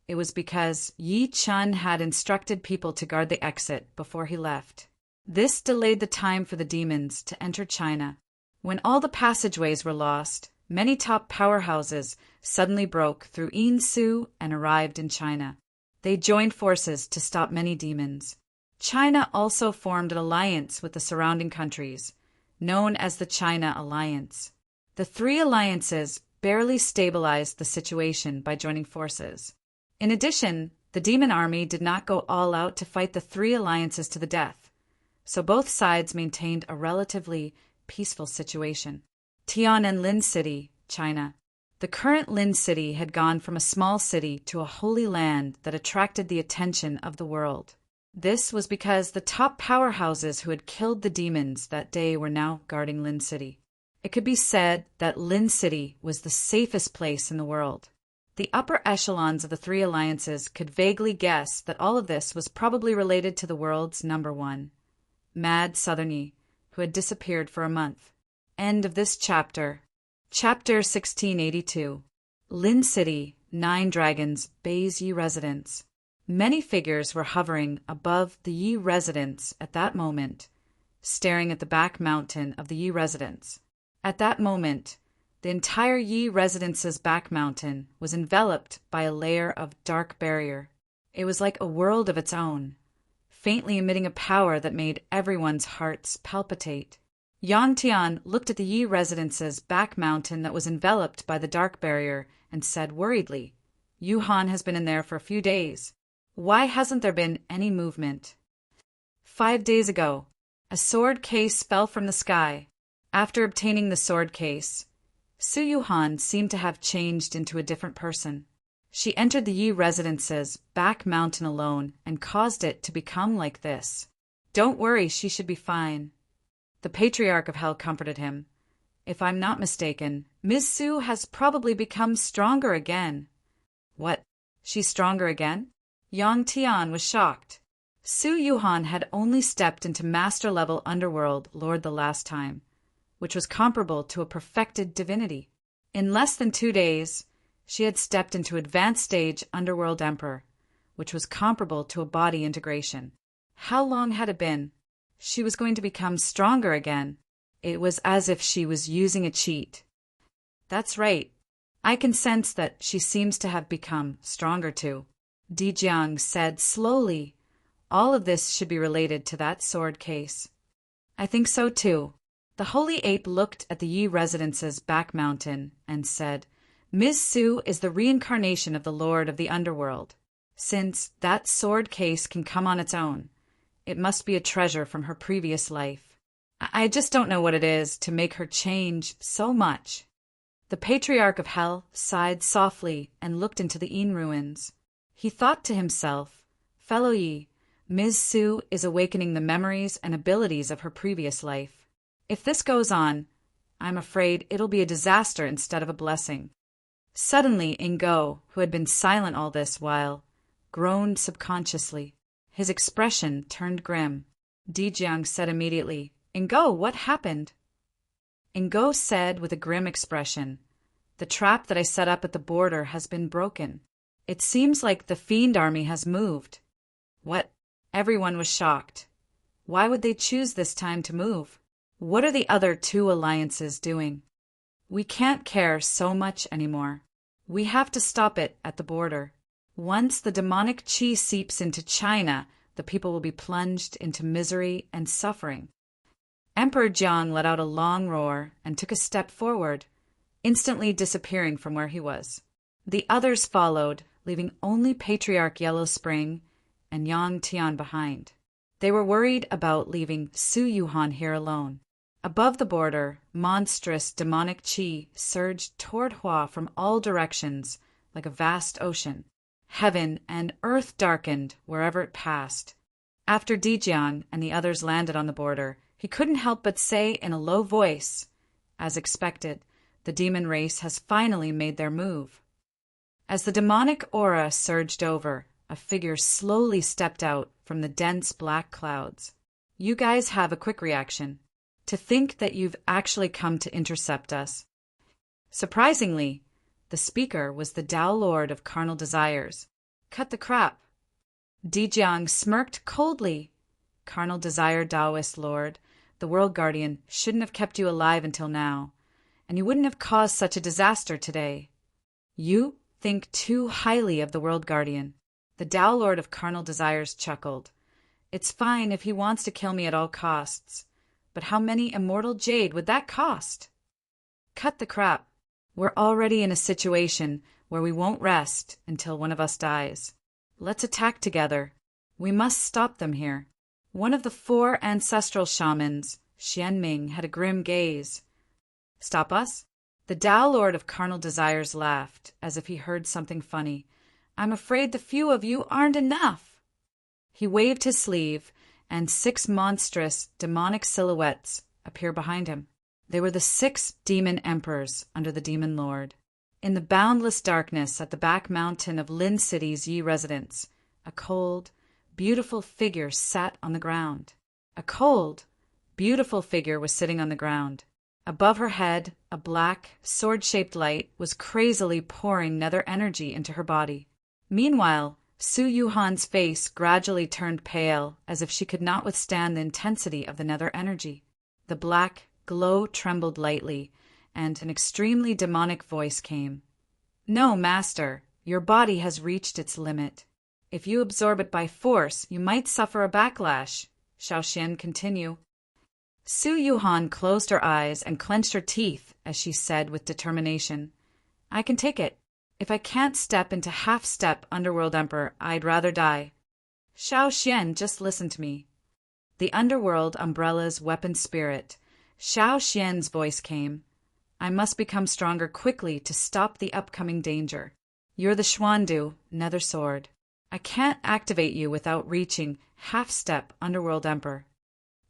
it was because Yi Chun had instructed people to guard the exit before he left. This delayed the time for the demons to enter China. When all the passageways were lost, many top powerhouses suddenly broke through Yinsu and arrived in China. They joined forces to stop many demons. China also formed an alliance with the surrounding countries, known as the China Alliance. The three alliances barely stabilized the situation by joining forces. In addition, the demon army did not go all out to fight the three alliances to the death, so both sides maintained a relatively peaceful situation. Tiananmen City, China. The current Lin City had gone from a small city to a holy land that attracted the attention of the world. This was because the top powerhouses who had killed the demons that day were now guarding Lin City. It could be said that Lin City was the safest place in the world. The upper echelons of the three alliances could vaguely guess that all of this was probably related to the world's number one, Mad Southerny, who had disappeared for a month. End of this chapter. Chapter 1682. Lin City, 9 Dragons, Bay's Yi residence. Many figures were hovering above the Yi residence at that moment, staring at the back mountain of the Yi residence. At that moment, the entire Yi residence's back mountain was enveloped by a layer of dark barrier. It was like a world of its own, faintly emitting a power that made everyone's hearts palpitate. Yang Tian looked at the Yi residence's back mountain that was enveloped by the dark barrier and said worriedly, "Yuhan has been in there for a few days. Why hasn't there been any movement?" 5 days ago, a sword case fell from the sky. After obtaining the sword case, Su Yuhan seemed to have changed into a different person. She entered the Yi residence's back mountain alone and caused it to become like this. "Don't worry, she should be fine." The Patriarch of Hell comforted him. "If I'm not mistaken, Ms. Su has probably become stronger again." "What? She's stronger again?" Yang Tian was shocked. Su Yuhan had only stepped into master-level underworld Lord the last time, which was comparable to a perfected divinity. In less than 2 days, she had stepped into advanced stage underworld emperor, which was comparable to a body integration. How long had it been? She was going to become stronger again. It was as if she was using a cheat. "That's right. I can sense that she seems to have become stronger too," Di Jiang said slowly. "All of this should be related to that sword case." "I think so too." The Holy Ape looked at the Yi residence's back mountain and said, "Ms. Su is the reincarnation of the Lord of the Underworld. Since that sword case can come on its own, it must be a treasure from her previous life. I just don't know what it is to make her change so much." The Patriarch of Hell sighed softly and looked into the Yin ruins. He thought to himself, "Fellow Yi, Ms. Su is awakening the memories and abilities of her previous life. If this goes on, I'm afraid it'll be a disaster instead of a blessing." Suddenly, Ingo, who had been silent all this while, groaned subconsciously. His expression turned grim. Dijiang said immediately, "Ingo, what happened?" Ingo said with a grim expression, "The trap that I set up at the border has been broken. It seems like the fiend army has moved." "What?" Everyone was shocked. Why would they choose this time to move? What are the other two alliances doing? "We can't care so much anymore. We have to stop it at the border. Once the demonic qi seeps into China, the people will be plunged into misery and suffering." Emperor Jiang let out a long roar and took a step forward, instantly disappearing from where he was. The others followed, leaving only Patriarch Yellow Spring and Yang Tian behind. They were worried about leaving Su Yuhan here alone. Above the border, monstrous demonic qi surged toward Hua from all directions like a vast ocean. Heaven and earth darkened wherever it passed. After Dijiang and the others landed on the border, he couldn't help but say in a low voice, "As expected, the demon race has finally made their move." As the demonic aura surged over, a figure slowly stepped out from the dense black clouds. "You guys have a quick reaction. To think that you've actually come to intercept us." Surprisingly, the speaker was the Tao Lord of Carnal Desires. "Cut the crap." Dijiang smirked coldly. "Carnal Desire Taoist Lord, the World Guardian shouldn't have kept you alive until now, and you wouldn't have caused such a disaster today. You think too highly of the World Guardian." The Tao Lord of Carnal Desires chuckled. "It's fine if he wants to kill me at all costs, but how many immortal jade would that cost?" "Cut the crap. We're already in a situation where we won't rest until one of us dies. Let's attack together. We must stop them here." One of the 4 ancestral shamans, Xian Ming, had a grim gaze. "Stop us?" The Tao Lord of Carnal Desires laughed, as if he heard something funny. "I'm afraid the few of you aren't enough." He waved his sleeve, and 6 monstrous, demonic silhouettes appeared behind him. They were the 6 demon emperors under the demon lord. In the boundless darkness at the back mountain of Lin City's Yi residence, a cold, beautiful figure sat on the ground. A cold, beautiful figure was sitting on the ground. Above her head, a black, sword-shaped light was crazily pouring nether energy into her body. Meanwhile, Su Yuhan's face gradually turned pale, as if she could not withstand the intensity of the nether energy. The black glow trembled lightly, and an extremely demonic voice came. "No, Master, your body has reached its limit. If you absorb it by force, you might suffer a backlash," Xiaoxian continued. Su Yuhan closed her eyes and clenched her teeth as she said with determination, "I can take it. If I can't step into half-step Underworld Emperor, I'd rather die." "Xiaoxian, just listen to me." The Underworld Umbrella's weapon spirit, Xiaoxian's voice came. "I must become stronger quickly to stop the upcoming danger. You're the Xuandu, Nether Sword. I can't activate you without reaching half-step Underworld Emperor."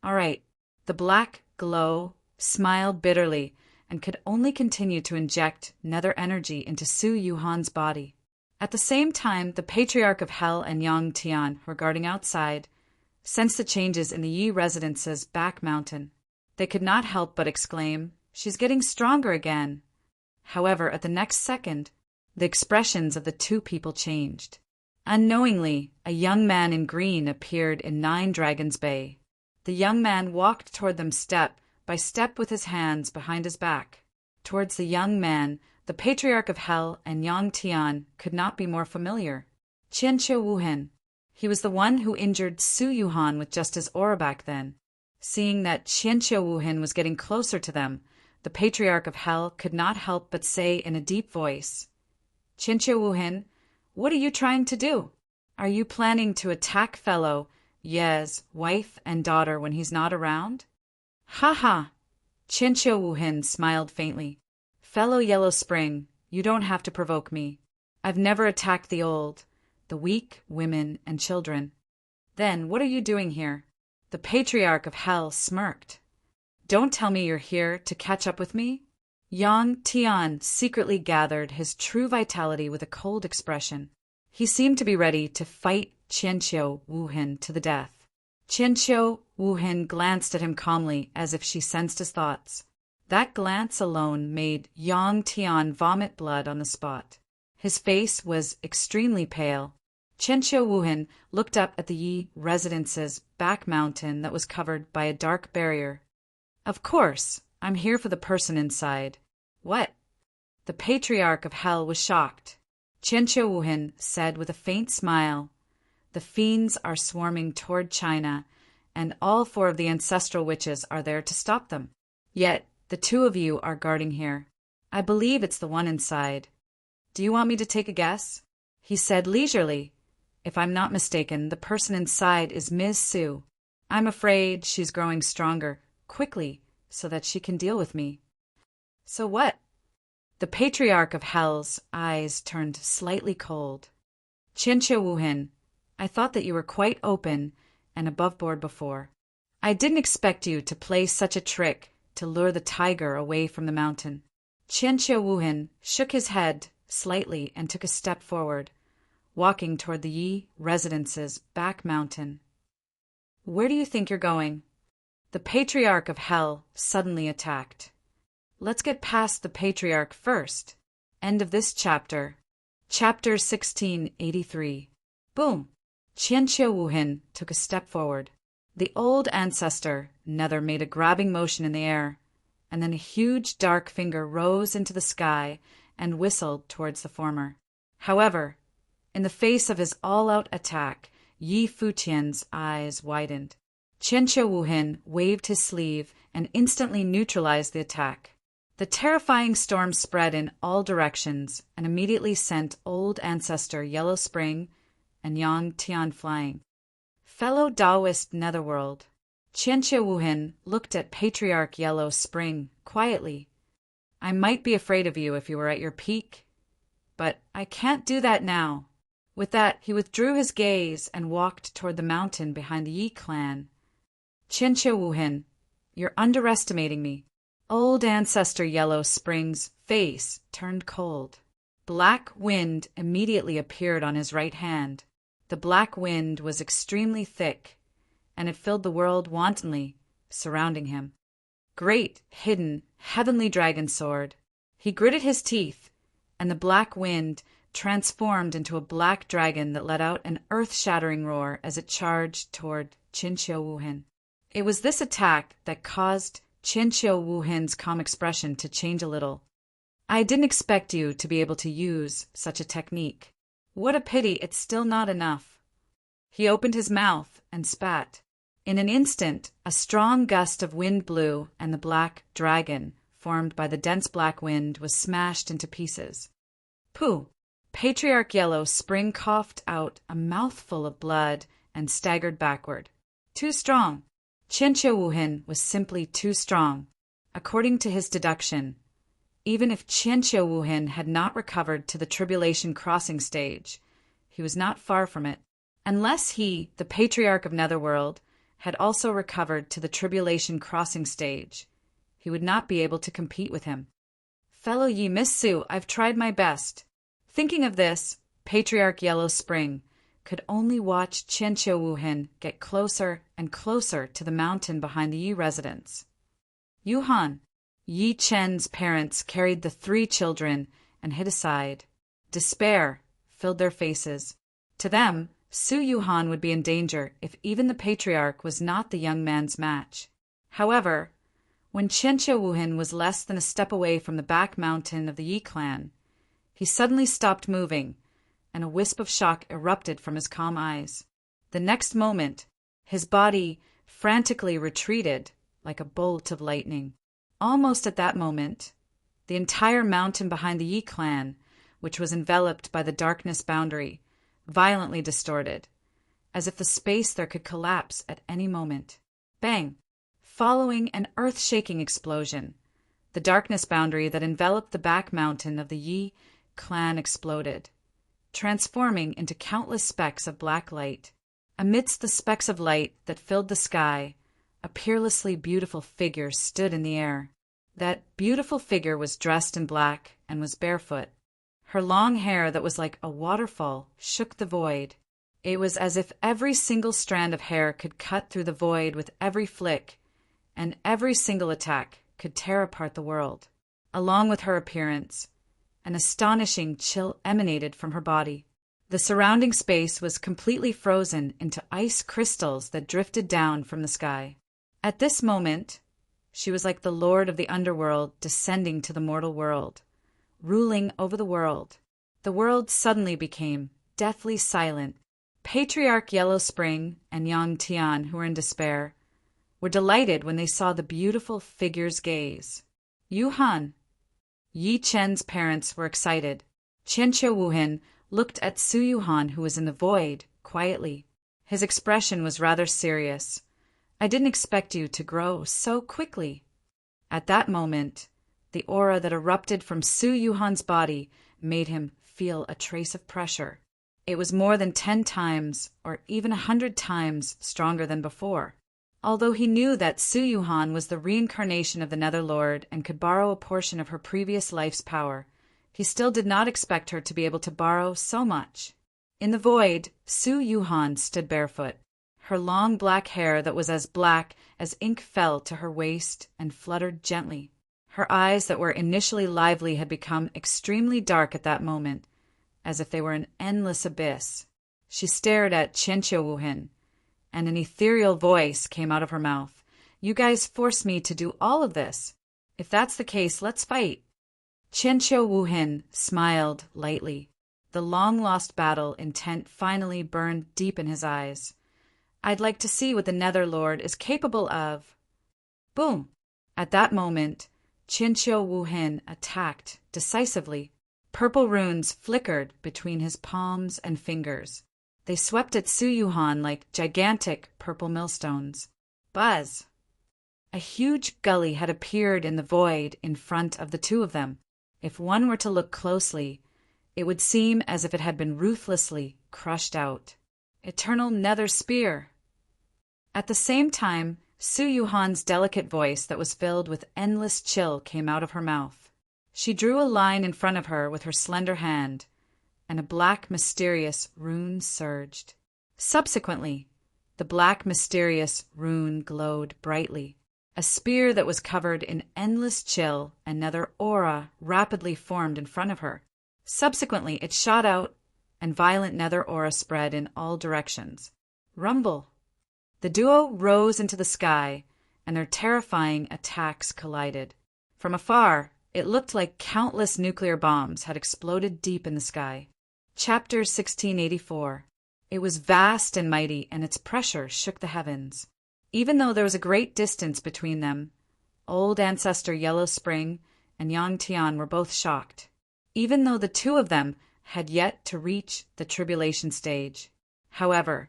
"All right." The black glow smiled bitterly and could only continue to inject nether energy into Su Yuhan's body. At the same time, the Patriarch of Hell and Yang Tian, who were guarding outside, sensed the changes in the Yi residence's back mountain. They could not help but exclaim, "She's getting stronger again." However, at the next second, the expressions of the two people changed. Unknowingly, a young man in green appeared in 9 Dragons Bay. The young man walked toward them step by step with his hands behind his back. Towards the young man, the Patriarch of Hell and Yang Tian could not be more familiar. Qianqiu Wuhen. He was the one who injured Su Yuhan with just his aura back then. Seeing that Qianqiu Wuhen was getting closer to them, the Patriarch of Hell could not help but say in a deep voice, "Qianqiu Wuhen, what are you trying to do? Are you planning to attack fellow Ye's wife and daughter when he's not around?" "Ha ha!" Qianqiu Wuhen smiled faintly. "Fellow Yellow Spring, you don't have to provoke me. I've never attacked the old, the weak, women, and children." "Then what are you doing here?" The Patriarch of Hell smirked. "Don't tell me you're here to catch up with me?" Yang Tian secretly gathered his true vitality with a cold expression. He seemed to be ready to fight Qianqiu Wuhan to the death. Qianqiu Wuhan glanced at him calmly as if she sensed his thoughts. That glance alone made Yang Tian vomit blood on the spot. His face was extremely pale. Qianqiu Wuhan looked up at the Yi residence's back mountain that was covered by a dark barrier. Of course, I'm here for the person inside. What? The Patriarch of Hell was shocked. Qianqiu Wuhan said with a faint smile, "The fiends are swarming toward China, and all 4 of the ancestral witches are there to stop them. Yet, the 2 of you are guarding here. I believe it's the one inside. Do you want me to take a guess?" He said leisurely, "If I'm not mistaken, the person inside is Ms. Su. I'm afraid she's growing stronger, quickly, so that she can deal with me." "So what?" The Patriarch of Hell's eyes turned slightly cold. "Qianqiu Wuhan, I thought that you were quite open and above board before. I didn't expect you to play such a trick to lure the tiger away from the mountain." Qianqiu Wuhan shook his head slightly and took a step forward, walking toward the Yi residence's back mountain. "Where do you think you're going?" The Patriarch of Hell suddenly attacked. "Let's get past the Patriarch first." End of this chapter. Chapter 1683. Boom! Qianqiu Wuhan took a step forward. The old ancestor, Nether, made a grabbing motion in the air, and then a huge dark finger rose into the sky and whistled towards the former. However, in the face of his all-out attack, Yi Futian's eyes widened. Qianqiu Wuhan waved his sleeve and instantly neutralized the attack. The terrifying storm spread in all directions and immediately sent old ancestor Yellow Spring and Yang Tian flying. Fellow Taoist Netherworld, Qianqiu Wuhan looked at Patriarch Yellow Spring quietly. "I might be afraid of you if you were at your peak, but I can't do that now." With that, he withdrew his gaze and walked toward the mountain behind the Yi clan. "Qianqiu Wuhan, you're underestimating me." Old Ancestor Yellow Spring's face turned cold. Black wind immediately appeared on his right hand. The black wind was extremely thick, and it filled the world wantonly, surrounding him. Great, hidden, heavenly dragon sword. He gritted his teeth, and the black wind transformed into a black dragon that let out an earth-shattering roar as it charged toward Qianqiu Wuhan. It was this attack that caused Qianqiu Wuhan's calm expression to change a little. "I didn't expect you to be able to use such a technique. What a pity it's still not enough." He opened his mouth and spat. In an instant, a strong gust of wind blew, and the black dragon, formed by the dense black wind, was smashed into pieces. Pooh! Patriarch Yellow Spring coughed out a mouthful of blood and staggered backward. Too strong. Qianqiu Wuhan was simply too strong. According to his deduction, even if Qianqiu Wuhan had not recovered to the Tribulation Crossing stage, he was not far from it. Unless he, the Patriarch of Netherworld, had also recovered to the Tribulation Crossing stage, he would not be able to compete with him. "Fellow Yi Miss Su, I've tried my best." Thinking of this, Patriarch Yellow Spring could only watch Qianqiu Wuhan get closer and closer to the mountain behind the Yi residence. Yuhan, Yi Chen's parents, carried the 3 children and hid aside. Despair filled their faces. To them, Su Yuhan would be in danger if even the Patriarch was not the young man's match. However, when Qianqiu Wuhan was less than a step away from the back mountain of the Yi clan, he suddenly stopped moving, and a wisp of shock erupted from his calm eyes. The next moment, his body frantically retreated like a bolt of lightning. Almost at that moment, the entire mountain behind the Yi clan, which was enveloped by the darkness boundary, violently distorted, as if the space there could collapse at any moment. Bang! Following an earth-shaking explosion, the darkness boundary that enveloped the back mountain of the Yi clan exploded, transforming into countless specks of black light. Amidst the specks of light that filled the sky, a peerlessly beautiful figure stood in the air. That beautiful figure was dressed in black and was barefoot. Her long hair that was like a waterfall shook the void. It was as if every single strand of hair could cut through the void with every flick, and every single attack could tear apart the world. Along with her appearance, an astonishing chill emanated from her body. The surrounding space was completely frozen into ice crystals that drifted down from the sky. At this moment, she was like the lord of the underworld descending to the mortal world, ruling over the world. The world suddenly became deathly silent. Patriarch Yellow Spring and Yang Tian, who were in despair, were delighted when they saw the beautiful figure's gaze. Yu Han. Yi Chen's parents were excited. Qianqiu Wuhan looked at Su Yuhan, who was in the void, quietly. His expression was rather serious. I didn't expect you to grow so quickly. At that moment, the aura that erupted from Su Yuhan's body made him feel a trace of pressure. It was more than 10 times, or even 100 times, stronger than before. Although he knew that Su Yuhan was the reincarnation of the Netherlord and could borrow a portion of her previous life's power, he still did not expect her to be able to borrow so much. In the void, Su Yuhan stood barefoot. Her long black hair that was as black as ink fell to her waist and fluttered gently. Her eyes that were initially lively had become extremely dark at that moment, as if they were an endless abyss. She stared at Qianqiu Wuhan, and an ethereal voice came out of her mouth. You guys forced me to do all of this. If that's the case, let's fight. Qianqiu Wuhan smiled lightly. The long-lost battle intent finally burned deep in his eyes. I'd like to see what the Netherlord is capable of. Boom! At that moment, Qianqiu Wuhan attacked decisively. Purple runes flickered between his palms and fingers. They swept at Su Yuhan like gigantic purple millstones. Buzz! A huge gully had appeared in the void in front of the two of them. If one were to look closely, it would seem as if it had been ruthlessly crushed out. Eternal Nether Spear! At the same time, Su Yuhan's delicate voice that was filled with endless chill came out of her mouth. She drew a line in front of her with her slender hand, and a black mysterious rune surged. Subsequently, the black mysterious rune glowed brightly. A spear that was covered in endless chill and nether aura rapidly formed in front of her. Subsequently, it shot out, and violent nether aura spread in all directions. Rumble! The duo rose into the sky, and their terrifying attacks collided. From afar, it looked like countless nuclear bombs had exploded deep in the sky. Chapter 1684. It was vast and mighty, and its pressure shook the heavens. Even though there was a great distance between them, old ancestor Yellow Spring and Yang Tian were both shocked. Even though the two of them had yet to reach the tribulation stage. However,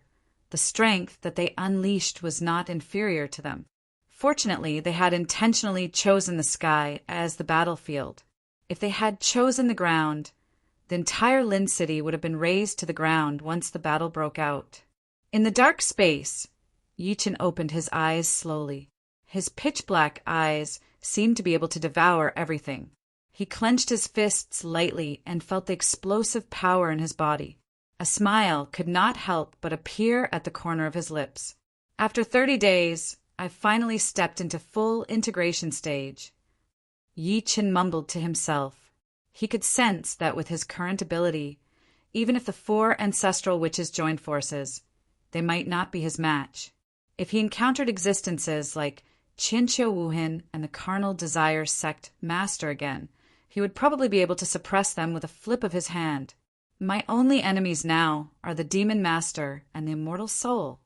the strength that they unleashed was not inferior to them. Fortunately, they had intentionally chosen the sky as the battlefield. If they had chosen the ground, the entire Lin City would have been razed to the ground once the battle broke out. In the dark space, Yi Chen opened his eyes slowly. His pitch-black eyes seemed to be able to devour everything. He clenched his fists lightly and felt the explosive power in his body. A smile could not help but appear at the corner of his lips. After 30 days, I finally stepped into full integration stage. Yi Chen mumbled to himself. He could sense that with his current ability, even if the 4 ancestral witches joined forces, they might not be his match. If he encountered existences like Qianqiu Wuhan and the Carnal Desire Sect Master again, he would probably be able to suppress them with a flip of his hand. My only enemies now are the Demon Master and the Immortal Soul.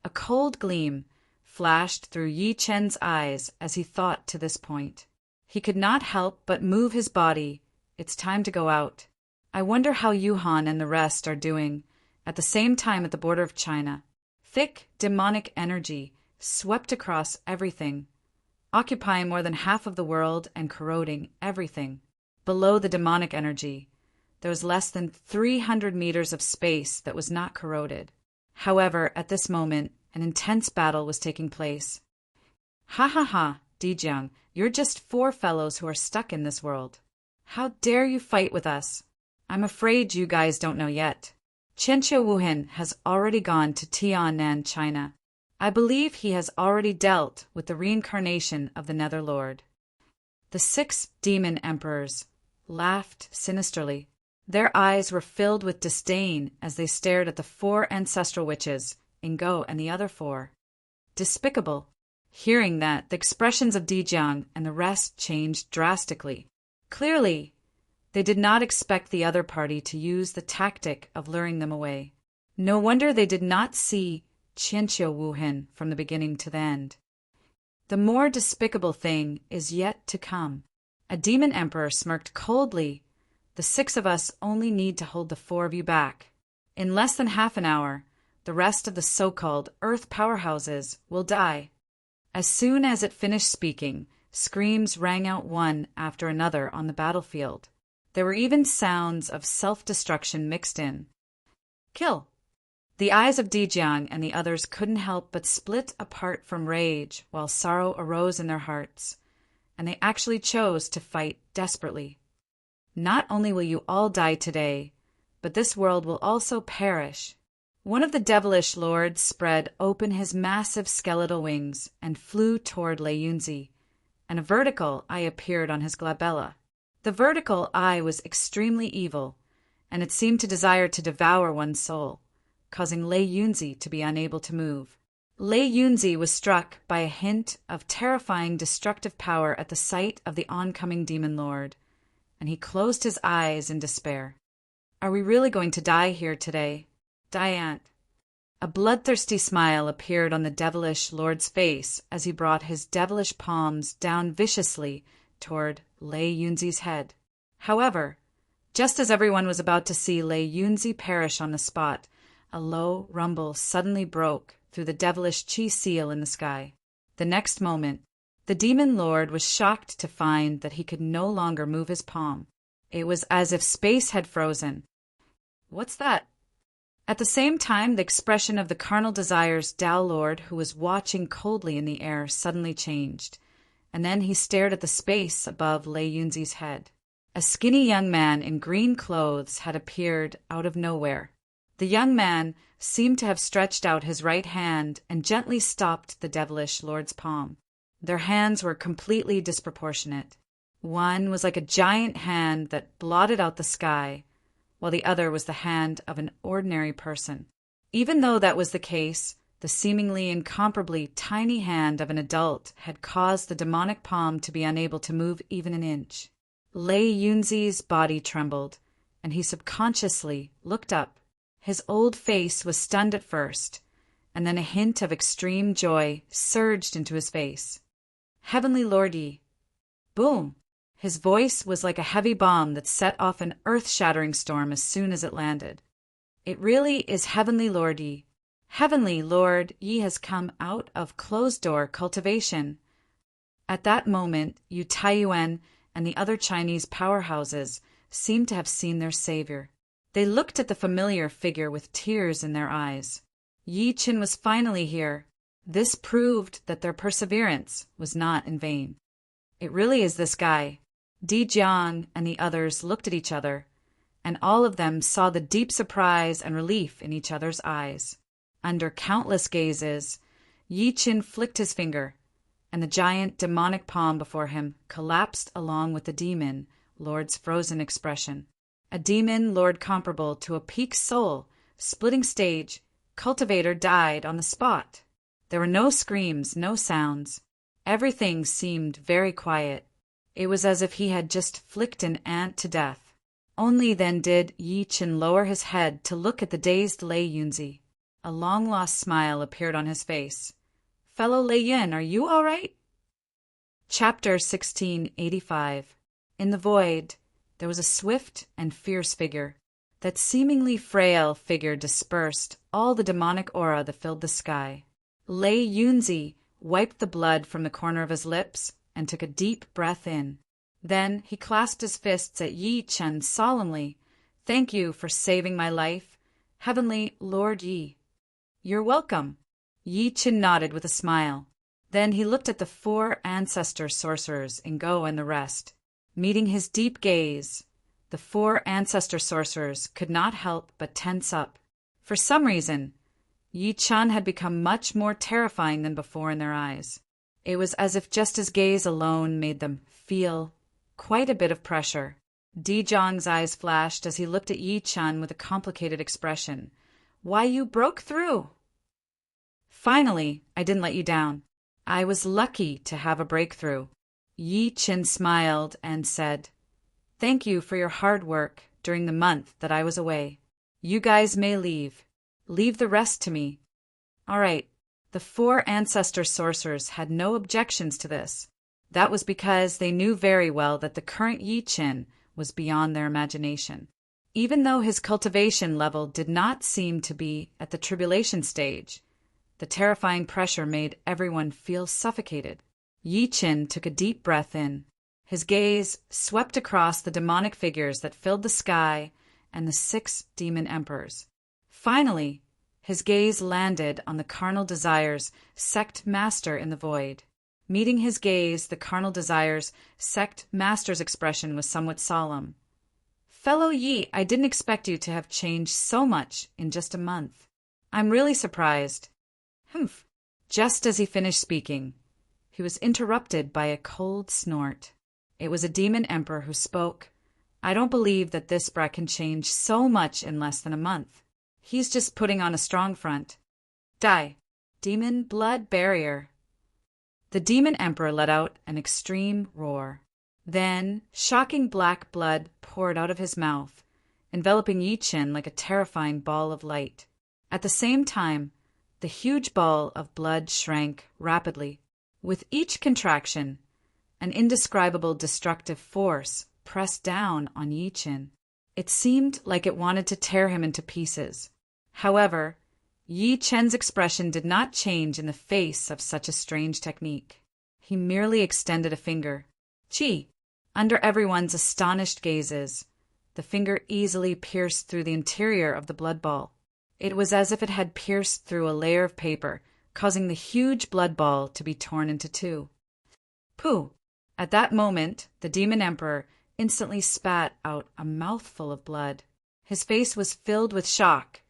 A cold gleam flashed through Yi Chen's eyes as he thought to this point. He could not help but move his body. It's time to go out. I wonder how Yuhan and the rest are doing at the same time at the border of China. Thick, demonic energy swept across everything, occupying more than half of the world and corroding everything. Below the demonic energy, there was less than 300 meters of space that was not corroded. However, at this moment, an intense battle was taking place. Ha ha ha, Dijiang, you're just 4 fellows who are stuck in this world. How dare you fight with us? I'm afraid you guys don't know yet. Qianqiu Wuhan has already gone to Tiannan, China. I believe he has already dealt with the reincarnation of the Netherlord. The 6 demon emperors laughed sinisterly. Their eyes were filled with disdain as they stared at the 4 ancestral witches, Ingo and the other 4. Despicable. Hearing that, the expressions of Dijiang and the rest changed drastically. Clearly, they did not expect the other party to use the tactic of luring them away. No wonder they did not see Qianqiu Wuhan from the beginning to the end. The more despicable thing is yet to come. A demon emperor smirked coldly. The 6 of us only need to hold the 4 of you back. In less than half an hour, the rest of the so-called Earth powerhouses will die. As soon as it finished speaking, screams rang out one after another on the battlefield. There were even sounds of self-destruction mixed in. Kill! The eyes of Dijiang and the others couldn't help but split apart from rage while sorrow arose in their hearts, and they actually chose to fight desperately. Not only will you all die today, but this world will also perish. One of the devilish lords spread open his massive skeletal wings and flew toward Lei Yunzi, and a vertical eye appeared on his glabella. The vertical eye was extremely evil, and it seemed to desire to devour one's soul, causing Lei Yunzi to be unable to move. Lei Yunzi was struck by a hint of terrifying destructive power at the sight of the oncoming demon lord, and he closed his eyes in despair. Are we really going to die here today? Diane. A bloodthirsty smile appeared on the devilish lord's face as he brought his devilish palms down viciously toward Lei Yunzi's head. However, just as everyone was about to see Lei Yunzi perish on the spot, a low rumble suddenly broke through the devilish chi seal in the sky. The next moment, the demon lord was shocked to find that he could no longer move his palm. It was as if space had frozen. What's that? At the same time, the expression of the carnal desires Tao Lord, who was watching coldly in the air, suddenly changed, and then he stared at the space above Lei Yunzi's head. A skinny young man in green clothes had appeared out of nowhere. The young man seemed to have stretched out his right hand and gently stopped the devilish lord's palm. Their hands were completely disproportionate. One was like a giant hand that blotted out the sky, while the other was the hand of an ordinary person. Even though that was the case, the seemingly incomparably tiny hand of an adult had caused the demonic palm to be unable to move even an inch. Lei Yunzi's body trembled, and he subconsciously looked up. His old face was stunned at first, and then a hint of extreme joy surged into his face. Heavenly Lord Yi. Boom! His voice was like a heavy bomb that set off an earth-shattering storm as soon as it landed. It really is Heavenly Lord Yi. Heavenly Lord Yi has come out of closed-door cultivation. At that moment, Yu Taiyuan and the other Chinese powerhouses seemed to have seen their savior. They looked at the familiar figure with tears in their eyes. Yi Qin was finally here. This proved that their perseverance was not in vain. It really is this guy. Di Jiang and the others looked at each other, and all of them saw the deep surprise and relief in each other's eyes. Under countless gazes, Yi Qin flicked his finger, and the giant demonic palm before him collapsed along with the demon lord's frozen expression. A demon lord comparable to a peak soul, splitting stage, Cultivator died on the spot. There were no screams, no sounds. Everything seemed very quiet. It was as if he had just flicked an ant to death. Only then did Yi Qin lower his head to look at the dazed Lei Yunzi. A long-lost smile appeared on his face. Fellow Lei Yun, are you all right? Chapter 1685. In the void, there was a swift and fierce figure. That seemingly frail figure dispersed all the demonic aura that filled the sky. Lei Yunzi wiped the blood from the corner of his lips and took a deep breath in. Then he clasped his fists at Yi Qin solemnly. Thank you for saving my life, Heavenly Lord Yi. You're welcome. Yi Qin nodded with a smile. Then he looked at the 4 ancestor sorcerers, Ingo and the rest. Meeting his deep gaze, the 4 ancestor sorcerers could not help but tense up. For some reason, Yi-chan had become much more terrifying than before in their eyes. It was as if just his gaze alone made them feel quite a bit of pressure. Di-jong's eyes flashed as he looked at Yi-chan with a complicated expression. Why, you broke through! Finally, I didn't let you down. I was lucky to have a breakthrough. Yi-chan smiled and said, Thank you for your hard work during the month that I was away. You guys may leave. Leave the rest to me. All right. The 4 ancestor sorcerers had no objections to this. That was because they knew very well that the current Yi-chan was beyond their imagination. Even though his cultivation level did not seem to be at the tribulation stage, the terrifying pressure made everyone feel suffocated. Yi-chan took a deep breath in. His gaze swept across the demonic figures that filled the sky and the 6 demon emperors. Finally, his gaze landed on the carnal desires sect master in the void. Meeting his gaze, the carnal desires sect master's expression was somewhat solemn. Fellow Yi, I didn't expect you to have changed so much in just a month. I'm really surprised. Humph. Just as he finished speaking, he was interrupted by a cold snort. It was a demon emperor who spoke. I don't believe that this brat can change so much in less than a month. He's just putting on a strong front. Die. Demon blood barrier. The demon emperor let out an extreme roar. Then, shocking black blood poured out of his mouth, enveloping Yi-chan like a terrifying ball of light. At the same time, the huge ball of blood shrank rapidly. With each contraction, an indescribable destructive force pressed down on Yi-chan. It seemed like it wanted to tear him into pieces. However, Yi-chan's expression did not change in the face of such a strange technique. He merely extended a finger. Chi! Under everyone's astonished gazes, the finger easily pierced through the interior of the blood ball. It was as if it had pierced through a layer of paper, causing the huge blood ball to be torn into 2. Pooh! At that moment, the demon emperor instantly spat out a mouthful of blood. His face was filled with shock,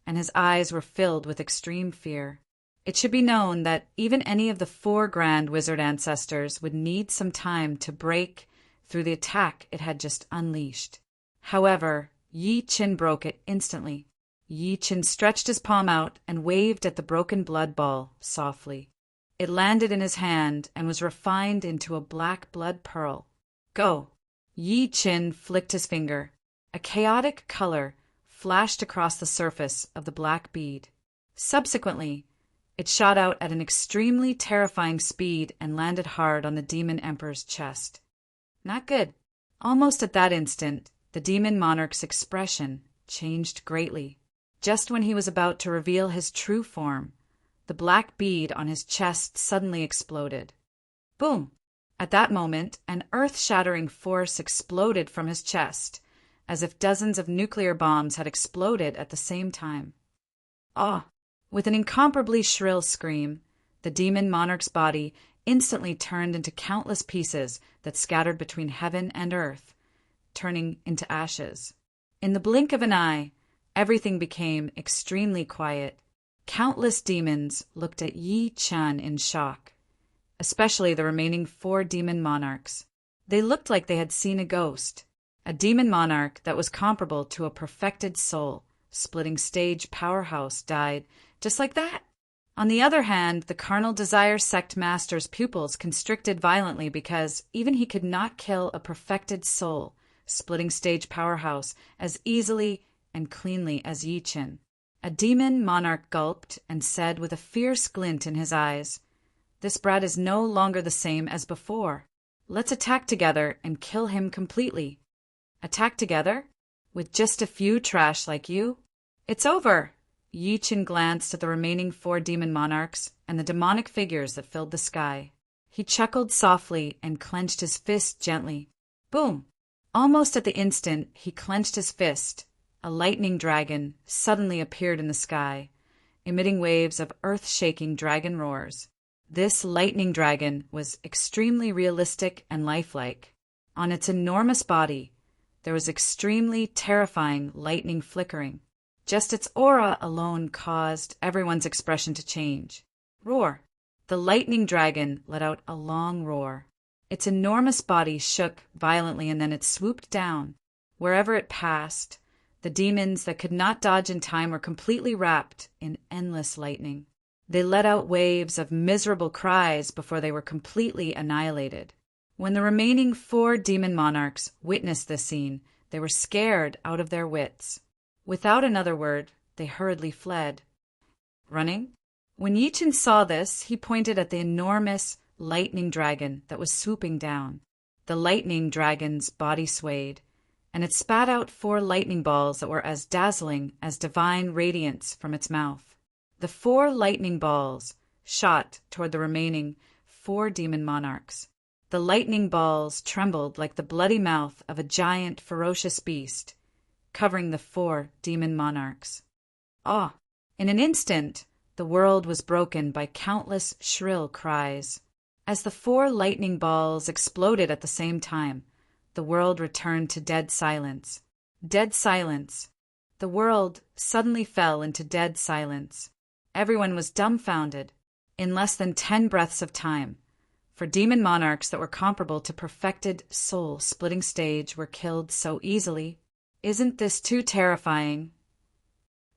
and his eyes were filled with extreme fear. It should be known that even any of the 4 grand wizard ancestors would need some time to break through the attack it had just unleashed. However, Yi-chan broke it instantly. Yi-chan stretched his palm out and waved at the broken blood ball softly. It landed in his hand and was refined into a black blood pearl. Go! Yi-chan flicked his finger. A chaotic color flashed across the surface of the black bead. Subsequently, it shot out at an extremely terrifying speed and landed hard on the demon emperor's chest. Not good. Almost at that instant, the demon monarch's expression changed greatly. Just when he was about to reveal his true form, the black bead on his chest suddenly exploded. Boom! At that moment, an earth-shattering force exploded from his chest, as if dozens of nuclear bombs had exploded at the same time. Ah! With an incomparably shrill scream, the demon monarch's body instantly turned into countless pieces that scattered between heaven and earth, turning into ashes. In the blink of an eye, everything became extremely quiet. Countless demons looked at Yi-chan in shock, especially the remaining 4 demon monarchs. They looked like they had seen a ghost, a demon monarch that was comparable to a perfected soul, splitting stage powerhouse died just like that. On the other hand, the carnal desire sect master's pupils constricted violently because even he could not kill a perfected soul, splitting stage powerhouse, as easily and cleanly as Yi-chan. A demon monarch gulped and said with a fierce glint in his eyes, This brat is no longer the same as before. Let's attack together and kill him completely. Attack together? With just a few trash like you? It's over! Yi-chan glanced at the remaining 4 demon monarchs and the demonic figures that filled the sky. He chuckled softly and clenched his fist gently. Boom! Almost at the instant he clenched his fist, a lightning dragon suddenly appeared in the sky, emitting waves of earth-shaking dragon roars. This lightning dragon was extremely realistic and lifelike. On its enormous body, there was extremely terrifying lightning flickering. Just its aura alone caused everyone's expression to change. Roar! The lightning dragon let out a long roar. Its enormous body shook violently and then it swooped down. Wherever it passed, the demons that could not dodge in time were completely wrapped in endless lightning. They let out waves of miserable cries before they were completely annihilated. When the remaining 4 demon monarchs witnessed this scene, they were scared out of their wits. Without another word, they hurriedly fled. Running? When Yi-Chin saw this, he pointed at the enormous lightning dragon that was swooping down. The lightning dragon's body swayed, and it spat out 4 lightning balls that were as dazzling as divine radiance from its mouth. The 4 lightning balls shot toward the remaining 4 demon monarchs. The lightning balls trembled like the bloody mouth of a giant, ferocious beast, covering the 4 demon monarchs. Ah! In an instant, the world was broken by countless shrill cries. As the 4 lightning balls exploded at the same time, the world returned to dead silence. Dead silence. The world suddenly fell into dead silence. Everyone was dumbfounded in less than 10 breaths of time, for demon monarchs that were comparable to perfected soul-splitting stage were killed so easily. Isn't this too terrifying?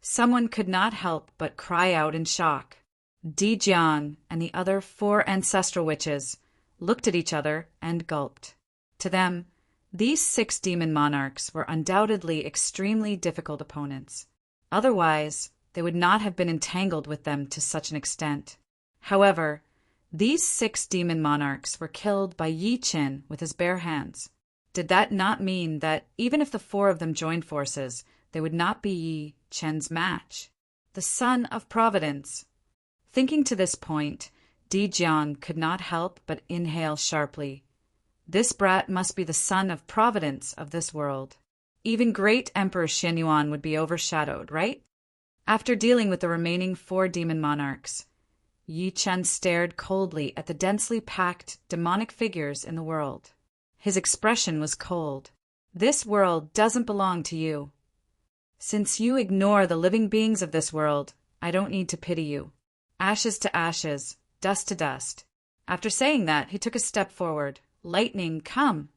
Someone could not help but cry out in shock. Di Jiang and the other 4 ancestral witches looked at each other and gulped. To them, these 6 demon monarchs were undoubtedly extremely difficult opponents. Otherwise, they would not have been entangled with them to such an extent. However, these 6 demon monarchs were killed by Yi-Chin with his bare hands. Did that not mean that even if the 4 of them joined forces, they would not be Yi-Chin's match? The son of Providence. Thinking to this point, Di Jiang could not help but inhale sharply. This brat must be the son of Providence of this world. Even great Emperor Xianyuan would be overshadowed, right? After dealing with the remaining 4 demon monarchs, Yi-Chen stared coldly at the densely packed demonic figures in the world. His expression was cold. This world doesn't belong to you. Since you ignore the living beings of this world, I don't need to pity you. Ashes to ashes, dust to dust. After saying that, he took a step forward. Lightning, come.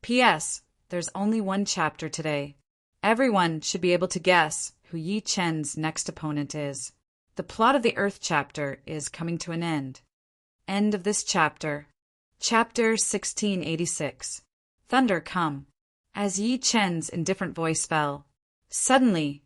P.S. There's only 1 chapter today. Everyone should be able to guess who Yi-Chen's next opponent is. The plot of the Earth chapter is coming to an end. End of this chapter. Chapter 1686. Thunder, come. As Yi-Chen's indifferent voice fell, suddenly,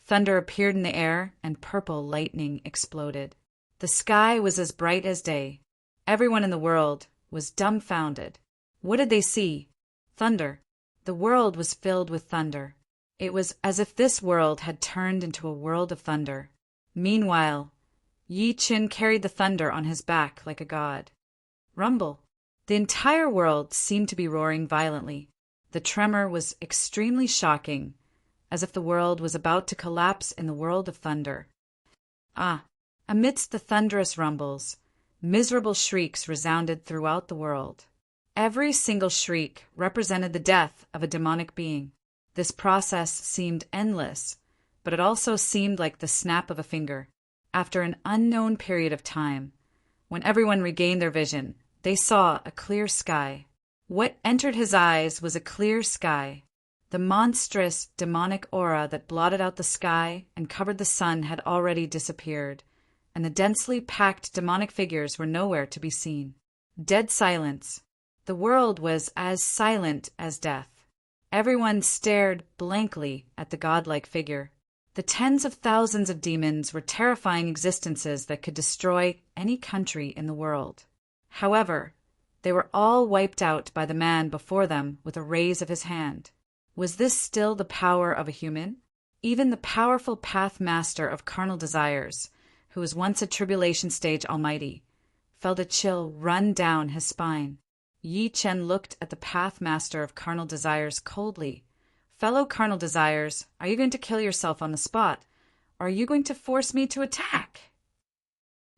thunder appeared in the air and purple lightning exploded. The sky was as bright as day. Everyone in the world was dumbfounded. What did they see? Thunder. The world was filled with thunder. It was as if this world had turned into a world of thunder. Meanwhile, Yi-Chin carried the thunder on his back like a god. Rumble. The entire world seemed to be roaring violently. The tremor was extremely shocking, as if the world was about to collapse in the world of thunder. Ah! Amidst the thunderous rumbles, miserable shrieks resounded throughout the world. Every single shriek represented the death of a demonic being. This process seemed endless, but it also seemed like the snap of a finger. After an unknown period of time, when everyone regained their vision, they saw a clear sky. What entered his eyes was a clear sky. The monstrous demonic aura that blotted out the sky and covered the sun had already disappeared, and the densely packed demonic figures were nowhere to be seen. Dead silence. The world was as silent as death. Everyone stared blankly at the godlike figure. The tens of thousands of demons were terrifying existences that could destroy any country in the world. However, they were all wiped out by the man before them with a raise of his hand. Was this still the power of a human? Even the powerful path master of carnal desires, who was once a tribulation stage almighty, felt a chill run down his spine. Yi-Chen looked at the path master of carnal desires coldly. Fellow carnal desires, are you going to kill yourself on the spot, or are you going to force me to attack?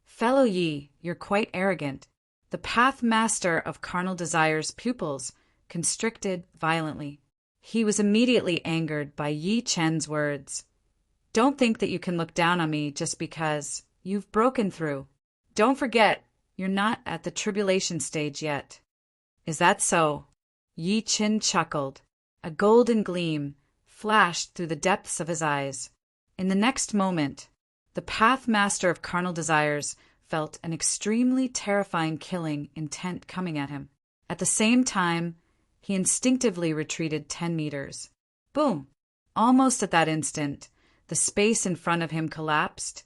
Fellow Yi, you're quite arrogant. The path master of carnal desires' pupils constricted violently. He was immediately angered by Yi-Chen's words. Don't think that you can look down on me just because you've broken through. Don't forget, you're not at the tribulation stage yet. Is that so? Yi Qin chuckled. A golden gleam flashed through the depths of his eyes. In the next moment, the Pathmaster of Carnal Desires felt an extremely terrifying killing intent coming at him. At the same time, he instinctively retreated 10 meters. Boom! Almost at that instant, the space in front of him collapsed,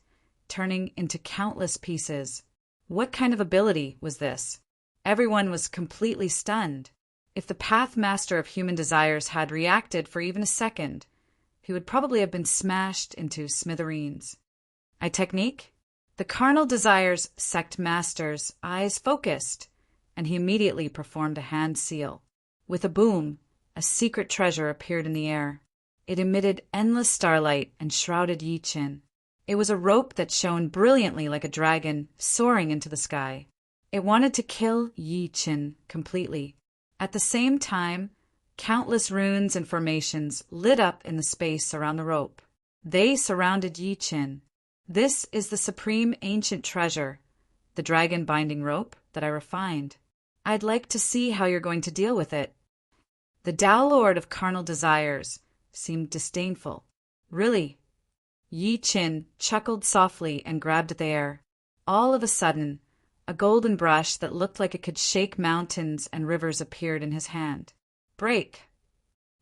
turning into countless pieces. What kind of ability was this? Everyone was completely stunned. If the Pathmaster of Human Desires had reacted for even a second, he would probably have been smashed into smithereens. Technique? The Carnal Desires Sect Master's eyes focused, and he immediately performed a hand seal. With a boom, a secret treasure appeared in the air. It emitted endless starlight and shrouded Yi Qin. It was a rope that shone brilliantly like a dragon soaring into the sky. It wanted to kill Yi Qin completely. At the same time, countless runes and formations lit up in the space around the rope. They surrounded Yi Qin. This is the supreme ancient treasure, the dragon binding rope that I refined. I'd like to see how you're going to deal with it. The Tao Lord of Carnal Desires seemed disdainful. Really? Yi Qin chuckled softly and grabbed at the air. All of a sudden, a golden brush that looked like it could shake mountains and rivers appeared in his hand. Break!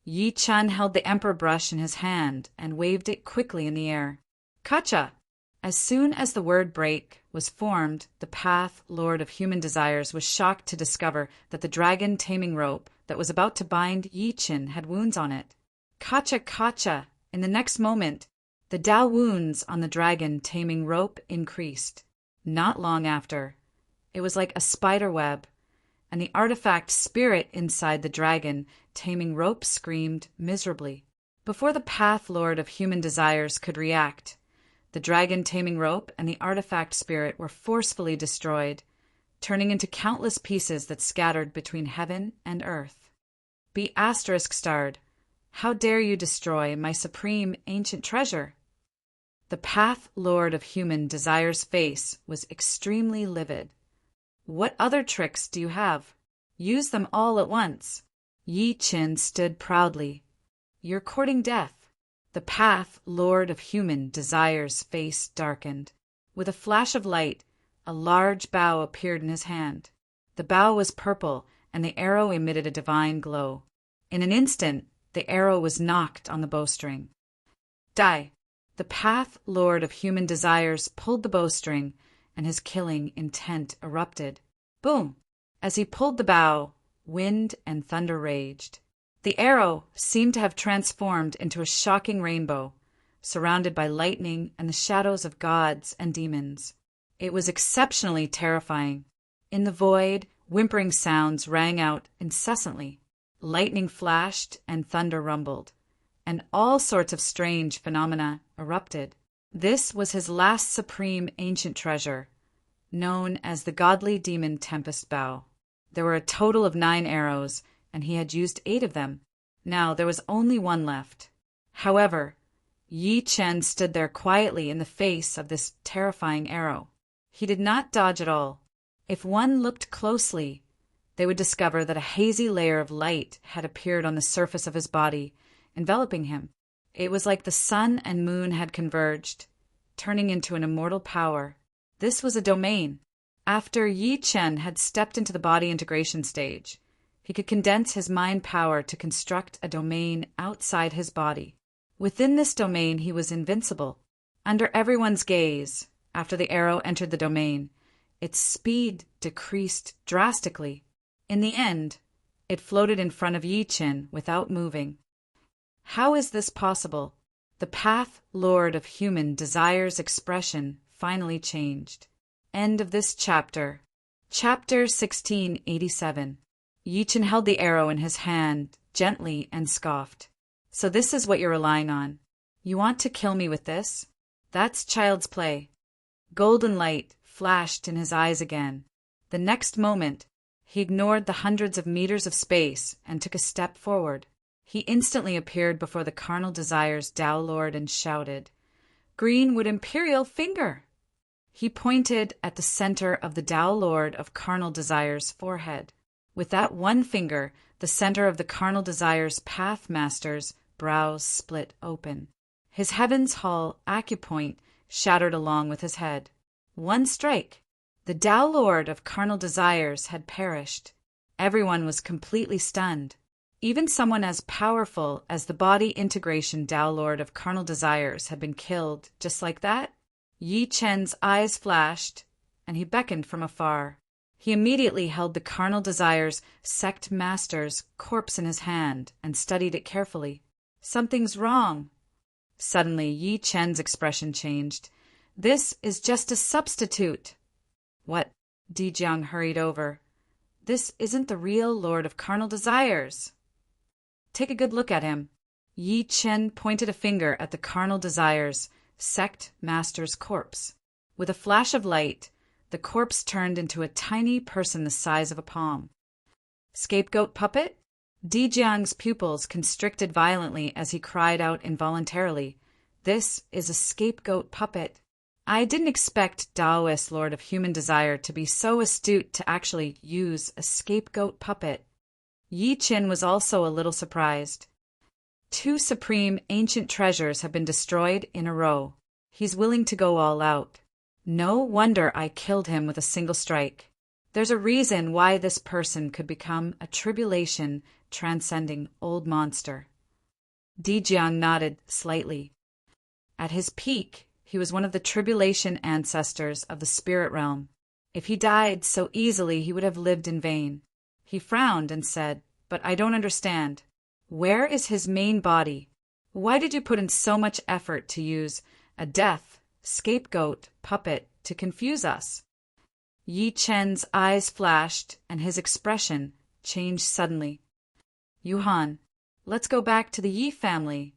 Yi Qin held the emperor brush in his hand and waved it quickly in the air. Kacha! As soon as the word break was formed, the Path Lord of Human Desires was shocked to discover that the dragon taming rope that was about to bind Yi Qin had wounds on it. Kacha, kacha! In the next moment, the Tao wounds on the dragon taming rope increased. Not long after, it was like a spider web, and the artifact spirit inside the dragon taming rope screamed miserably. Before the Path Lord of Human Desires could react, the dragon taming rope and the artifact spirit were forcefully destroyed, turning into countless pieces that scattered between heaven and earth. Be *starred. How dare you destroy my supreme ancient treasure? The Path Lord of Human Desires' face was extremely livid. What other tricks do you have? Use them all at once. Yi Qin stood proudly. You're courting death. The Path Lord of Human Desires' face darkened. With a flash of light, a large bow appeared in his hand. The bow was purple, and the arrow emitted a divine glow. In an instant, the arrow was knocked on the bowstring. Die! The Path Lord of Human Desires pulled the bowstring, and his killing intent erupted. Boom! As he pulled the bow, wind and thunder raged. The arrow seemed to have transformed into a shocking rainbow, surrounded by lightning and the shadows of gods and demons. It was exceptionally terrifying. In the void, whimpering sounds rang out incessantly. Lightning flashed and thunder rumbled, and all sorts of strange phenomena erupted. This was his last supreme ancient treasure, known as the godly demon Tempest Bow. There were a total of 9 arrows, and he had used 8 of them. Now there was only 1 left. However, Yi Qin stood there quietly in the face of this terrifying arrow. He did not dodge at all. If one looked closely, they would discover that a hazy layer of light had appeared on the surface of his body, enveloping him. It was like the sun and moon had converged, turning into an immortal power. This was a domain. After Yi Qin had stepped into the body integration stage, he could condense his mind power to construct a domain outside his body. Within this domain, he was invincible. Under everyone's gaze, after the arrow entered the domain, its speed decreased drastically. In the end, it floated in front of Yi Qin without moving. How is this possible? The Path Lord of Human Desires' expression finally changed. End of this chapter. Chapter 1687. Yi Qin held the arrow in his hand gently and scoffed. So this is what you're relying on. You want to kill me with this? That's child's play. Golden light flashed in his eyes again. The next moment, he ignored the hundreds of meters of space and took a step forward. He instantly appeared before the Carnal Desires' Tao Lord and shouted, green imperial finger. He pointed at the center of the Tao Lord of Carnal Desire's forehead. With that one finger, the center of the Carnal Desire's Path Master's brows split open. His Heaven's Hall acupoint shattered along with his head. One strike. The Tao Lord of Carnal Desires had perished. Everyone was completely stunned. Even someone as powerful as the body integration Tao Lord of Carnal Desires had been killed just like that. Yi Chen's eyes flashed, and he beckoned from afar. He immediately held the Carnal Desires Sect Master's corpse in his hand and studied it carefully. Something's wrong. Suddenly, Yi Chen's expression changed. This is just a substitute. What? Dijiang hurried over. This isn't the real Lord of Carnal Desires. Take a good look at him. Yi Chen pointed a finger at the Carnal Desires Sect Master's corpse. With a flash of light, the corpse turned into a tiny person the size of a palm. Scapegoat puppet? Dijiang's pupils constricted violently as he cried out involuntarily, "This is a scapegoat puppet." I didn't expect Taoist Lord of Human Desire to be so astute to actually use a scapegoat puppet. Yi Chen was also a little surprised. 2 supreme ancient treasures have been destroyed in a row. He's willing to go all out. No wonder I killed him with a single strike. There's a reason why this person could become a tribulation transcending old monster. Dijiang nodded slightly. At his peak, he was one of the tribulation ancestors of the spirit realm. If he died so easily, he would have lived in vain. He frowned and said, "But I don't understand. Where is his main body? Why did you put in so much effort to use a death, scapegoat, puppet to confuse us?" Yi Chen's eyes flashed, and his expression changed suddenly. "Yuhan, let's go back to the Yi family."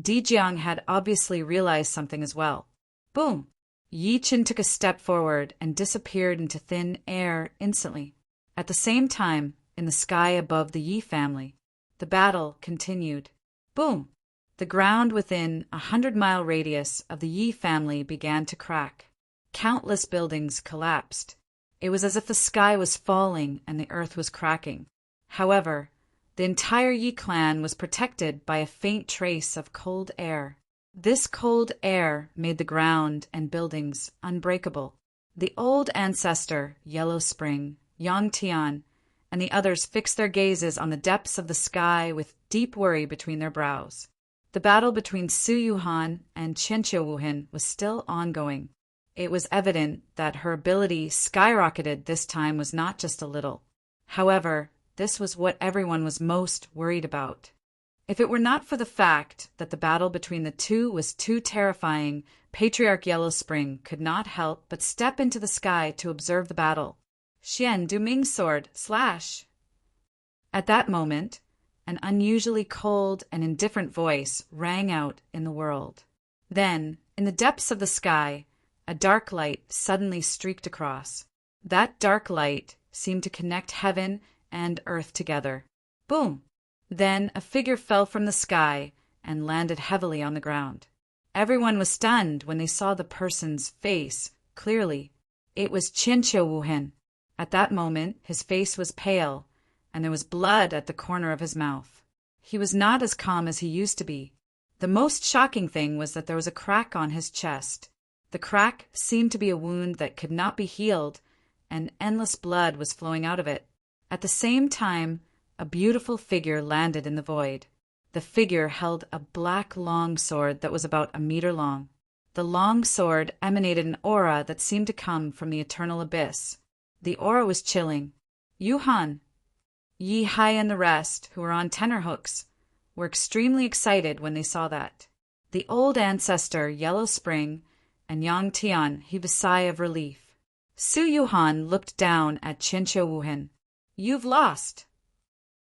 Dijiang had obviously realized something as well. Boom! Yi Chen took a step forward and disappeared into thin air instantly. At the same time, in the sky above the Yi family, the battle continued. Boom! The ground within a 100-mile radius of the Yi family began to crack. Countless buildings collapsed. It was as if the sky was falling and the earth was cracking. However, the entire Yi clan was protected by a faint trace of cold air. This cold air made the ground and buildings unbreakable. The old ancestor, Yellow Spring, Yang Tian, and the others fixed their gazes on the depths of the sky with deep worry between their brows. The battle between Su Yuhan and Chen Wuhan was still ongoing. It was evident that her ability skyrocketed this time was not just a little. However, this was what everyone was most worried about. If it were not for the fact that the battle between the two was too terrifying, Patriarch Yellow Spring could not help but step into the sky to observe the battle. Xian Duming's sword, slash! At that moment, an unusually cold and indifferent voice rang out in the world. Then, in the depths of the sky, a dark light suddenly streaked across. That dark light seemed to connect heaven and earth together. Boom! Then a figure fell from the sky and landed heavily on the ground. Everyone was stunned when they saw the person's face clearly. It was Chen Wuhan. At that moment, his face was pale, and there was blood at the corner of his mouth. He was not as calm as he used to be. The most shocking thing was that there was a crack on his chest. The crack seemed to be a wound that could not be healed, and endless blood was flowing out of it. At the same time, a beautiful figure landed in the void. The figure held a black long sword that was about a meter long. The long sword emanated an aura that seemed to come from the eternal abyss. The aura was chilling. Yuhan, Yi Hai and the rest, who were on tenterhooks, were extremely excited when they saw that. The old ancestor, Yellow Spring, and Yang Tian heaved a sigh of relief. Su Yuhan looked down at Chen Wuhan. "You've lost."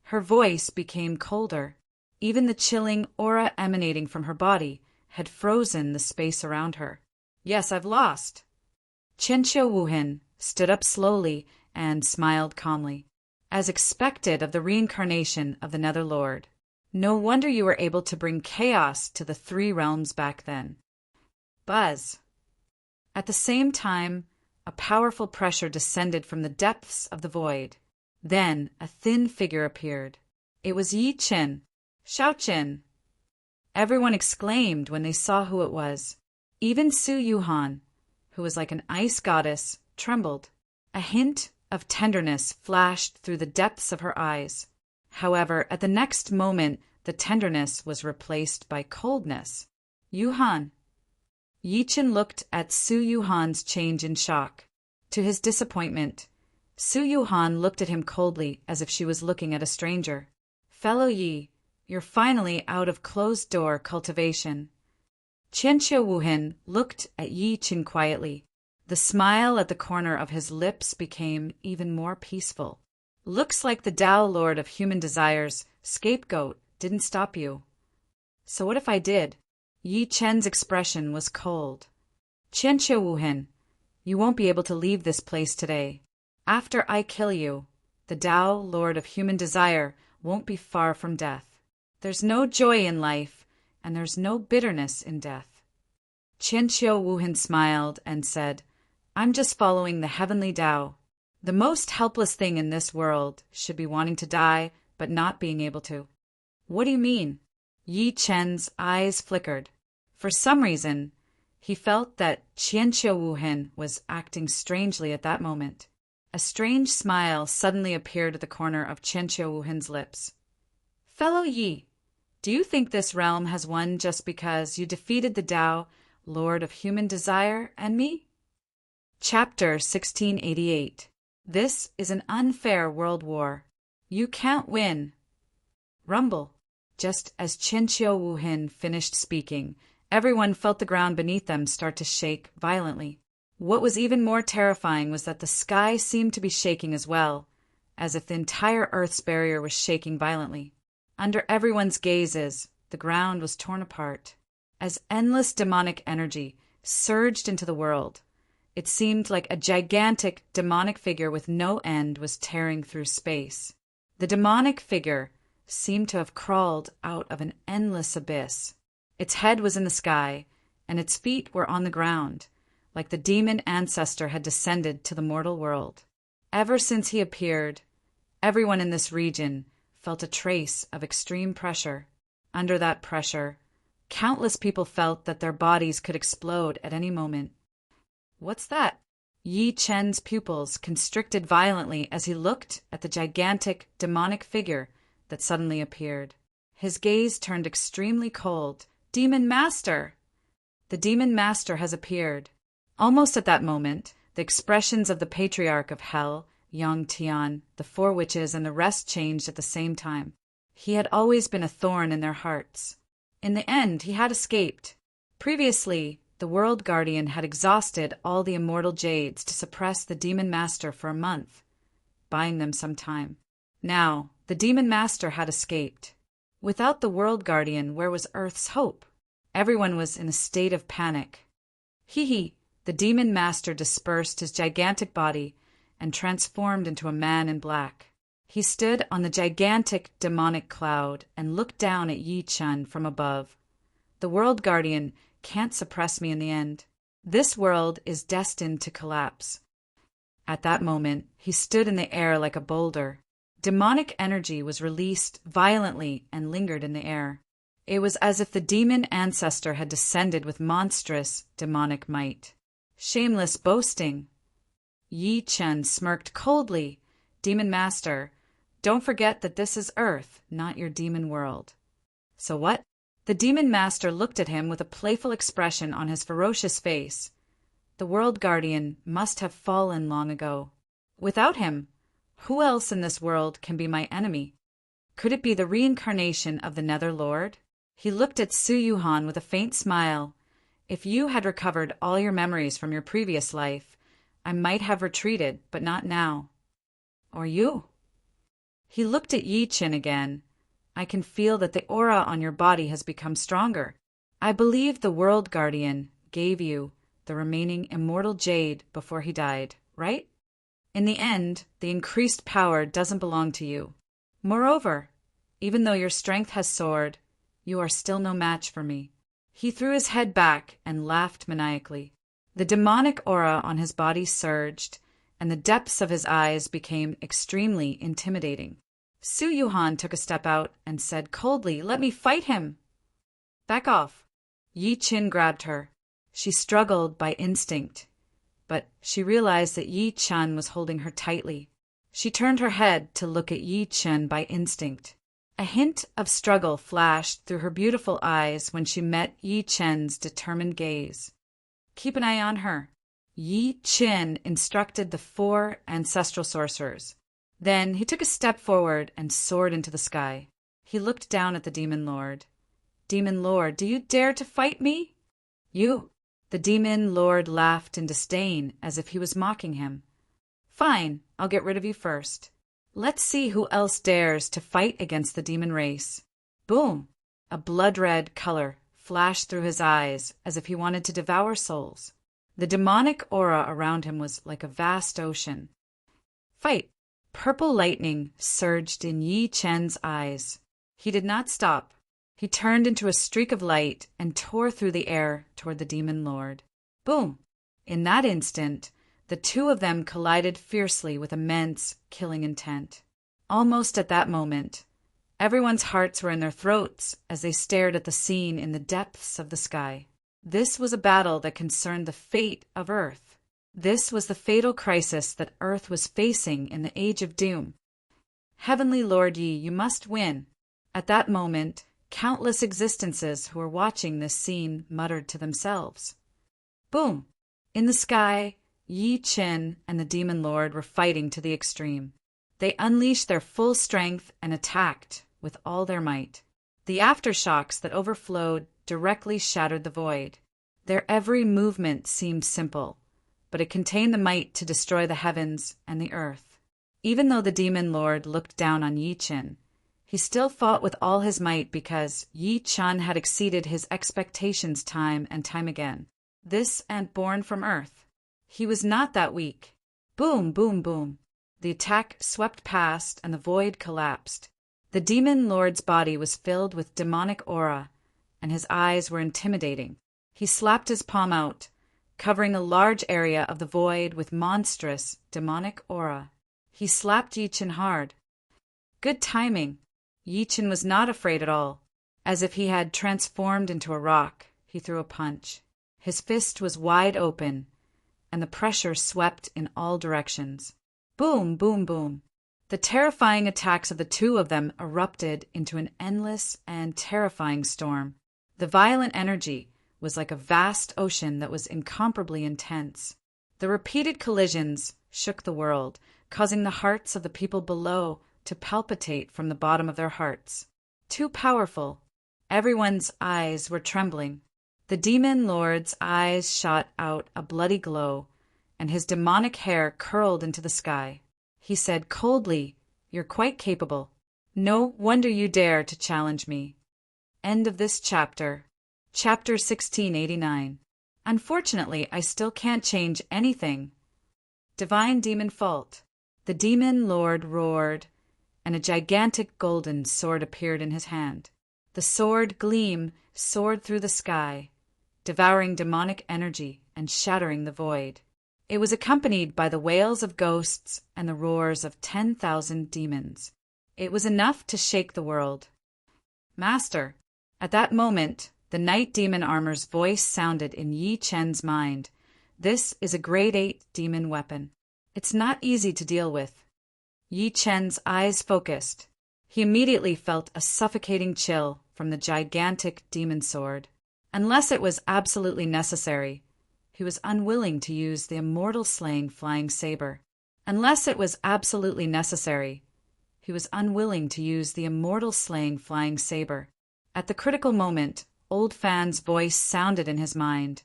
Her voice became colder. Even the chilling aura emanating from her body had frozen the space around her. "Yes, I've lost." Chen Wuhan stood up slowly and smiled calmly. As expected of the reincarnation of the Nether Lord. No wonder you were able to bring chaos to the 3 realms back then. Buzz. At the same time, a powerful pressure descended from the depths of the void. Then a thin figure appeared. It was Yi Qin. Xiaoqin. Everyone exclaimed when they saw who it was. Even Su Yuhan, who was like an ice goddess, trembled. A hint of tenderness flashed through the depths of her eyes. However, at the next moment, the tenderness was replaced by coldness. Yuhan. Yi Qin looked at Su Yuhan's change in shock. To his disappointment, Su Yuhan looked at him coldly as if she was looking at a stranger. Fellow Yi, you're finally out of closed-door cultivation. Qianqiu Wuhan looked at Yi Qin quietly. The smile at the corner of his lips became even more peaceful. Looks like the Tao Lord of Human Desire's scapegoat didn't stop you. So what if I did? Yi Chen's expression was cold. Qianqiu Wuhan, you won't be able to leave this place today. After I kill you, the Tao Lord of Human Desire won't be far from death. There's no joy in life, and there's no bitterness in death. Qianqiu Wuhan smiled and said, I'm just following the heavenly Tao. The most helpless thing in this world should be wanting to die, but not being able to. What do you mean? Yi Chen's eyes flickered. For some reason, he felt that Qianqiu Wuhan was acting strangely at that moment. A strange smile suddenly appeared at the corner of Qianqiu Wuhan's lips. Fellow Yi, do you think this realm has won just because you defeated the Tao, Lord of Human Desire, and me? Chapter 1688. This is an unfair world war. You can't win. Rumble. Just as Qianqiu Wuhan finished speaking, everyone felt the ground beneath them start to shake violently. What was even more terrifying was that the sky seemed to be shaking as well, as if the entire Earth's barrier was shaking violently. Under everyone's gazes, the ground was torn apart. As endless demonic energy surged into the world, it seemed like a gigantic demonic figure with no end was tearing through space. The demonic figure seemed to have crawled out of an endless abyss. Its head was in the sky, and its feet were on the ground, like the demon ancestor had descended to the mortal world. Ever since he appeared, everyone in this region felt a trace of extreme pressure. Under that pressure, countless people felt that their bodies could explode at any moment. What's that? Yi Chen's pupils constricted violently as he looked at the gigantic demonic figure that suddenly appeared. His gaze turned extremely cold. Demon Master! The Demon Master has appeared. Almost at that moment, the expressions of the Patriarch of Hell, Yang Tian, the four witches, and the rest changed at the same time. He had always been a thorn in their hearts. In the end, he had escaped. Previously, the World Guardian had exhausted all the immortal jades to suppress the Demon Master for a month, buying them some time. Now, the Demon Master had escaped. Without the World Guardian, where was Earth's hope? Everyone was in a state of panic. Hee. The Demon Master dispersed his gigantic body and transformed into a man in black. He stood on the gigantic demonic cloud and looked down at Yi Chen from above. The World Guardian can't suppress me in the end. This world is destined to collapse. At that moment, he stood in the air like a boulder. Demonic energy was released violently and lingered in the air. It was as if the demon ancestor had descended with monstrous demonic might. Shameless boasting. Yi Chen smirked coldly. Demon Master, don't forget that this is Earth, not your demon world. So what? The Demon Master looked at him with a playful expression on his ferocious face. The World Guardian must have fallen long ago. Without him, who else in this world can be my enemy? Could it be the reincarnation of the Nether Lord? He looked at Su Yuhan with a faint smile. If you had recovered all your memories from your previous life, I might have retreated, but not now. Or you? He looked at Yi Chen again. I can feel that the aura on your body has become stronger. I believe the World Guardian gave you the remaining immortal jade before he died, right? In the end, the increased power doesn't belong to you. Moreover, even though your strength has soared, you are still no match for me. He threw his head back and laughed maniacally. The demonic aura on his body surged, and the depths of his eyes became extremely intimidating. Su Yuhan took a step out and said coldly, "Let me fight him!" "Back off." Yi Qin grabbed her. She struggled by instinct, but she realized that Yi Chen was holding her tightly. She turned her head to look at Yi Chen by instinct. A hint of struggle flashed through her beautiful eyes when she met Yi Chen's determined gaze. "Keep an eye on her," Yi Chen instructed the 4 ancestral sorcerers. Then he took a step forward and soared into the sky. He looked down at the Demon Lord. "Demon Lord, do you dare to fight me?" "You." The Demon Lord laughed in disdain as if he was mocking him. "Fine, I'll get rid of you first. Let's see who else dares to fight against the demon race." Boom! A blood-red color flashed through his eyes as if he wanted to devour souls. The demonic aura around him was like a vast ocean. "Fight!" Purple lightning surged in Yi Chen's eyes. He did not stop. He turned into a streak of light and tore through the air toward the Demon Lord. Boom! In that instant, the two of them collided fiercely with immense, killing intent. Almost at that moment, everyone's hearts were in their throats as they stared at the scene in the depths of the sky. This was a battle that concerned the fate of Earth. This was the fatal crisis that Earth was facing in the Age of Doom. "Heavenly Lord Yi, you must win." At that moment, countless existences who were watching this scene muttered to themselves. Boom! In the sky, Yi Qin and the Demon Lord were fighting to the extreme. They unleashed their full strength and attacked with all their might. The aftershocks that overflowed directly shattered the void. Their every movement seemed simple, but it contained the might to destroy the heavens and the earth. Even though the Demon Lord looked down on Yi Qin, he still fought with all his might because Yi Chen had exceeded his expectations time and time again. This ant born from Earth. He was not that weak. Boom, boom, boom. The attack swept past and the void collapsed. The Demon Lord's body was filled with demonic aura, and his eyes were intimidating. He slapped his palm out, covering a large area of the void with monstrous demonic aura. He slapped Yi Qin hard. Good timing. Yi Qin was not afraid at all. As if he had transformed into a rock, he threw a punch. His fist was wide open, and the pressure swept in all directions. Boom, boom, boom. The terrifying attacks of the two of them erupted into an endless and terrifying storm. The violent energy was like a vast ocean that was incomparably intense. The repeated collisions shook the world, causing the hearts of the people below to palpitate from the bottom of their hearts. Too powerful. Everyone's eyes were trembling. The Demon Lord's eyes shot out a bloody glow, and his demonic hair curled into the sky. He said coldly, "You're quite capable. No wonder you dare to challenge me." End of this chapter. Chapter 1689. Unfortunately, I still can't change anything. Divine Demon Fault. The Demon Lord roared, and a gigantic golden sword appeared in his hand. The sword gleam soared through the sky, devouring demonic energy and shattering the void. It was accompanied by the wails of ghosts and the roars of 10,000 demons. It was enough to shake the world. "Master!" At that moment, the Night Demon Armor's voice sounded in Yi Chen's mind. "This is a Grade 8 demon weapon. It's not easy to deal with." Yi Chen's eyes focused. He immediately felt a suffocating chill from the gigantic demon sword. Unless it was absolutely necessary, he was unwilling to use the immortal-slaying flying saber. Unless it was absolutely necessary, he was unwilling to use the immortal-slaying flying saber. At the critical moment, Old Fan's voice sounded in his mind.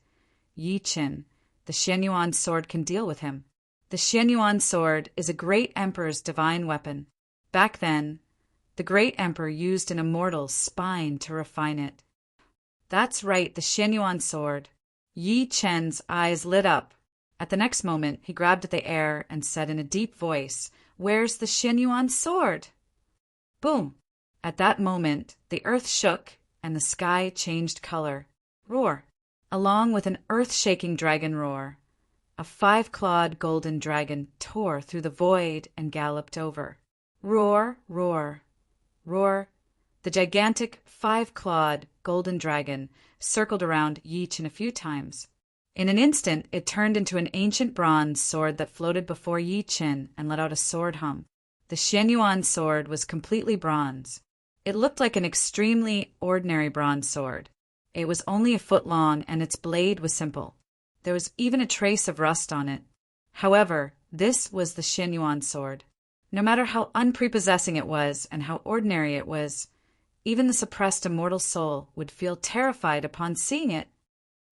"Yi Qin, the Xianyuan sword can deal with him. The Xianyuan sword is a great emperor's divine weapon. Back then, the great emperor used an immortal's spine to refine it." "That's right, the Xianyuan sword." Yi Chen's eyes lit up. At the next moment, he grabbed at the air and said in a deep voice, "Where's the Xianyuan sword?" Boom! At that moment, the earth shook and the sky changed color. Roar! Along with an earth-shaking dragon roar, a 5-clawed golden dragon tore through the void and galloped over. Roar, roar, roar. The gigantic 5-clawed golden dragon circled around Yi Chen a few times. In an instant, it turned into an ancient bronze sword that floated before Yi Chen and let out a sword hum. The Xianyuan sword was completely bronze. It looked like an extremely ordinary bronze sword. It was only a foot long, and its blade was simple. There was even a trace of rust on it. However, this was the Xianyuan sword. No matter how unprepossessing it was and how ordinary it was, even the suppressed immortal soul would feel terrified upon seeing it.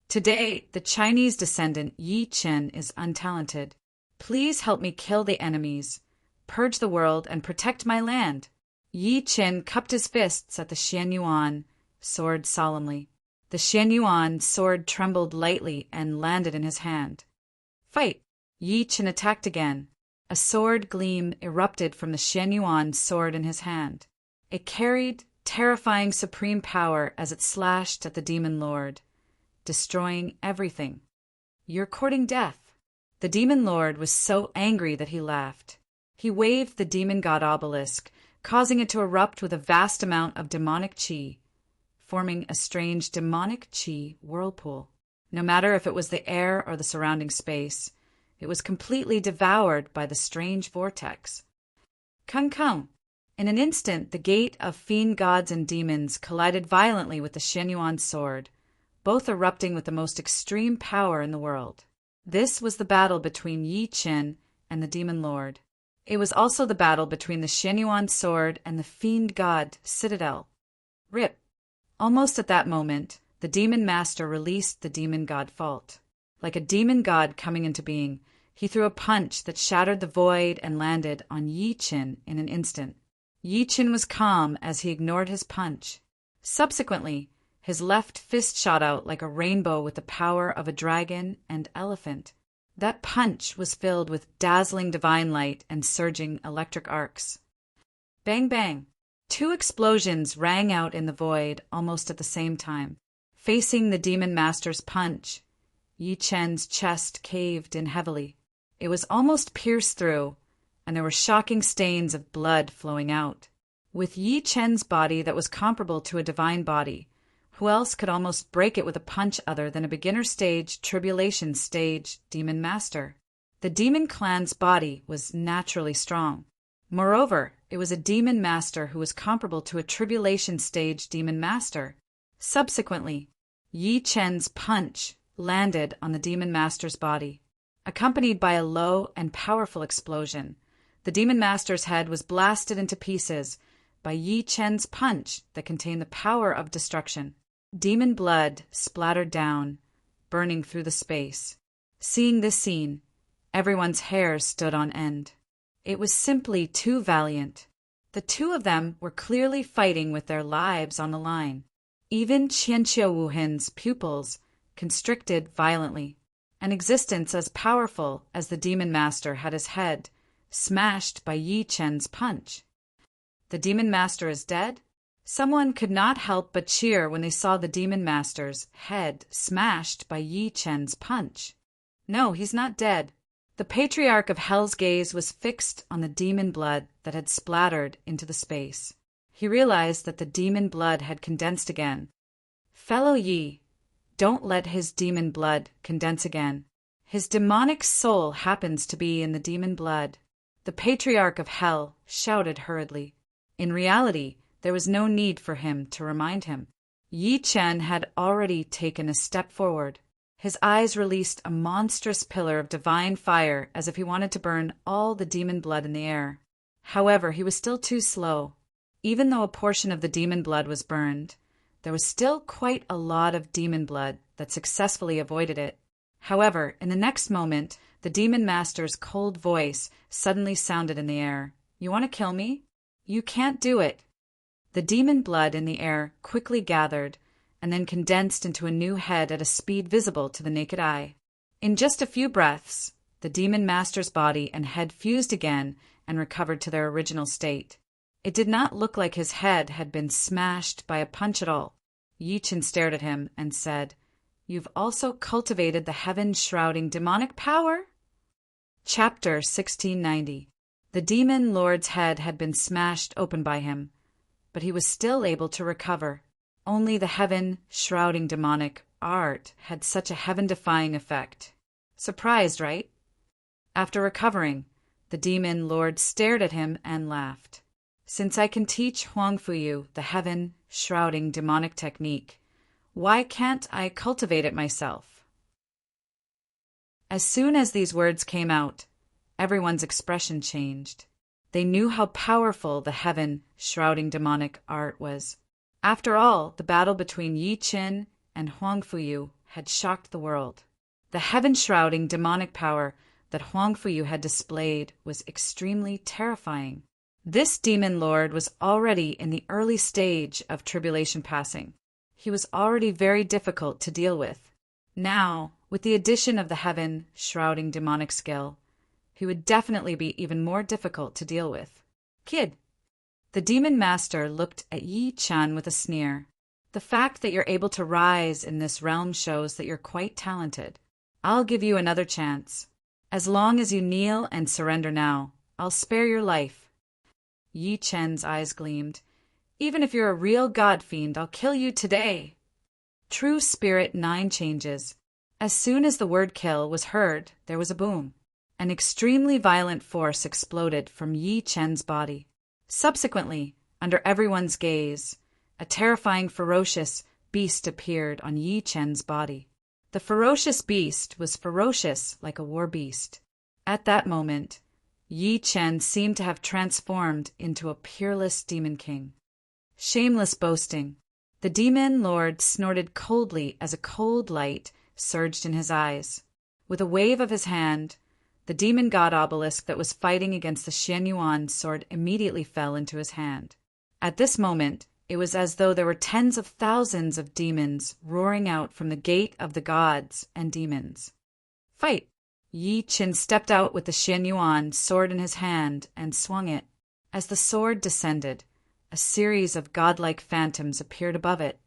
Today, the Chinese descendant Yi Chen is untalented. Please help me kill the enemies, purge the world, and protect my land. Yi Chen cupped his fists at the Xianyuan sword solemnly. The Xianyuan sword trembled lightly and landed in his hand. Fight! Yi Chen attacked again. A sword gleam erupted from the Xianyuan sword in his hand. It carried terrifying supreme power as it slashed at the demon lord, destroying everything. You're courting death. The demon lord was so angry that he laughed. He waved the demon god obelisk, causing it to erupt with a vast amount of demonic qi, forming a strange demonic qi whirlpool. No matter if it was the air or the surrounding space, it was completely devoured by the strange vortex. Kung Kung! In an instant, the gate of fiend gods and demons collided violently with the Xianyuan sword, both erupting with the most extreme power in the world. This was the battle between Yi Chen and the demon lord. It was also the battle between the Xianyuan sword and the fiend god citadel. Rip! Almost at that moment, the demon master released the demon god fault. Like a demon god coming into being, he threw a punch that shattered the void and landed on Yi Chen in an instant. Yi Chen was calm as he ignored his punch. Subsequently, his left fist shot out like a rainbow with the power of a dragon and elephant. That punch was filled with dazzling divine light and surging electric arcs. Bang bang! 2 explosions rang out in the void almost at the same time. Facing the demon master's punch, Yi Chen's chest caved in heavily. It was almost pierced through, and there were shocking stains of blood flowing out. With Yi Chen's body that was comparable to a divine body, who else could almost break it with a punch other than a beginner stage, tribulation stage demon master? The demon clan's body was naturally strong. Moreover, it was a demon master who was comparable to a tribulation stage demon master. Subsequently, Yi Chen's punch landed on the demon master's body. Accompanied by a low and powerful explosion, the demon master's head was blasted into pieces by Yi Chen's punch that contained the power of destruction. Demon blood splattered down, burning through the space. Seeing this scene, everyone's hair stood on end. It was simply too valiant. The two of them were clearly fighting with their lives on the line. Even Qianqiu Wuhen's pupils constricted violently. An existence as powerful as the demon master had his head smashed by Yi Chen's punch. The demon master is dead? Someone could not help but cheer when they saw the demon master's head smashed by Yi Chen's punch. No, he's not dead. The patriarch of Hell's gaze was fixed on the demon blood that had splattered into the space. He realized that the demon blood had condensed again. Fellow Yi, don't let his demon blood condense again. His demonic soul happens to be in the demon blood. The patriarch of Hell shouted hurriedly. In reality, there was no need for him to remind him. Yi Chen had already taken a step forward. His eyes released a monstrous pillar of divine fire as if he wanted to burn all the demon blood in the air. However, he was still too slow. Even though a portion of the demon blood was burned, there was still quite a lot of demon blood that successfully avoided it. However, in the next moment, the demon master's cold voice suddenly sounded in the air. You want to kill me? You can't do it. The demon blood in the air quickly gathered and then condensed into a new head at a speed visible to the naked eye. In just a few breaths, the demon master's body and head fused again and recovered to their original state. It did not look like his head had been smashed by a punch at all. Yi Chen stared at him and said, you've also cultivated the heaven-shrouding demonic power? Chapter 1690. The demon lord's head had been smashed open by him, but he was still able to recover. Only the heaven-shrouding demonic art had such a heaven-defying effect. Surprised, right? After recovering, the demon lord stared at him and laughed. Since I can teach Huang Fuyu the heaven-shrouding demonic technique, why can't I cultivate it myself? As soon as these words came out, everyone's expression changed. They knew how powerful the heaven-shrouding demonic art was. After all, the battle between Yi Qin and Huang Fuyu had shocked the world. The heaven-shrouding demonic power that Huang Fuyu had displayed was extremely terrifying. This demon lord was already in the early stage of tribulation passing. He was already very difficult to deal with. Now, with the addition of the heaven-shrouding demonic skill, he would definitely be even more difficult to deal with. Kid. The demon master looked at Yi Chen with a sneer. The fact that you're able to rise in this realm shows that you're quite talented. I'll give you another chance. As long as you kneel and surrender now, I'll spare your life. Yi Chen's eyes gleamed. Even if you're a real god fiend, I'll kill you today. True Spirit 9 changes. As soon as the word kill was heard, there was a boom. An extremely violent force exploded from Yi Chen's body. Subsequently, under everyone's gaze, a terrifying, ferocious beast appeared on Yi Chen's body. The ferocious beast was ferocious like a war beast. At that moment, Yi Chen seemed to have transformed into a peerless demon king. Shameless boasting. The demon lord snorted coldly as a cold light surged in his eyes. With a wave of his hand, the demon god obelisk that was fighting against the Xianyuan sword immediately fell into his hand. At this moment, it was as though there were tens of thousands of demons roaring out from the gate of the gods and demons. Fight! Yi Qin stepped out with the Xianyuan sword in his hand and swung it. As the sword descended, a series of godlike phantoms appeared above it.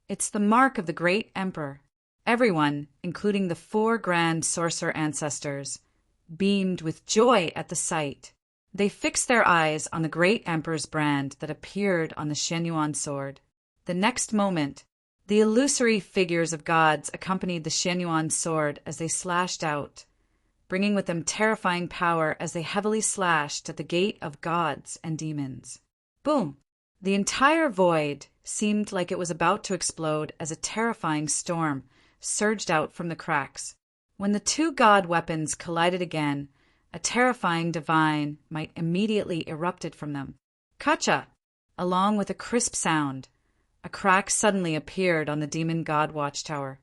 It's the mark of the great emperor. Everyone, including the 4 grand sorcerer ancestors, beamed with joy at the sight. They fixed their eyes on the great emperor's brand that appeared on the Xianyuan sword. The next moment, the illusory figures of gods accompanied the Xianyuan sword as they slashed out, bringing with them terrifying power as they heavily slashed at the gate of gods and demons. Boom! The entire void seemed like it was about to explode as a terrifying storm surged out from the cracks. When the 2 god weapons collided again, a terrifying divine might immediately erupted from them. Kacha! Along with a crisp sound, a crack suddenly appeared on the demon god watchtower.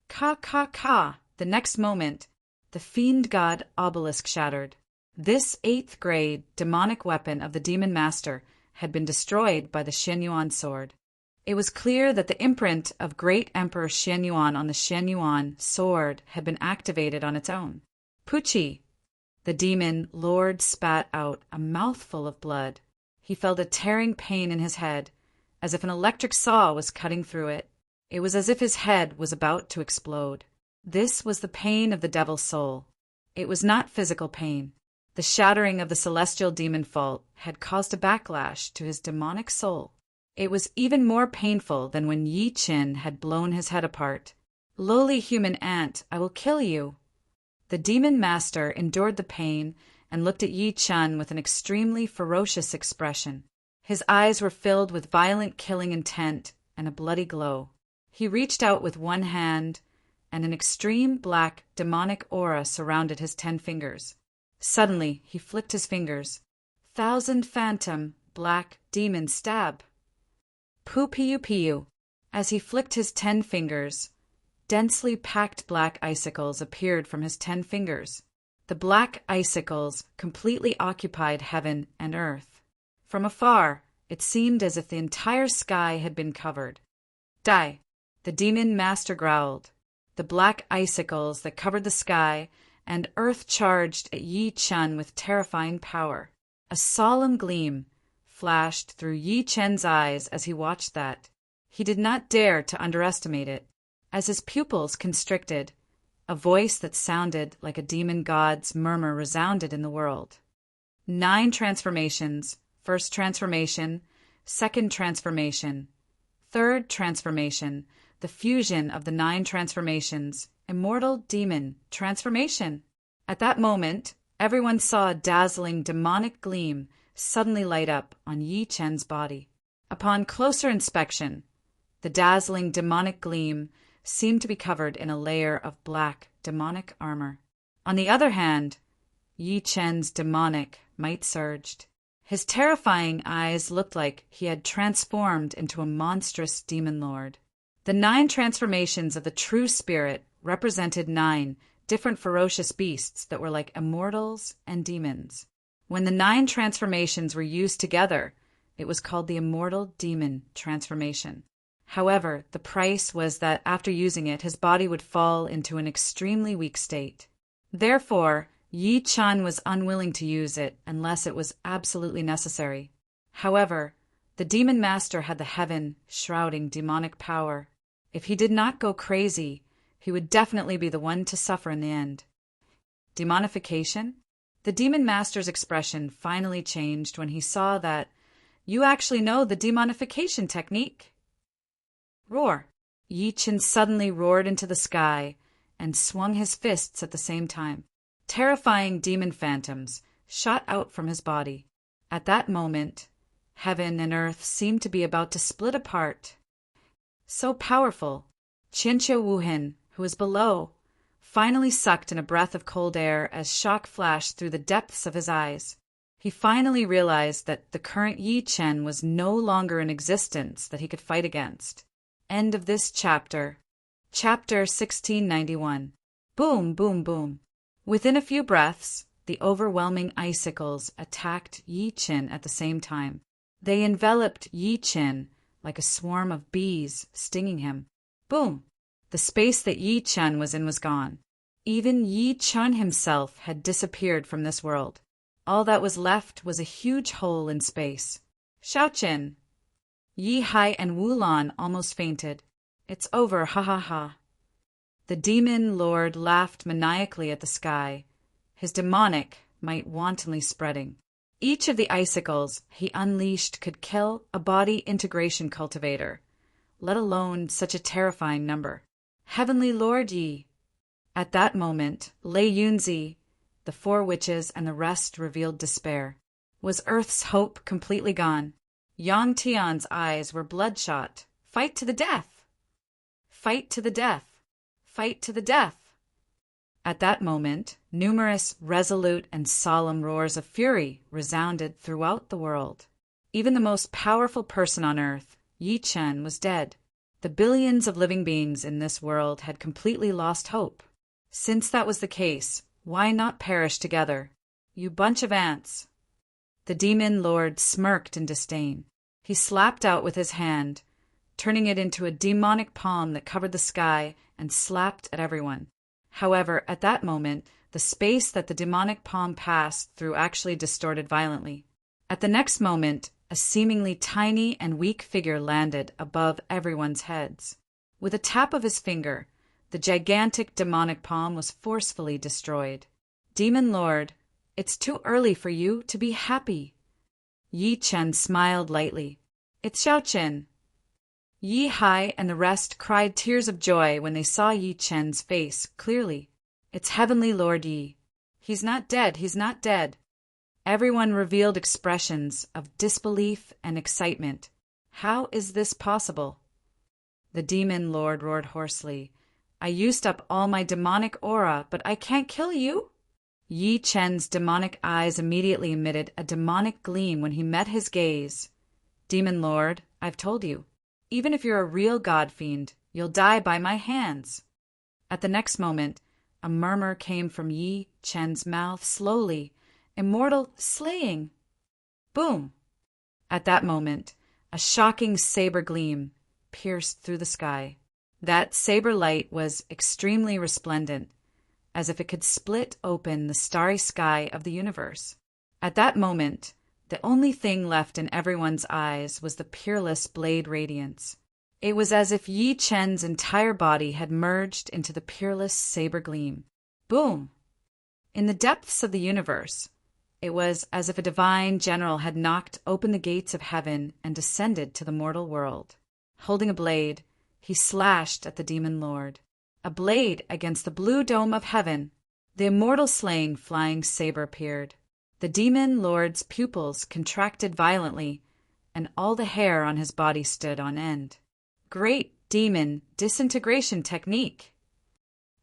Ka! The next moment, the fiend god obelisk shattered. This 8th grade demonic weapon of the demon master had been destroyed by the Xianyuan sword. It was clear that the imprint of great Emperor Xianyuan on the Xianyuan sword had been activated on its own. Puchi! The demon lord spat out a mouthful of blood. He felt a tearing pain in his head, as if an electric saw was cutting through it. It was as if his head was about to explode. This was the pain of the devil's soul. It was not physical pain. The shattering of the celestial demon fault had caused a backlash to his demonic soul. It was even more painful than when Yi Qin had blown his head apart. Lowly human ant, I will kill you. The demon master endured the pain and looked at Yi Chen with an extremely ferocious expression. His eyes were filled with violent killing intent and a bloody glow. He reached out with one hand, and an extreme black demonic aura surrounded his 10 fingers. Suddenly, he flicked his fingers. 1,000 phantom, black, demon stab. Pu-piu-piu. As he flicked his 10 fingers, densely packed black icicles appeared from his 10 fingers. The black icicles completely occupied heaven and earth. From afar, it seemed as if the entire sky had been covered. Die! The demon master growled. The black icicles that covered the sky and earth charged at Yi Chen with terrifying power. A solemn gleam flashed through Yi Chen's eyes as he watched that. He did not dare to underestimate it. As his pupils constricted, a voice that sounded like a demon god's murmur resounded in the world. 9 transformations. First transformation, second transformation, third transformation, the fusion of the 9 transformations, immortal demon transformation. At that moment, everyone saw a dazzling demonic gleam suddenly light up on Yi Chen's body. Upon closer inspection, the dazzling demonic gleam seemed to be covered in a layer of black demonic armor. On the other hand, Yi Chen's demonic might surged. His terrifying eyes looked like he had transformed into a monstrous demon lord. The 9 transformations of the true spirit represented 9 different ferocious beasts that were like immortals and demons. When the 9 transformations were used together, it was called the immortal demon transformation. However, the price was that after using it, his body would fall into an extremely weak state. Therefore, Yi Chen was unwilling to use it unless it was absolutely necessary. However, the demon master had the heaven-shrouding demonic power. If he did not go crazy, he would definitely be the one to suffer in the end. Demonification? The demon master's expression finally changed when he saw that you actually know the demonification technique. Roar! Yi Chen suddenly roared into the sky and swung his fists at the same time. Terrifying demon phantoms shot out from his body. At that moment, heaven and earth seemed to be about to split apart. So powerful, Qianxia Wuhen, who was below, finally sucked in a breath of cold air as shock flashed through the depths of his eyes. He finally realized that the current Yi Chen was no longer in existence that he could fight against. End of this chapter. Chapter 1691. Boom, boom, boom. Within a few breaths, the overwhelming icicles attacked Yi Chen at the same time. They enveloped Yi Chen like a swarm of bees stinging him. Boom! The space that Yi Chen was in was gone. Even Yi Chen himself had disappeared from this world. All that was left was a huge hole in space. Xiaoqin! Yi Hai and Wu Lan almost fainted. It's over, ha ha ha. The demon lord laughed maniacally at the sky, his demonic might wantonly spreading. Each of the icicles he unleashed could kill a body integration cultivator, let alone such a terrifying number. Heavenly Lord Yi! At that moment, Lei Yunzi, the 4 witches, and the rest revealed despair. Was Earth's hope completely gone? Yang Tian's eyes were bloodshot. Fight to the death! Fight to the death! Fight to the death! At that moment, numerous resolute and solemn roars of fury resounded throughout the world. Even the most powerful person on earth, Yi Chen, was dead. The billions of living beings in this world had completely lost hope. Since that was the case, why not perish together? You bunch of ants! The demon lord smirked in disdain. He slapped out with his hand, turning it into a demonic palm that covered the sky and slapped at everyone. However, at that moment, the space that the demonic palm passed through actually distorted violently. At the next moment, a seemingly tiny and weak figure landed above everyone's heads. With a tap of his finger, the gigantic demonic palm was forcefully destroyed. Demon Lord, it's too early for you to be happy. Yi Chen smiled lightly. It's Xiaoqin. Yi Hai and the rest cried tears of joy when they saw Yi Chen's face clearly. It's Heavenly Lord Yi. He's not dead, he's not dead. Everyone revealed expressions of disbelief and excitement. How is this possible? The demon lord roared hoarsely. I used up all my demonic aura, but I can't kill you. Yi Chen's demonic eyes immediately emitted a demonic gleam when he met his gaze. Demon Lord, I've told you. Even if you're a real god fiend, you'll die by my hands. At the next moment, a murmur came from Yi Chen's mouth slowly. Immortal slaying. Boom! At that moment, a shocking saber gleam pierced through the sky. That saber light was extremely resplendent, as if it could split open the starry sky of the universe. At that moment, the only thing left in everyone's eyes was the peerless blade radiance. It was as if Yi Chen's entire body had merged into the peerless saber gleam. Boom! In the depths of the universe, it was as if a divine general had knocked open the gates of heaven and descended to the mortal world. Holding a blade, he slashed at the demon lord. A blade against the blue dome of heaven. The immortal-slaying flying saber appeared. The demon lord's pupils contracted violently, and all the hair on his body stood on end. Great demon disintegration technique!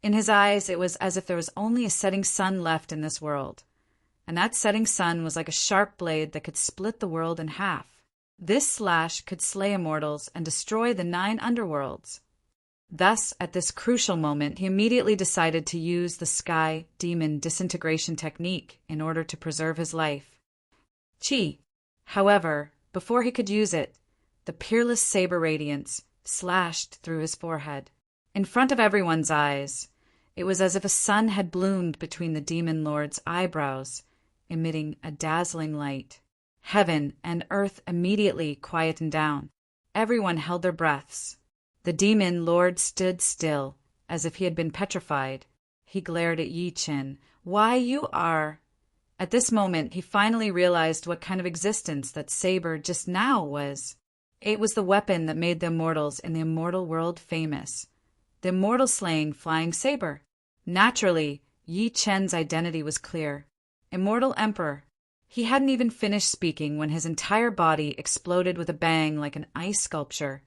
In his eyes, it was as if there was only a setting sun left in this world, and that setting sun was like a sharp blade that could split the world in half. This slash could slay immortals and destroy the 9 underworlds. Thus, at this crucial moment, he immediately decided to use the sky demon disintegration technique in order to preserve his life. However, before he could use it, the peerless saber radiance slashed through his forehead. In front of everyone's eyes, it was as if a sun had bloomed between the demon lord's eyebrows, emitting a dazzling light. Heaven and earth immediately quietened down. Everyone held their breaths. The demon lord stood still, as if he had been petrified. He glared at Yi Chen. "Why, you are—" At this moment, he finally realized what kind of existence that saber just now was. It was the weapon that made the immortals in the immortal world famous. The immortal-slaying flying saber. Naturally, Yi Chen's identity was clear. Immortal Emperor. He hadn't even finished speaking when his entire body exploded with a bang like an ice sculpture,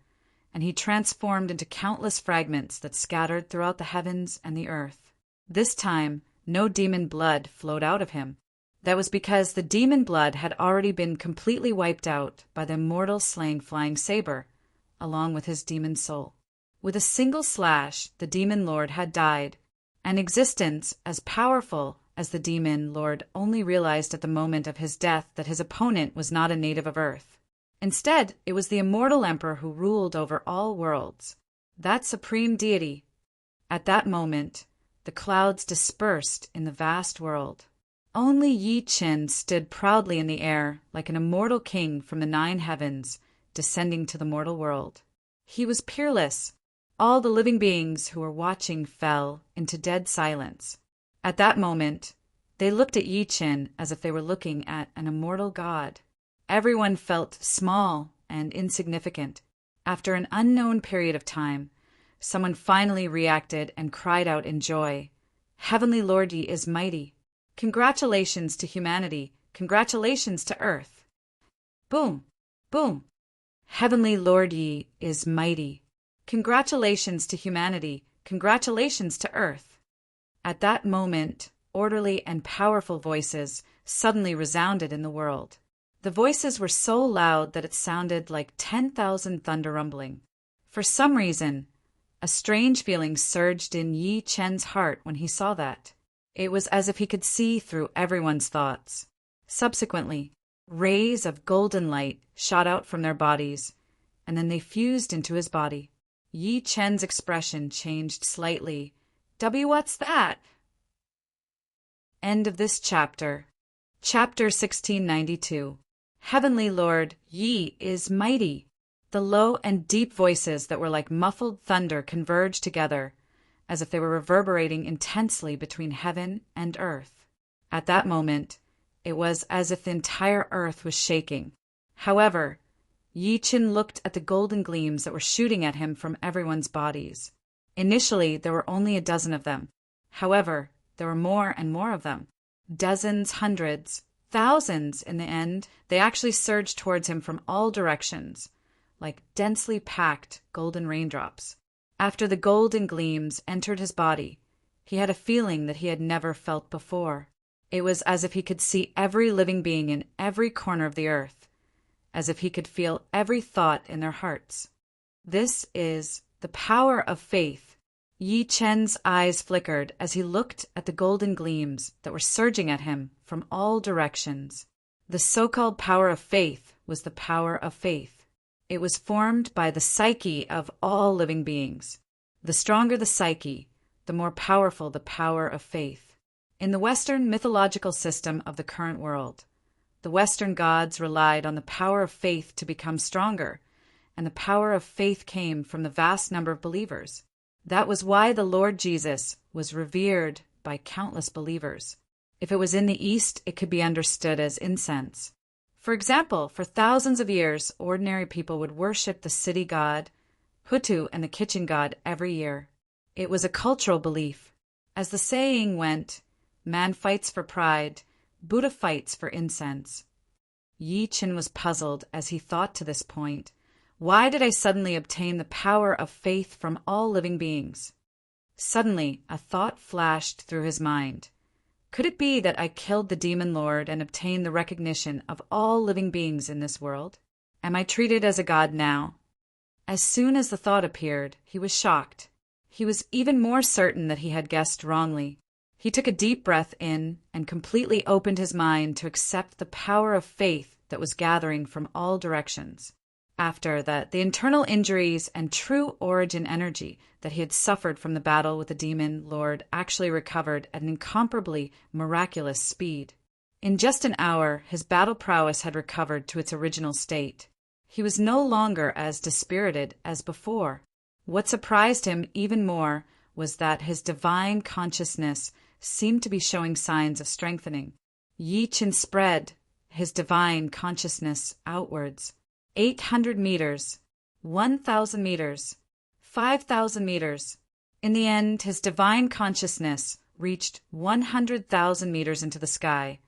and he transformed into countless fragments that scattered throughout the heavens and the earth. This time, no demon blood flowed out of him. That was because the demon blood had already been completely wiped out by the immortal-slaying flying saber, along with his demon soul. With a single slash, the demon lord had died. An existence as powerful as the demon lord only realized at the moment of his death that his opponent was not a native of Earth. Instead, it was the immortal emperor who ruled over all worlds, that supreme deity. At that moment, the clouds dispersed in the vast world. Only Yi Chen stood proudly in the air like an immortal king from the 9 heavens, descending to the mortal world. He was peerless. All the living beings who were watching fell into dead silence. At that moment, they looked at Yi Chen as if they were looking at an immortal god. Everyone felt small and insignificant. After an unknown period of time, someone finally reacted and cried out in joy. "Heavenly Lord Yi is mighty. Congratulations to humanity. Congratulations to Earth." Boom! Boom! Heavenly Lord Yi is mighty. Congratulations to humanity. Congratulations to Earth. At that moment, orderly and powerful voices suddenly resounded in the world. The voices were so loud that it sounded like 10,000 thunder rumbling. For some reason, a strange feeling surged in Yi Chen's heart when he saw that. It was as if he could see through everyone's thoughts. Subsequently, rays of golden light shot out from their bodies, and then they fused into his body. Yi Chen's expression changed slightly. What's that? End of this chapter. Chapter 1692. Heavenly Lord Yi is mighty. The low and deep voices that were like muffled thunder converged together, as if they were reverberating intensely between heaven and earth. At that moment, it was as if the entire earth was shaking. However, Yi Chen looked at the golden gleams that were shooting at him from everyone's bodies. Initially, there were only a dozen of them. However, there were more and more of them. Dozens, hundreds, thousands in the end. They actually surged towards him from all directions, like densely packed golden raindrops. After the golden gleams entered his body, he had a feeling that he had never felt before. It was as if he could see every living being in every corner of the earth, as if he could feel every thought in their hearts. This is the power of faith. Yi Chen's eyes flickered as he looked at the golden gleams that were surging at him from all directions. The so-called power of faith was the power of faith. It was formed by the psyche of all living beings. The stronger the psyche, the more powerful the power of faith. In the Western mythological system of the current world, the Western gods relied on the power of faith to become stronger, and the power of faith came from the vast number of believers. That was why the Lord Jesus was revered by countless believers. If it was in the East, it could be understood as incense. For example, for thousands of years, ordinary people would worship the city god, Hutu, and the kitchen god every year. It was a cultural belief. As the saying went, man fights for pride, Buddha fights for incense. Yi Chin was puzzled as he thought to this point. Why did I suddenly obtain the power of faith from all living beings? Suddenly, a thought flashed through his mind. Could it be that I killed the demon lord and obtained the recognition of all living beings in this world? Am I treated as a god now? As soon as the thought appeared, he was shocked. He was even more certain that he had guessed wrongly. He took a deep breath in and completely opened his mind to accept the power of faith that was gathering from all directions. After that, the internal injuries and true origin energy that he had suffered from the battle with the demon lord actually recovered at an incomparably miraculous speed. In just an hour, his battle prowess had recovered to its original state. He was no longer as dispirited as before. What surprised him even more was that his divine consciousness seemed to be showing signs of strengthening. Yi Chin spread his divine consciousness outwards. 800 meters, 1,000 meters, 5,000 meters. In the end, his divine consciousness reached 100,000 meters into the sky,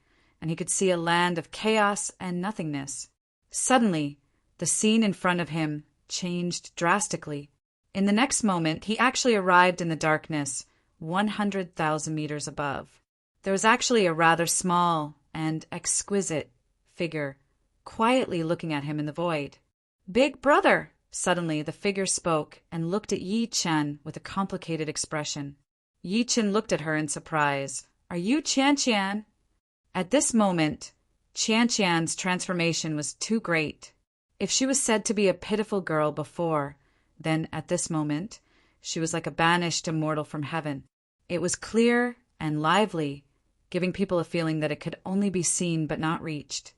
and he could see a land of chaos and nothingness. Suddenly, the scene in front of him changed drastically. In the next moment, he actually arrived in the darkness, 100,000 meters above. There was actually a rather small and exquisite figure quietly looking at him in the void. "Big brother!" Suddenly the figure spoke and looked at Yi Chen with a complicated expression. Yi Chen looked at her in surprise. "Are you Qian Qian?" At this moment, Qian Qian's transformation was too great. If she was said to be a pitiful girl before, then at this moment, she was like a banished immortal from heaven. It was clear and lively, giving people a feeling that it could only be seen but not reached.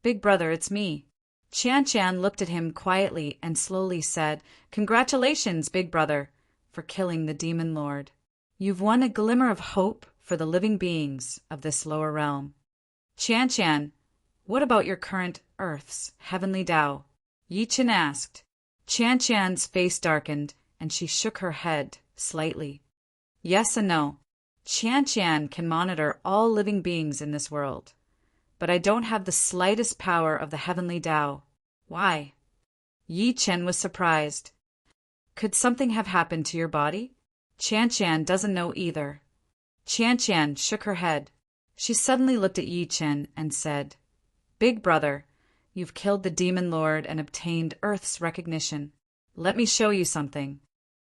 "Big brother, it's me." Qian Qian looked at him quietly and slowly said, "Congratulations, big brother, for killing the demon lord. You've won a glimmer of hope for the living beings of this lower realm." "Qian Qian, what about your current Earth's heavenly Tao?" Yi Chen asked. Qian Qian's face darkened, and she shook her head slightly. "Yes and no. Qian Qian can monitor all living beings in this world. But I don't have the slightest power of the heavenly Tao." "Why?" Yi Chen was surprised. "Could something have happened to your body?" Qian Qian doesn't know either. Qian Qian shook her head. She suddenly looked at Yi Chen and said, "Big brother, you've killed the demon lord and obtained Earth's recognition. Let me show you something."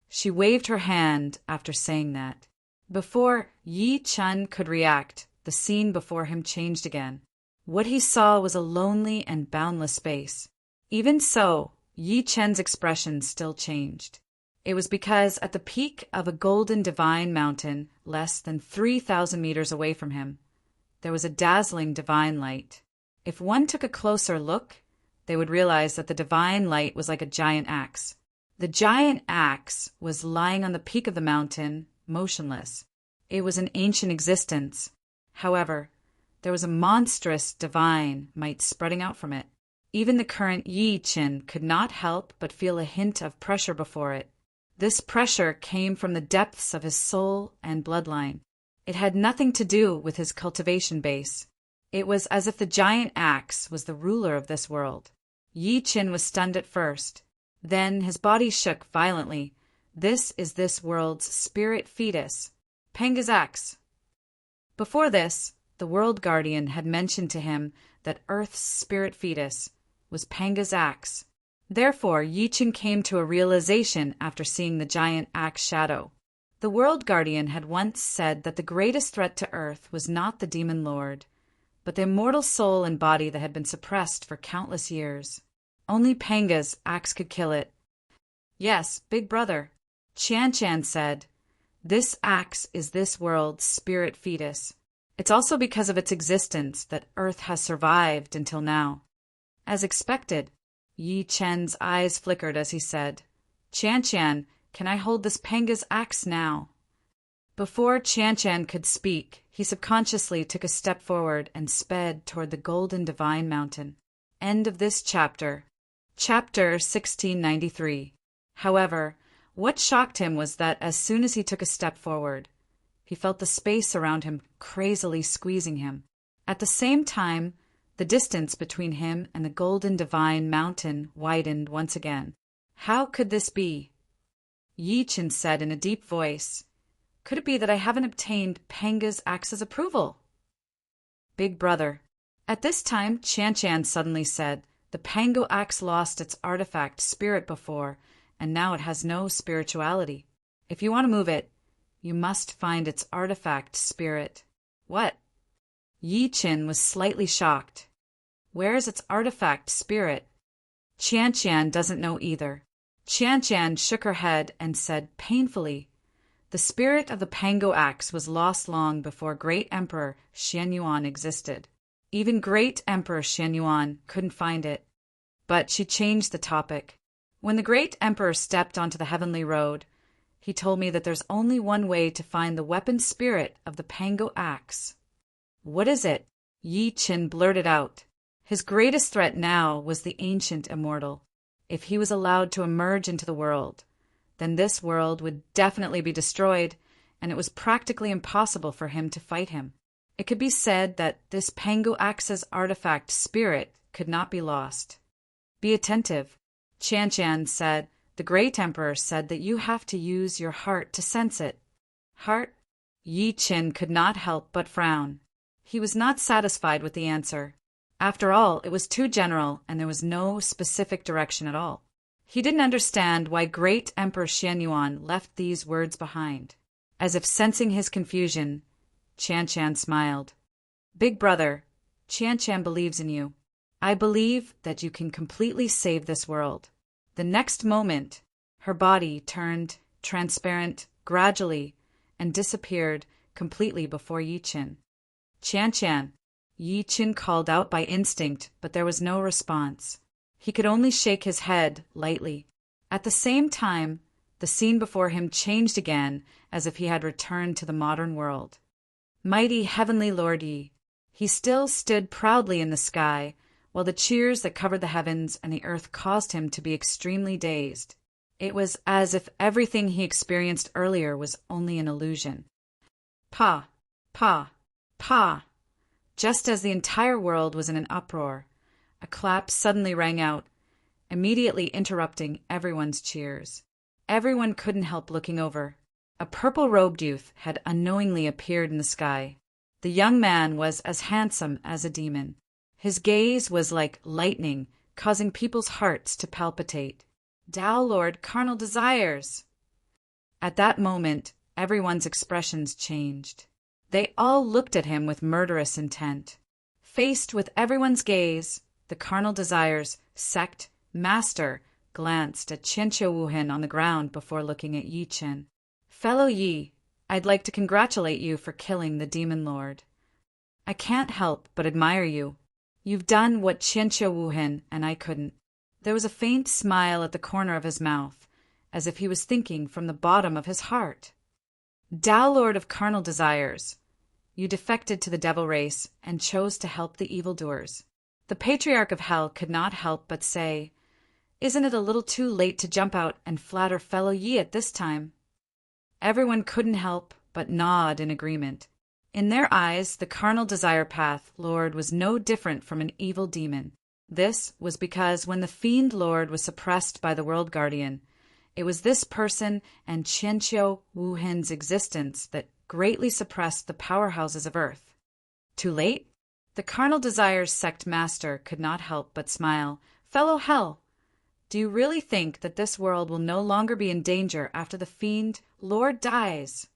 She waved her hand after saying that. Before Yi Chen could react, the scene before him changed again. What he saw was a lonely and boundless space. Even so, Yi Chen's expression still changed. It was because at the peak of a golden divine mountain, less than 3,000 meters away from him, there was a dazzling divine light. If one took a closer look, they would realize that the divine light was like a giant axe. The giant axe was lying on the peak of the mountain, motionless. It was an ancient existence. However, there was a monstrous divine might spreading out from it. Even the current Yi Chen could not help but feel a hint of pressure before it. This pressure came from the depths of his soul and bloodline. It had nothing to do with his cultivation base. It was as if the giant axe was the ruler of this world. Yi Chen was stunned at first. Then his body shook violently. This is this world's spirit fetus, Panga's axe. Before this, the world guardian had mentioned to him that Earth's spirit fetus was Panga's axe. Therefore, Yi Chen came to a realization after seeing the giant axe shadow. The world guardian had once said that the greatest threat to Earth was not the demon lord, but the immortal soul and body that had been suppressed for countless years. Only Panga's axe could kill it. "Yes, big brother," Qian Qian said. "This axe is this world's spirit fetus. It's also because of its existence that Earth has survived until now." As expected, Yi Chen's eyes flickered as he said, Qian, can I hold this Panga's axe now? Before Qian could speak, he subconsciously took a step forward and sped toward the golden divine mountain. End of this chapter. Chapter 1693. However, what shocked him was that as soon as he took a step forward, he felt the space around him crazily squeezing him. At the same time, the distance between him and the golden divine mountain widened once again. How could this be? Yi Chen said in a deep voice, Could it be that I haven't obtained Panga's axe's approval? Big brother. At this time, Qian suddenly said, The Pango axe lost its artifact spirit before, and now it has no spirituality. If you want to move it, you must find its artifact spirit. What? Yi Chen was slightly shocked. Where is its artifact spirit? Qian doesn't know either. Qian shook her head and said painfully, The spirit of the Pango axe was lost long before Great Emperor Xianyuan existed. Even Great Emperor Xianyuan couldn't find it. But she changed the topic. When the Great Emperor stepped onto the heavenly road, he told me that there's only one way to find the weapon spirit of the Pango axe. What is it? Yi Chen blurted out. His greatest threat now was the ancient immortal. If he was allowed to emerge into the world, then this world would definitely be destroyed, and it was practically impossible for him to fight him. It could be said that this Pango axe's artifact spirit could not be lost. Be attentive. Qian said, The Great Emperor said that you have to use your heart to sense it. Heart? Yi Chen could not help but frown. He was not satisfied with the answer. After all, it was too general, and there was no specific direction at all. He didn't understand why Great Emperor Xianyuan left these words behind. As if sensing his confusion, Qian smiled. Big brother, Qian believes in you. I believe that you can completely save this world. The next moment, her body turned transparent gradually and disappeared completely before Yi Chen. Qian, Yi Chen called out by instinct, but there was no response. He could only shake his head lightly. At the same time, the scene before him changed again, as if he had returned to the modern world. Mighty heavenly Lord Yi. He still stood proudly in the sky, while the cheers that covered the heavens and the earth caused him to be extremely dazed. It was as if everything he experienced earlier was only an illusion. Pa! Pa! Pa! Just as the entire world was in an uproar, a clap suddenly rang out, immediately interrupting everyone's cheers. Everyone couldn't help looking over. A purple-robed youth had unknowingly appeared in the sky. The young man was as handsome as a demon. His gaze was like lightning, causing people's hearts to palpitate. Tao Lord Carnal Desires! At that moment, everyone's expressions changed. They all looked at him with murderous intent. Faced with everyone's gaze, the Carnal Desires sect master glanced at Qianqiu Wuhen on the ground before looking at Yi Chen. Fellow Yi, I'd like to congratulate you for killing the Demon Lord. I can't help but admire you. You've done what Qianqiu Wuhen and I couldn't. There was a faint smile at the corner of his mouth, as if he was thinking from the bottom of his heart. Tao Lord of Carnal Desires, you defected to the devil race and chose to help the evildoers. The Patriarch of Hell could not help but say, Isn't it a little too late to jump out and flatter fellow Yi at this time? Everyone couldn't help but nod in agreement. In their eyes, the Carnal Desire Path Lord was no different from an evil demon. This was because when the Fiend Lord was suppressed by the World Guardian, it was this person and Qianqiu Wuhen's existence that greatly suppressed the powerhouses of Earth. Too late? The Carnal Desires sect master could not help but smile. Fellow Hell, do you really think that this world will no longer be in danger after the Fiend Lord dies?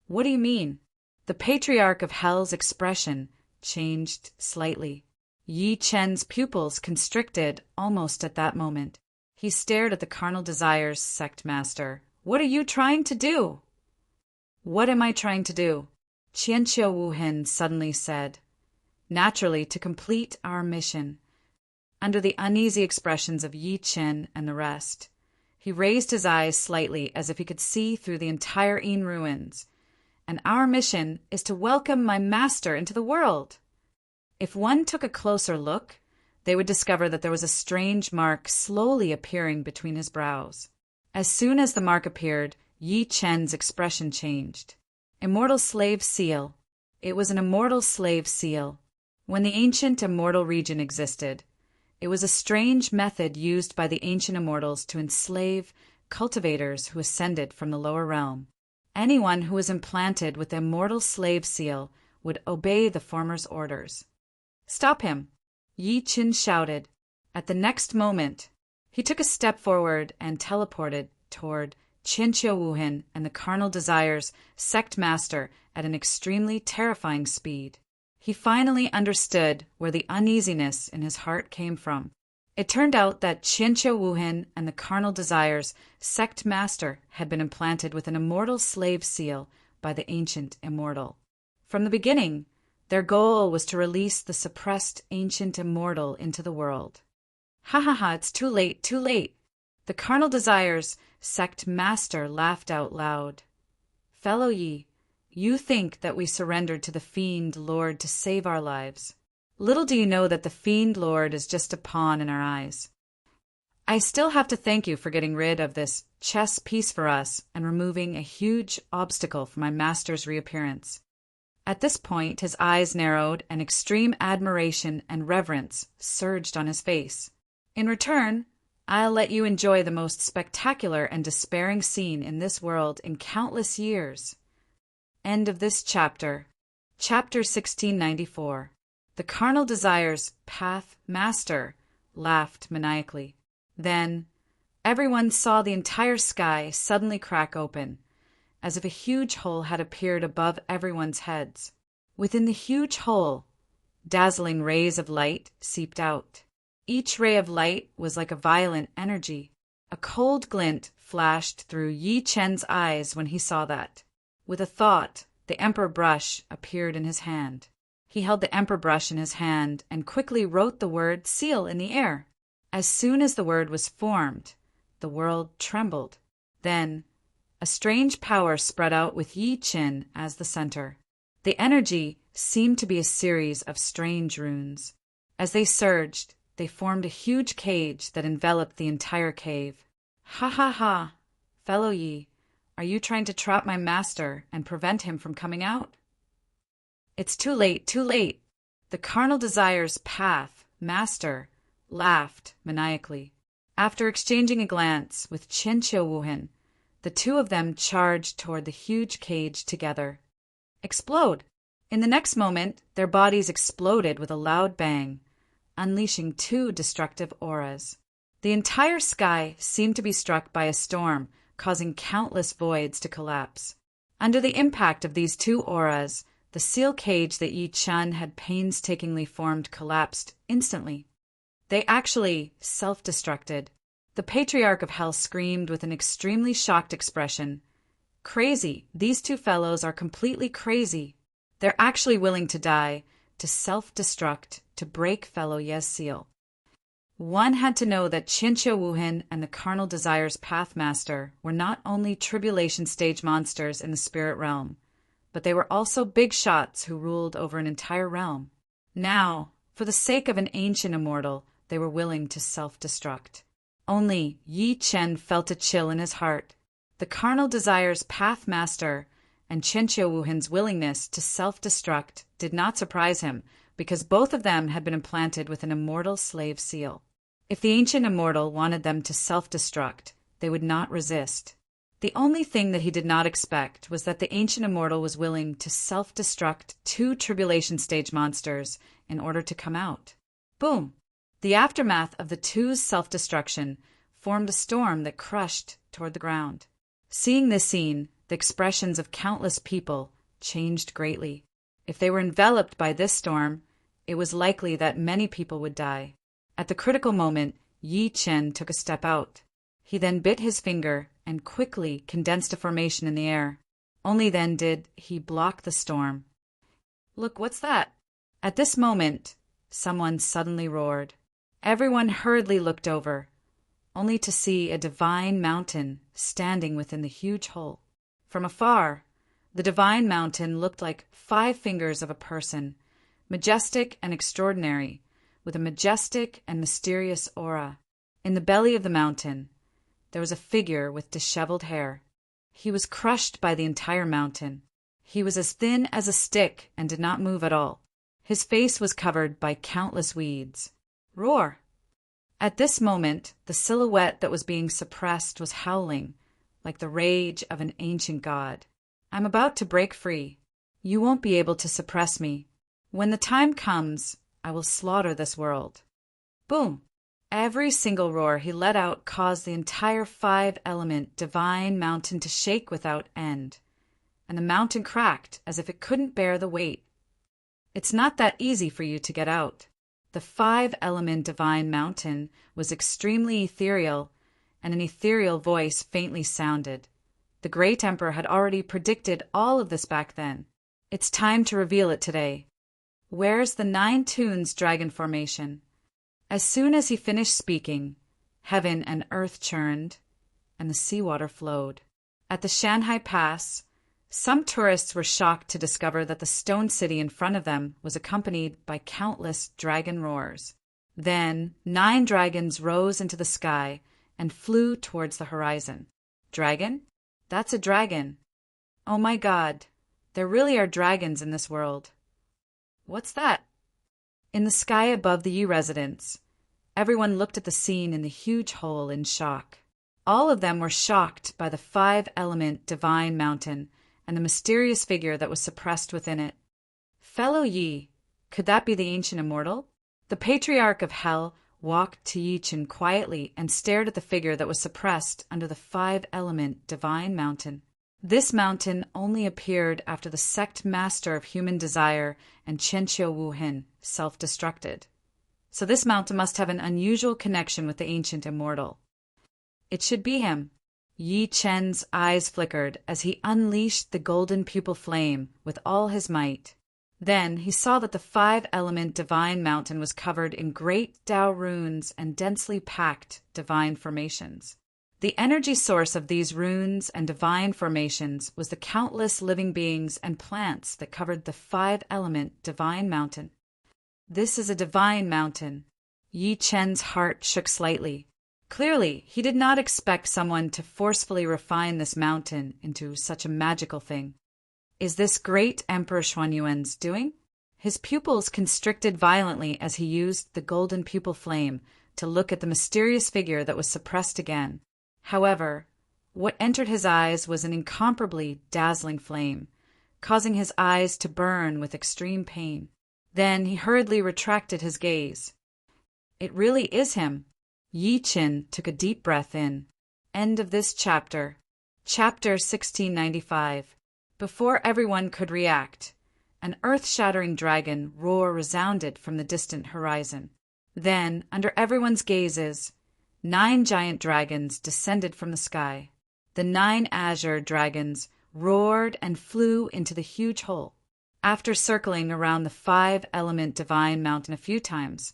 What do you mean? The Patriarch of Hell's expression changed slightly. Yi Chen's pupils constricted almost at that moment. He stared at the Carnal Desires sect master. What are you trying to do? What am I trying to do? Qianqiu Wuhen suddenly said. Naturally, to complete our mission. under the uneasy expressions of Yi Chen and the rest. He raised his eyes slightly as if he could see through the entire Yin ruins. "And our mission is to welcome my master into the world." If one took a closer look, they would discover that there was a strange mark slowly appearing between his brows. As soon as the mark appeared, Yi Chen's expression changed. Immortal slave seal. It was an immortal slave seal. When the ancient immortal region existed, it was a strange method used by the ancient immortals to enslave cultivators who ascended from the lower realm. Anyone who was implanted with the immortal slave seal would obey the former's orders. "Stop him!" Yi Chen shouted. At the next moment, he took a step forward and teleported toward Qianqiu Wuhan and the carnal desires sect master at an extremely terrifying speed. He finally understood where the uneasiness in his heart came from. It turned out that Qianqiu Wuhan and the carnal desires sect master had been implanted with an immortal slave seal by the ancient immortal. From the beginning, their goal was to release the suppressed ancient immortal into the world. "Ha ha ha, it's too late, too late!" The carnal desires sect master laughed out loud. "Fellow Yi, you think that we surrendered to the Fiend Lord to save our lives. Little do you know that the Fiend Lord is just a pawn in our eyes. I still have to thank you for getting rid of this chess piece for us and removing a huge obstacle for my master's reappearance." At this point, his eyes narrowed and extreme admiration and reverence surged on his face. "In return, I'll let you enjoy the most spectacular and despairing scene in this world in countless years." End of this chapter. Chapter 1694. The carnal desires path master laughed maniacally. Then everyone saw the entire sky suddenly crack open, as if a huge hole had appeared above everyone's heads. Within the huge hole, dazzling rays of light seeped out. Each ray of light was like a violent energy. A cold glint flashed through Yi Chen's eyes when he saw that. With a thought, the emperor brush appeared in his hand. He held the emperor brush in his hand and quickly wrote the word seal in the air. As soon as the word was formed, the world trembled. Then a strange power spread out with Yi Chen as the center. The energy seemed to be a series of strange runes. As they surged, they formed a huge cage that enveloped the entire cave. "Ha ha ha! Fellow Yi, are you trying to trap my master and prevent him from coming out?" "It's too late, too late!" The carnal desires path master laughed maniacally. After exchanging a glance with Qianqiu Wuhan, the two of them charged toward the huge cage together. Explode! In the next moment, their bodies exploded with a loud bang, unleashing two destructive auras. The entire sky seemed to be struck by a storm, causing countless voids to collapse. Under the impact of these two auras, the seal cage that Yi Chen had painstakingly formed collapsed instantly. They actually self-destructed. The Patriarch of Hell screamed with an extremely shocked expression. "Crazy! These two fellows are completely crazy. They're actually willing to die, to self-destruct, to break fellow Ye's seal." One had to know that Qianqiu Wuhan and the carnal desires pathmaster were not only tribulation stage monsters in the spirit realm, but they were also big shots who ruled over an entire realm. Now, for the sake of an ancient immortal, they were willing to self-destruct. Only Yi Chen felt a chill in his heart. The carnal desires pathmaster and Qianqiu Wuhan's willingness to self-destruct did not surprise him, because both of them had been implanted with an immortal slave seal. If the ancient immortal wanted them to self-destruct, they would not resist. The only thing that he did not expect was that the ancient immortal was willing to self-destruct two tribulation stage monsters in order to come out. Boom! The aftermath of the two's self-destruction formed a storm that crushed toward the ground. Seeing this scene, the expressions of countless people changed greatly. If they were enveloped by this storm, it was likely that many people would die. At the critical moment, Yi Chen took a step out. He then bit his finger and quickly condensed a formation in the air. Only then did he block the storm. "Look, what's that?" At this moment, someone suddenly roared. Everyone hurriedly looked over, only to see a divine mountain standing within the huge hole. From afar, the divine mountain looked like 5 fingers of a person, majestic and extraordinary, with a majestic and mysterious aura. In the belly of the mountain, there was a figure with disheveled hair. He was crushed by the entire mountain. He was as thin as a stick and did not move at all. His face was covered by countless weeds. Roar! At this moment, the silhouette that was being suppressed was howling, like the rage of an ancient god. I'm about to break free. You won't be able to suppress me. When the time comes, I will slaughter this world. Boom! Every single roar he let out caused the entire 5-element divine mountain to shake without end, and the mountain cracked as if it couldn't bear the weight. It's not that easy for you to get out. The 5-element divine mountain was extremely ethereal, and an ethereal voice faintly sounded. The great emperor had already predicted all of this back then. It's time to reveal it today. Where's the 9 tunes dragon formation? As soon as he finished speaking, heaven and earth churned, and the seawater flowed. At the Shanghai Pass, some tourists were shocked to discover that the stone city in front of them was accompanied by countless dragon roars. Then 9 dragons rose into the sky and flew towards the horizon. Dragon? That's a dragon. Oh my God, there really are dragons in this world. What's that? In the sky above the Yi residence, everyone looked at the scene in the huge hole in shock. All of them were shocked by the 5-element divine mountain and the mysterious figure that was suppressed within it. Fellow Yi, could that be the ancient immortal? The patriarch of hell walked to Yichen quietly and stared at the figure that was suppressed under the 5-element divine mountain. This mountain only appeared after the sect master of human desire and Qianqiu Wuhen self-destructed. So this mountain must have an unusual connection with the ancient immortal. It should be him. Yi Chen's eyes flickered as he unleashed the golden pupil flame with all his might. Then he saw that the 5-element divine mountain was covered in great Tao runes and densely packed divine formations. The energy source of these runes and divine formations was the countless living beings and plants that covered the 5-element divine mountain. This is a divine mountain. Yi Chen's heart shook slightly. Clearly, he did not expect someone to forcefully refine this mountain into such a magical thing. Is this great Emperor Xuanyuan's doing? His pupils constricted violently as he used the golden pupil flame to look at the mysterious figure that was suppressed again. However, what entered his eyes was an incomparably dazzling flame, causing his eyes to burn with extreme pain. Then he hurriedly retracted his gaze. It really is him. Yi Chen took a deep breath in. End of this chapter. Chapter 1695. Before everyone could react, an earth-shattering dragon roar resounded from the distant horizon. Then, under everyone's gazes, 9 giant dragons descended from the sky. The 9 azure dragons roared and flew into the huge hole. After circling around the 5-element divine mountain a few times,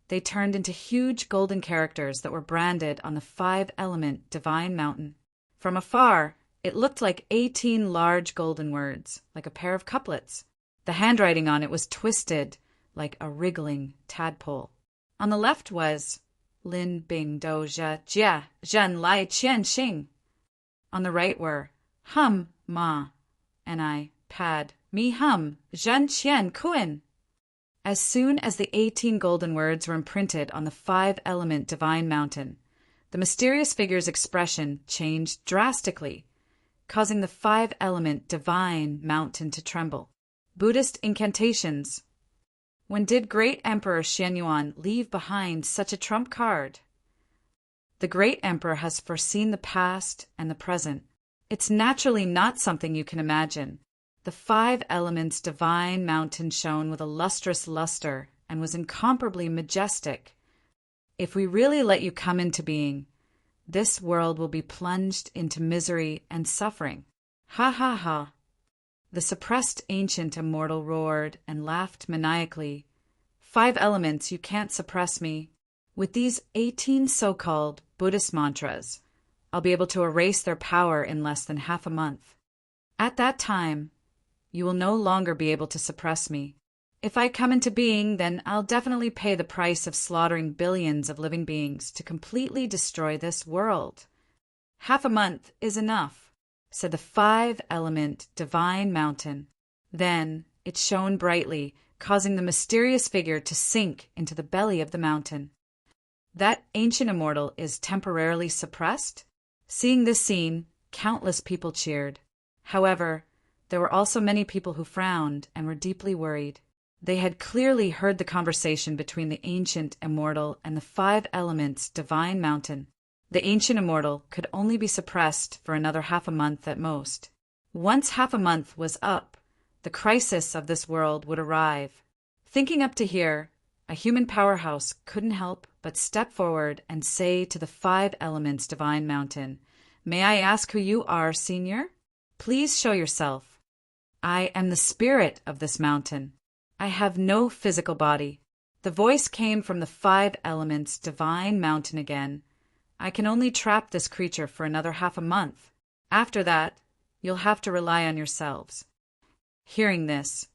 they turned into huge golden characters that were branded on the 5-element divine mountain. From afar, it looked like 18 large golden words, like a pair of couplets. The handwriting on it was twisted like a wriggling tadpole. On the left was Lin Bing Do Jia Jia Zhen Lai Qian Xing. On the right were Hum Ma and I Pad Mi Hum Zhen Qian Kuan. As soon as the 18 golden words were imprinted on the 5-element divine mountain, the mysterious figure's expression changed drastically, causing the 5-element divine mountain to tremble. Buddhist incantations. When did great Emperor Xuanyuan leave behind such a trump card? The great emperor has foreseen the past and the present. It's naturally not something you can imagine. The 5 elements divine mountain shone with a lustrous luster and was incomparably majestic. If we really let you come into being, this world will be plunged into misery and suffering. Ha ha ha. The suppressed ancient immortal roared and laughed maniacally. 5 elements, you can't suppress me. With these 18 so-called Buddhist mantras, I'll be able to erase their power in less than half a month. At that time, you will no longer be able to suppress me. If I come into being, then I'll definitely pay the price of slaughtering billions of living beings to completely destroy this world. Half a month is enough, said the five-element divine mountain. Then it shone brightly, causing the mysterious figure to sink into the belly of the mountain. That ancient immortal is temporarily suppressed? Seeing this scene, countless people cheered. However, there were also many people who frowned and were deeply worried. They had clearly heard the conversation between the ancient immortal and the five elements divine mountain. The ancient immortal could only be suppressed for another half a month at most. Once half a month was up, the crisis of this world would arrive. Thinking up to here, a human powerhouse couldn't help but step forward and say to the five elements divine mountain, "May I ask who you are, Senior? Please show yourself. I am the spirit of this mountain. I have no physical body." The voice came from the five elements divine mountain again. "I can only trap this creature for another half a month. After that, you'll have to rely on yourselves." Hearing this,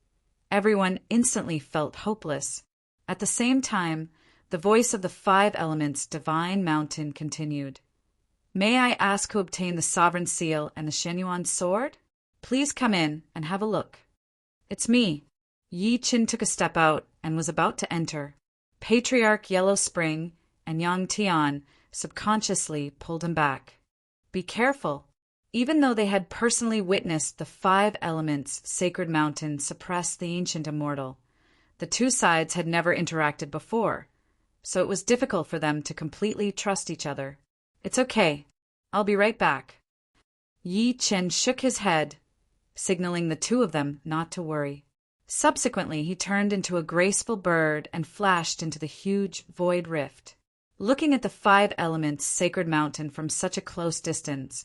everyone instantly felt hopeless. At the same time, the voice of the five elements divine mountain continued. "May I ask who obtained the sovereign seal and the Shenyuan sword? Please come in and have a look." "It's me." Yi Qin took a step out and was about to enter. Patriarch Yellow Spring and Yang Tian subconsciously pulled him back. "Be careful." Even though they had personally witnessed the five elements sacred mountain suppress the ancient immortal, the two sides had never interacted before, so it was difficult for them to completely trust each other. "It's okay. I'll be right back." Yi Qin shook his head, signaling the two of them not to worry. Subsequently, he turned into a graceful bird and flashed into the huge void rift. Looking at the five elements sacred mountain from such a close distance,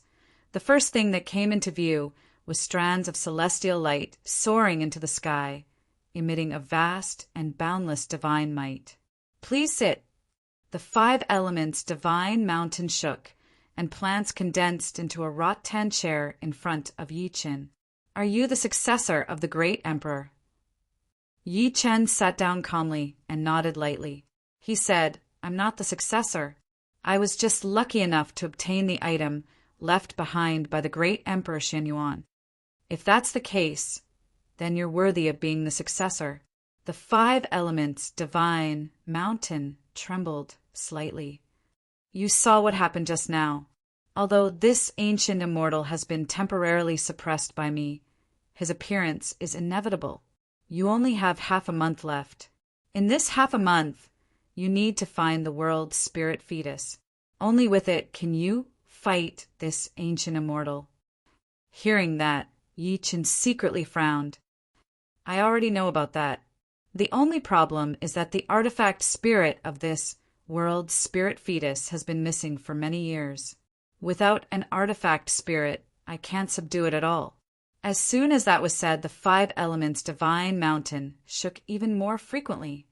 the first thing that came into view was strands of celestial light soaring into the sky, emitting a vast and boundless divine might. "Please sit." The five elements divine mountain shook, and plants condensed into a rattan chair in front of Yi Qin. "Are you the successor of the great emperor?" Yi Chen sat down calmly and nodded lightly. He said, "I'm not the successor. I was just lucky enough to obtain the item left behind by the great Emperor Shenyuan. If that's the case, then you're worthy of being the successor." The five elements divine mountain trembled slightly. "You saw what happened just now. Although this ancient immortal has been temporarily suppressed by me, his appearance is inevitable. You only have half a month left. In this half a month, you need to find the world's spirit fetus. Only with it can you fight this ancient immortal." Hearing that, Yi Qin secretly frowned. "I already know about that. The only problem is that the artifact spirit of this world's spirit fetus has been missing for many years. Without an artifact spirit, I can't subdue it at all." As soon as that was said, the five elements divine mountain shook even more frequently.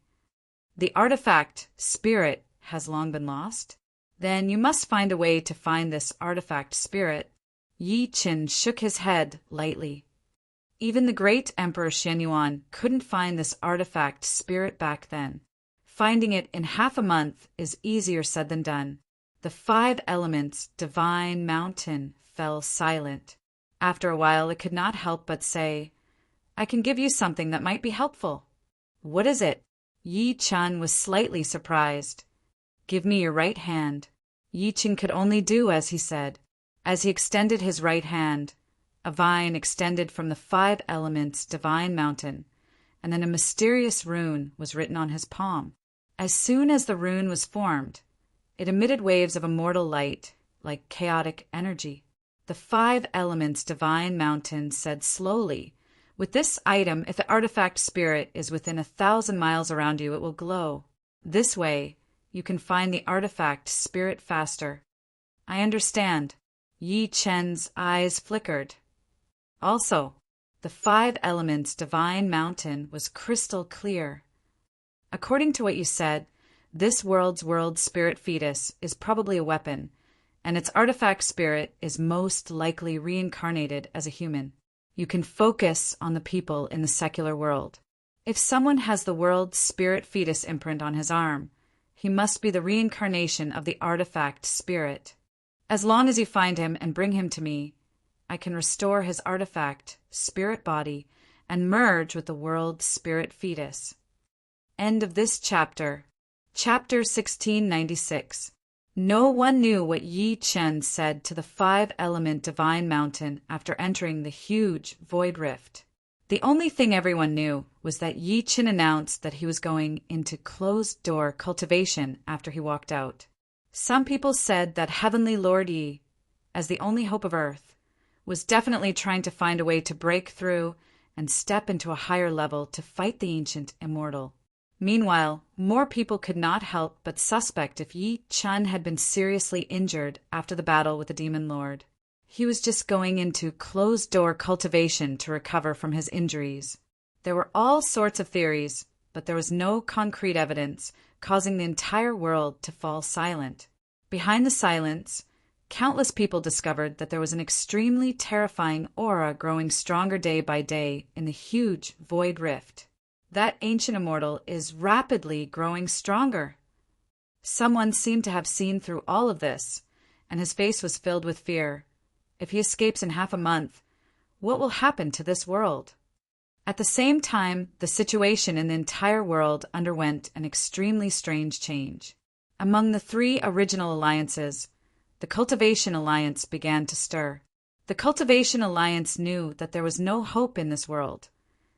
"The artifact spirit has long been lost? Then you must find a way to find this artifact spirit." Yi Qin shook his head lightly. Even the great Emperor Shenyuan couldn't find this artifact spirit back then. Finding it in half a month is easier said than done. The five elements divine mountain fell silent. After a while, it could not help but say, "I can give you something that might be helpful." "What is it?" Yi Chen was slightly surprised. "Give me your right hand." Yi Chen could only do as he said. As he extended his right hand, a vine extended from the five elements divine mountain, and then a mysterious rune was written on his palm. As soon as the rune was formed, it emitted waves of immortal light, like chaotic energy. The five elements divine mountain said slowly, "With this item, if the artifact spirit is within 1,000 miles around you, it will glow. This way, you can find the artifact spirit faster." "I understand." Yi Chen's eyes flickered. Also, the five elements divine mountain was crystal clear. "According to what you said, This world spirit fetus is probably a weapon, and its artifact spirit is most likely reincarnated as a human. You can focus on the people in the secular world. If someone has the world's spirit fetus imprint on his arm, he must be the reincarnation of the artifact spirit. As long as you find him and bring him to me, I can restore his artifact spirit body and merge with the world's spirit fetus. End of this chapter. Chapter 1696. No one knew what Yi Chen said to the five-element divine mountain after entering the huge void rift. The only thing everyone knew was that Yi Chen announced that he was going into closed-door cultivation after he walked out. Some people said that Heavenly Lord Yi, as the only hope of Earth, was definitely trying to find a way to break through and step into a higher level to fight the ancient immortal. Meanwhile, more people could not help but suspect if Yi Chen had been seriously injured after the battle with the Demon Lord. He was just going into closed-door cultivation to recover from his injuries. There were all sorts of theories, but there was no concrete evidence, causing the entire world to fall silent. Behind the silence, countless people discovered that there was an extremely terrifying aura growing stronger day by day in the huge void rift. That ancient immortal is rapidly growing stronger. Someone seemed to have seen through all of this, and his face was filled with fear. If he escapes in half a month, what will happen to this world? At the same time, the situation in the entire world underwent an extremely strange change. Among the three original alliances, the Cultivation Alliance began to stir. The Cultivation Alliance knew that there was no hope in this world,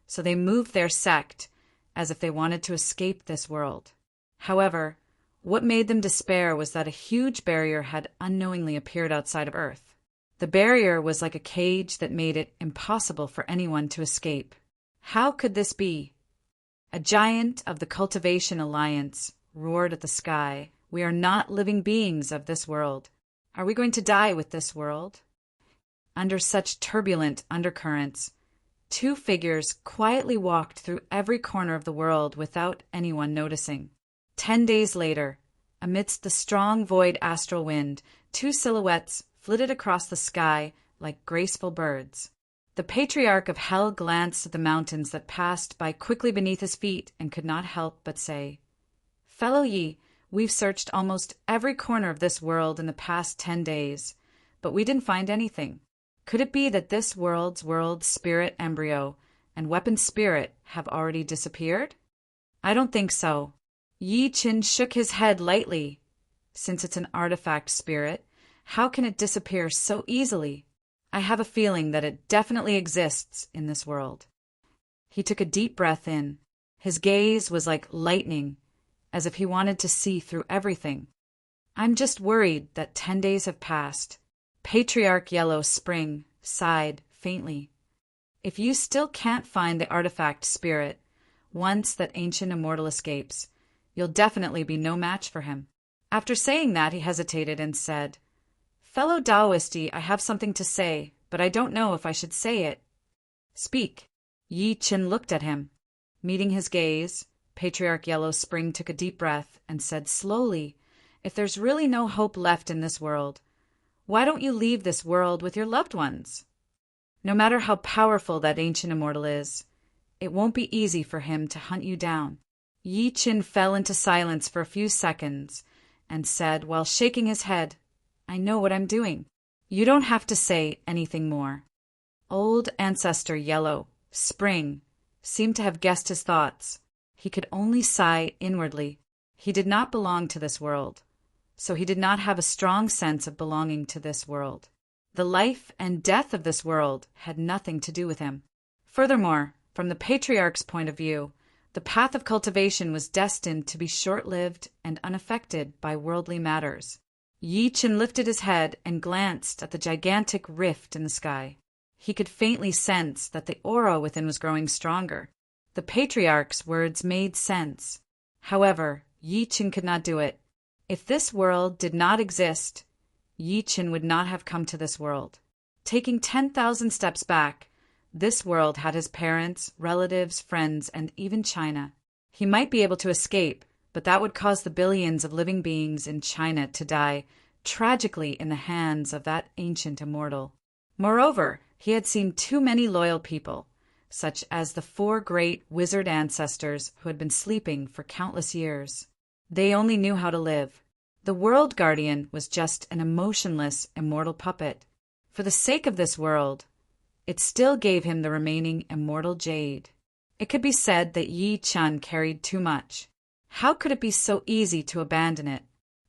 so they moved their sect as if they wanted to escape this world. However, what made them despair was that a huge barrier had unknowingly appeared outside of Earth. The barrier was like a cage that made it impossible for anyone to escape. How could this be? A giant of the Cultivation Alliance roared at the sky. We are not living beings of this world. Are we going to die with this world? Under such turbulent undercurrents, two figures quietly walked through every corner of the world without anyone noticing. 10 days later, amidst the strong void astral wind, two silhouettes flitted across the sky like graceful birds. The Patriarch of Hell glanced at the mountains that passed by quickly beneath his feet and could not help but say, "Fellow Yi, we've searched almost every corner of this world in the past 10 days, but we didn't find anything. Could it be that this world's spirit embryo and weapon spirit have already disappeared?" "I don't think so." Yi Chen shook his head lightly. "Since it's an artifact spirit, how can it disappear so easily? I have a feeling that it definitely exists in this world." He took a deep breath in. His gaze was like lightning, as if he wanted to see through everything. "I'm just worried that 10 days have passed." Patriarch Yellow Spring sighed faintly. "If you still can't find the artifact spirit, once that ancient immortal escapes, you'll definitely be no match for him." After saying that, he hesitated and said, "Fellow Taoisti, I have something to say, but I don't know if I should say it." "Speak." Yi Chen looked at him. Meeting his gaze, Patriarch Yellow Spring took a deep breath and said slowly, "If there's really no hope left in this world, why don't you leave this world with your loved ones? No matter how powerful that ancient immortal is, it won't be easy for him to hunt you down." Yi Chen fell into silence for a few seconds and said while shaking his head, "I know what I'm doing. You don't have to say anything more." Old Ancestor Yellow Spring seemed to have guessed his thoughts. He could only sigh inwardly. He did not belong to this world, so he did not have a strong sense of belonging to this world. The life and death of this world had nothing to do with him. Furthermore, from the Patriarch's point of view, the path of cultivation was destined to be short-lived and unaffected by worldly matters. Yi Chen lifted his head and glanced at the gigantic rift in the sky. He could faintly sense that the aura within was growing stronger. The Patriarch's words made sense. However, Yi Chen could not do it. If this world did not exist, Yi Chen would not have come to this world. Taking 10,000 steps back, this world had his parents, relatives, friends, and even China. He might be able to escape, but that would cause the billions of living beings in China to die tragically in the hands of that ancient immortal. Moreover, he had seen too many loyal people, such as the 4 great wizard ancestors who had been sleeping for countless years. They only knew how to live. The world guardian was just an emotionless, immortal puppet. For the sake of this world, it still gave him the remaining immortal jade. It could be said that Yi Chun carried too much. How could it be so easy to abandon it?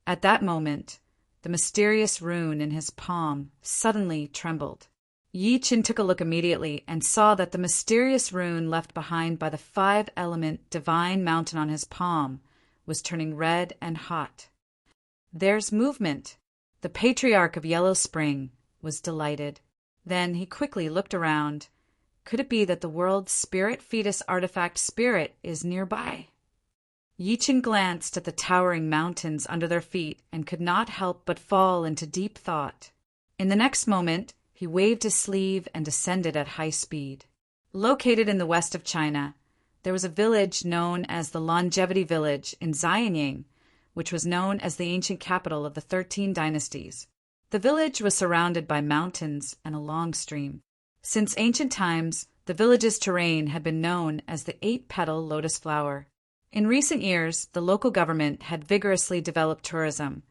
At that moment, the mysterious rune in his palm suddenly trembled. Yi Chun took a look immediately and saw that the mysterious rune left behind by the 5-element divine mountain on his palm was turning red and hot. There's movement. The patriarch of Yellow Spring was delighted. Then he quickly looked around. Could it be that the world's spirit fetus artifact spirit is nearby? Yi Chun glanced at the towering mountains under their feet and could not help but fall into deep thought. In the next moment, he waved his sleeve and descended at high speed. Located in the west of China, there was a village known as the Longevity Village in Xianyang, which was known as the ancient capital of the 13 dynasties. The village was surrounded by mountains and a long stream. Since ancient times, the village's terrain had been known as the 8-petal lotus flower. In recent years, the local government had vigorously developed tourism,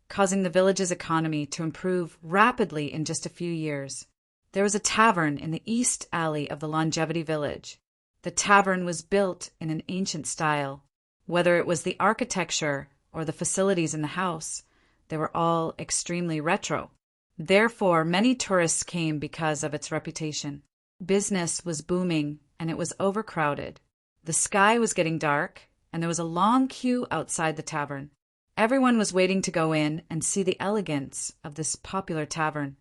causing the village's economy to improve rapidly in just a few years. There was a tavern in the east alley of the Longevity Village. The tavern was built in an ancient style. Whether it was the architecture or the facilities in the house, they were all extremely retro. Therefore, many tourists came because of its reputation. Business was booming, and it was overcrowded. The sky was getting dark, and there was a long queue outside the tavern. Everyone was waiting to go in and see the elegance of this popular tavern.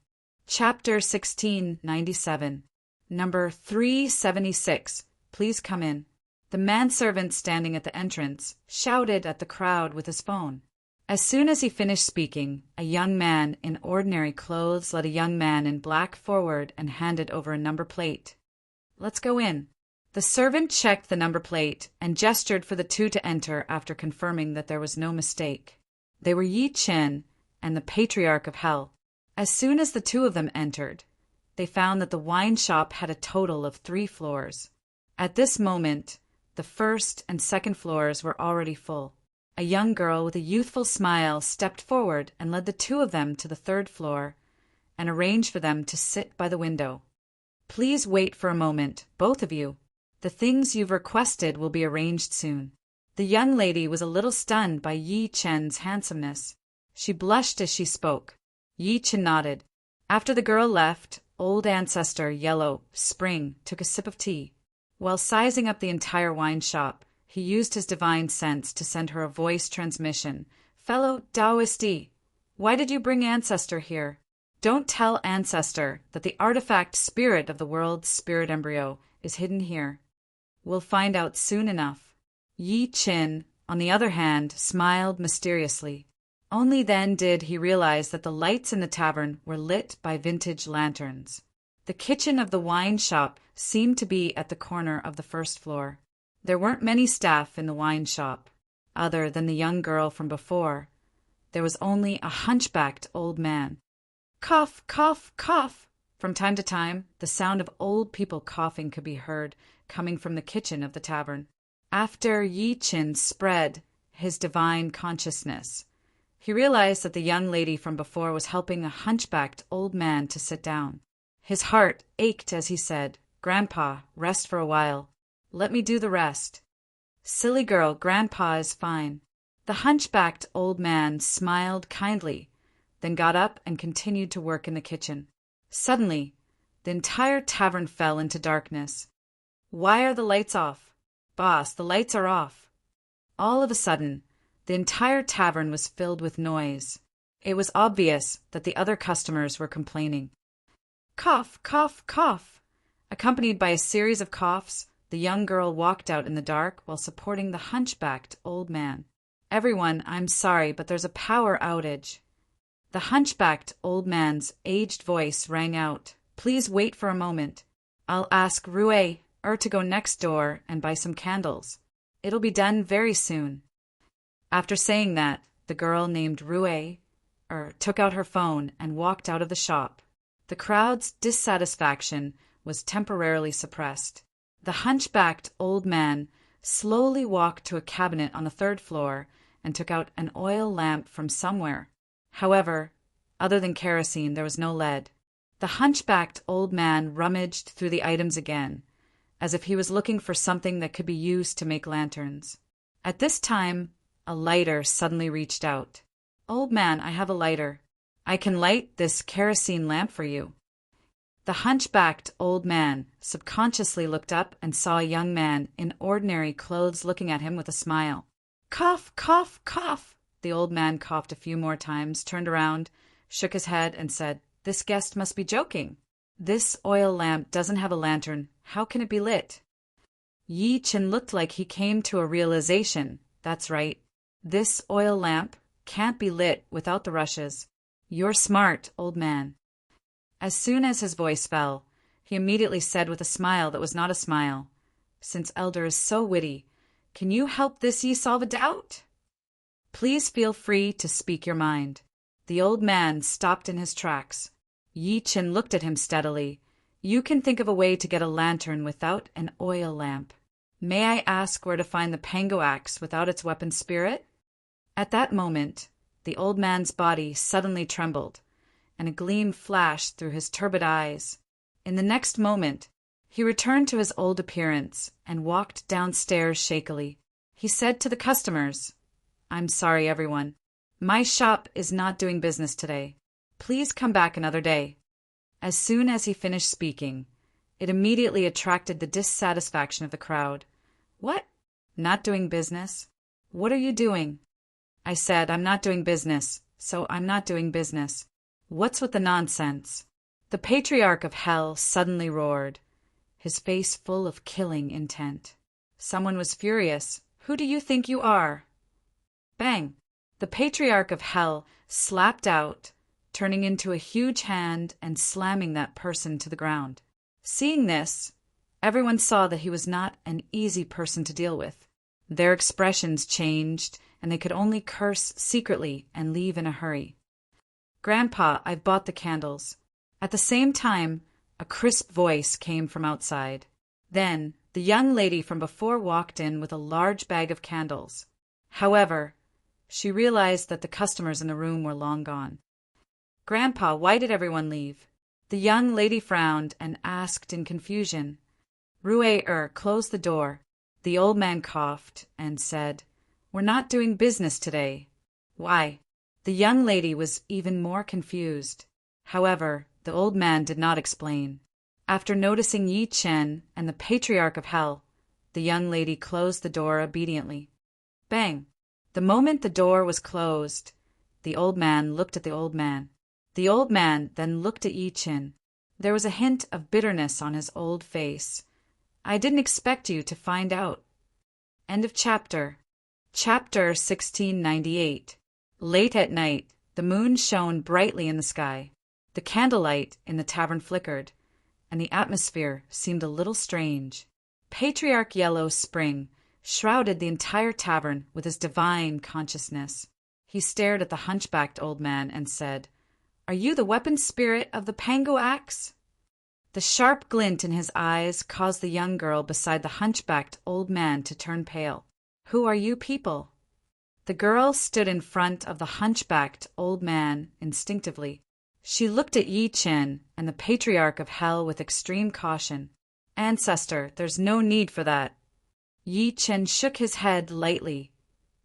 Chapter 1697. Number 376. Please come in. The manservant standing at the entrance shouted at the crowd with his phone. As soon as he finished speaking, a young man in ordinary clothes led a young man in black forward and handed over a number plate. Let's go in. The servant checked the number plate and gestured for the 2 to enter after confirming that there was no mistake. They were Yi Chun and the Patriarch of Hell. As soon as the 2 of them entered, they found that the wine shop had a total of 3 floors. At this moment, the first and second floors were already full. A young girl with a youthful smile stepped forward and led the 2 of them to the 3rd floor and arranged for them to sit by the window. Please wait for a moment, both of you. The things you've requested will be arranged soon. The young lady was a little stunned by Yi Chun's handsomeness. She blushed as she spoke. Yi Chun nodded. After the girl left, old ancestor Yellow Spring took a sip of tea. While sizing up the entire wine shop, he used his divine sense to send her a voice transmission. Fellow Taoisti, why did you bring Ancestor here? Don't tell Ancestor that the artifact spirit of the world's spirit embryo is hidden here. We'll find out soon enough. Yi Chun, on the other hand, smiled mysteriously. Only then did he realize that the lights in the tavern were lit by vintage lanterns. The kitchen of the wine shop seemed to be at the corner of the 1st floor. There weren't many staff in the wine shop, other than the young girl from before. There was only a hunchbacked old man. Cough, cough, cough! From time to time, the sound of old people coughing could be heard coming from the kitchen of the tavern. After Yi Chun spread his divine consciousness, he realized that the young lady from before was helping a hunchbacked old man to sit down. His heart ached as he said, "Grandpa, rest for a while. Let me do the rest." "Silly girl, Grandpa is fine." The hunchbacked old man smiled kindly, then got up and continued to work in the kitchen. Suddenly, the entire tavern fell into darkness. "Why are the lights off?" "Boss, the lights are off." All of a sudden, the entire tavern was filled with noise. It was obvious that the other customers were complaining. Cough, cough, cough! Accompanied by a series of coughs, the young girl walked out in the dark while supporting the hunchbacked old man. "Everyone, I'm sorry, but there's a power outage." The hunchbacked old man's aged voice rang out. "Please wait for a moment. I'll ask Rue to go next door and buy some candles. It'll be done very soon." After saying that, the girl named Rue took out her phone and walked out of the shop. The crowd's dissatisfaction was temporarily suppressed. The hunchbacked old man slowly walked to a cabinet on the third floor and took out an oil lamp from somewhere. However, other than kerosene, there was no lead. The hunchbacked old man rummaged through the items again, as if he was looking for something that could be used to make lanterns. At this time, a lighter suddenly reached out. "Old man, I have a lighter. I can light this kerosene lamp for you." The hunchbacked old man subconsciously looked up and saw a young man in ordinary clothes looking at him with a smile. "Cough, cough, cough!" The old man coughed a few more times, turned around, shook his head, and said, "This guest must be joking. This oil lamp doesn't have a lantern. How can it be lit?" Yi Chen looked like he came to a realization. That's right. This oil lamp can't be lit without the rushes. You're smart, old man. As soon as his voice fell, he immediately said with a smile that was not a smile, "Since Elder is so witty, can you help this ye solve a doubt? Please feel free to speak your mind." The old man stopped in his tracks. Yi Chen looked at him steadily. "You can think of a way to get a lantern without an oil lamp. May I ask where to find the pango axe without its weapon spirit?" At that moment, the old man's body suddenly trembled, and a gleam flashed through his turbid eyes. In the next moment, he returned to his old appearance and walked downstairs shakily. He said to the customers, "I'm sorry, everyone. My shop is not doing business today. Please come back another day." As soon as he finished speaking, it immediately attracted the dissatisfaction of the crowd. "What? Not doing business? What are you doing?" "I said I'm not doing business, so I'm not doing business. What's with the nonsense?" The patriarch of hell suddenly roared, his face full of killing intent. Someone was furious. "Who do you think you are?" Bang! The patriarch of hell slapped out, turning into a huge hand and slamming that person to the ground. Seeing this, everyone saw that he was not an easy person to deal with. Their expressions changed, and they could only curse secretly and leave in a hurry. "Grandpa, I've bought the candles." At the same time, a crisp voice came from outside. Then, the young lady from before walked in with a large bag of candles. However, she realized that the customers in the room were long gone. "Grandpa, why did everyone leave?" The young lady frowned and asked in confusion. Rue closed the door. The old man coughed and said, "We're not doing business today." "Why?" The young lady was even more confused. However, the old man did not explain. After noticing Yi Chen and the patriarch of hell, the young lady closed the door obediently. Bang! The moment the door was closed, the old man looked at the old man. The old man then looked at Yi Chen. There was a hint of bitterness on his old face. "I didn't expect you to find out." End of chapter. Chapter 1698. Late at night, the moon shone brightly in the sky. The candlelight in the tavern flickered, and the atmosphere seemed a little strange. Patriarch Yellow Spring shrouded the entire tavern with his divine consciousness. He stared at the hunchbacked old man and said, "Are you the weapon spirit of the pango axe?" The sharp glint in his eyes caused the young girl beside the hunchbacked old man to turn pale. "Who are you people?" The girl stood in front of the hunchbacked old man instinctively. She looked at Yi Chen and the patriarch of hell with extreme caution. "Ancestor, there's no need for that." Yi Chen shook his head lightly,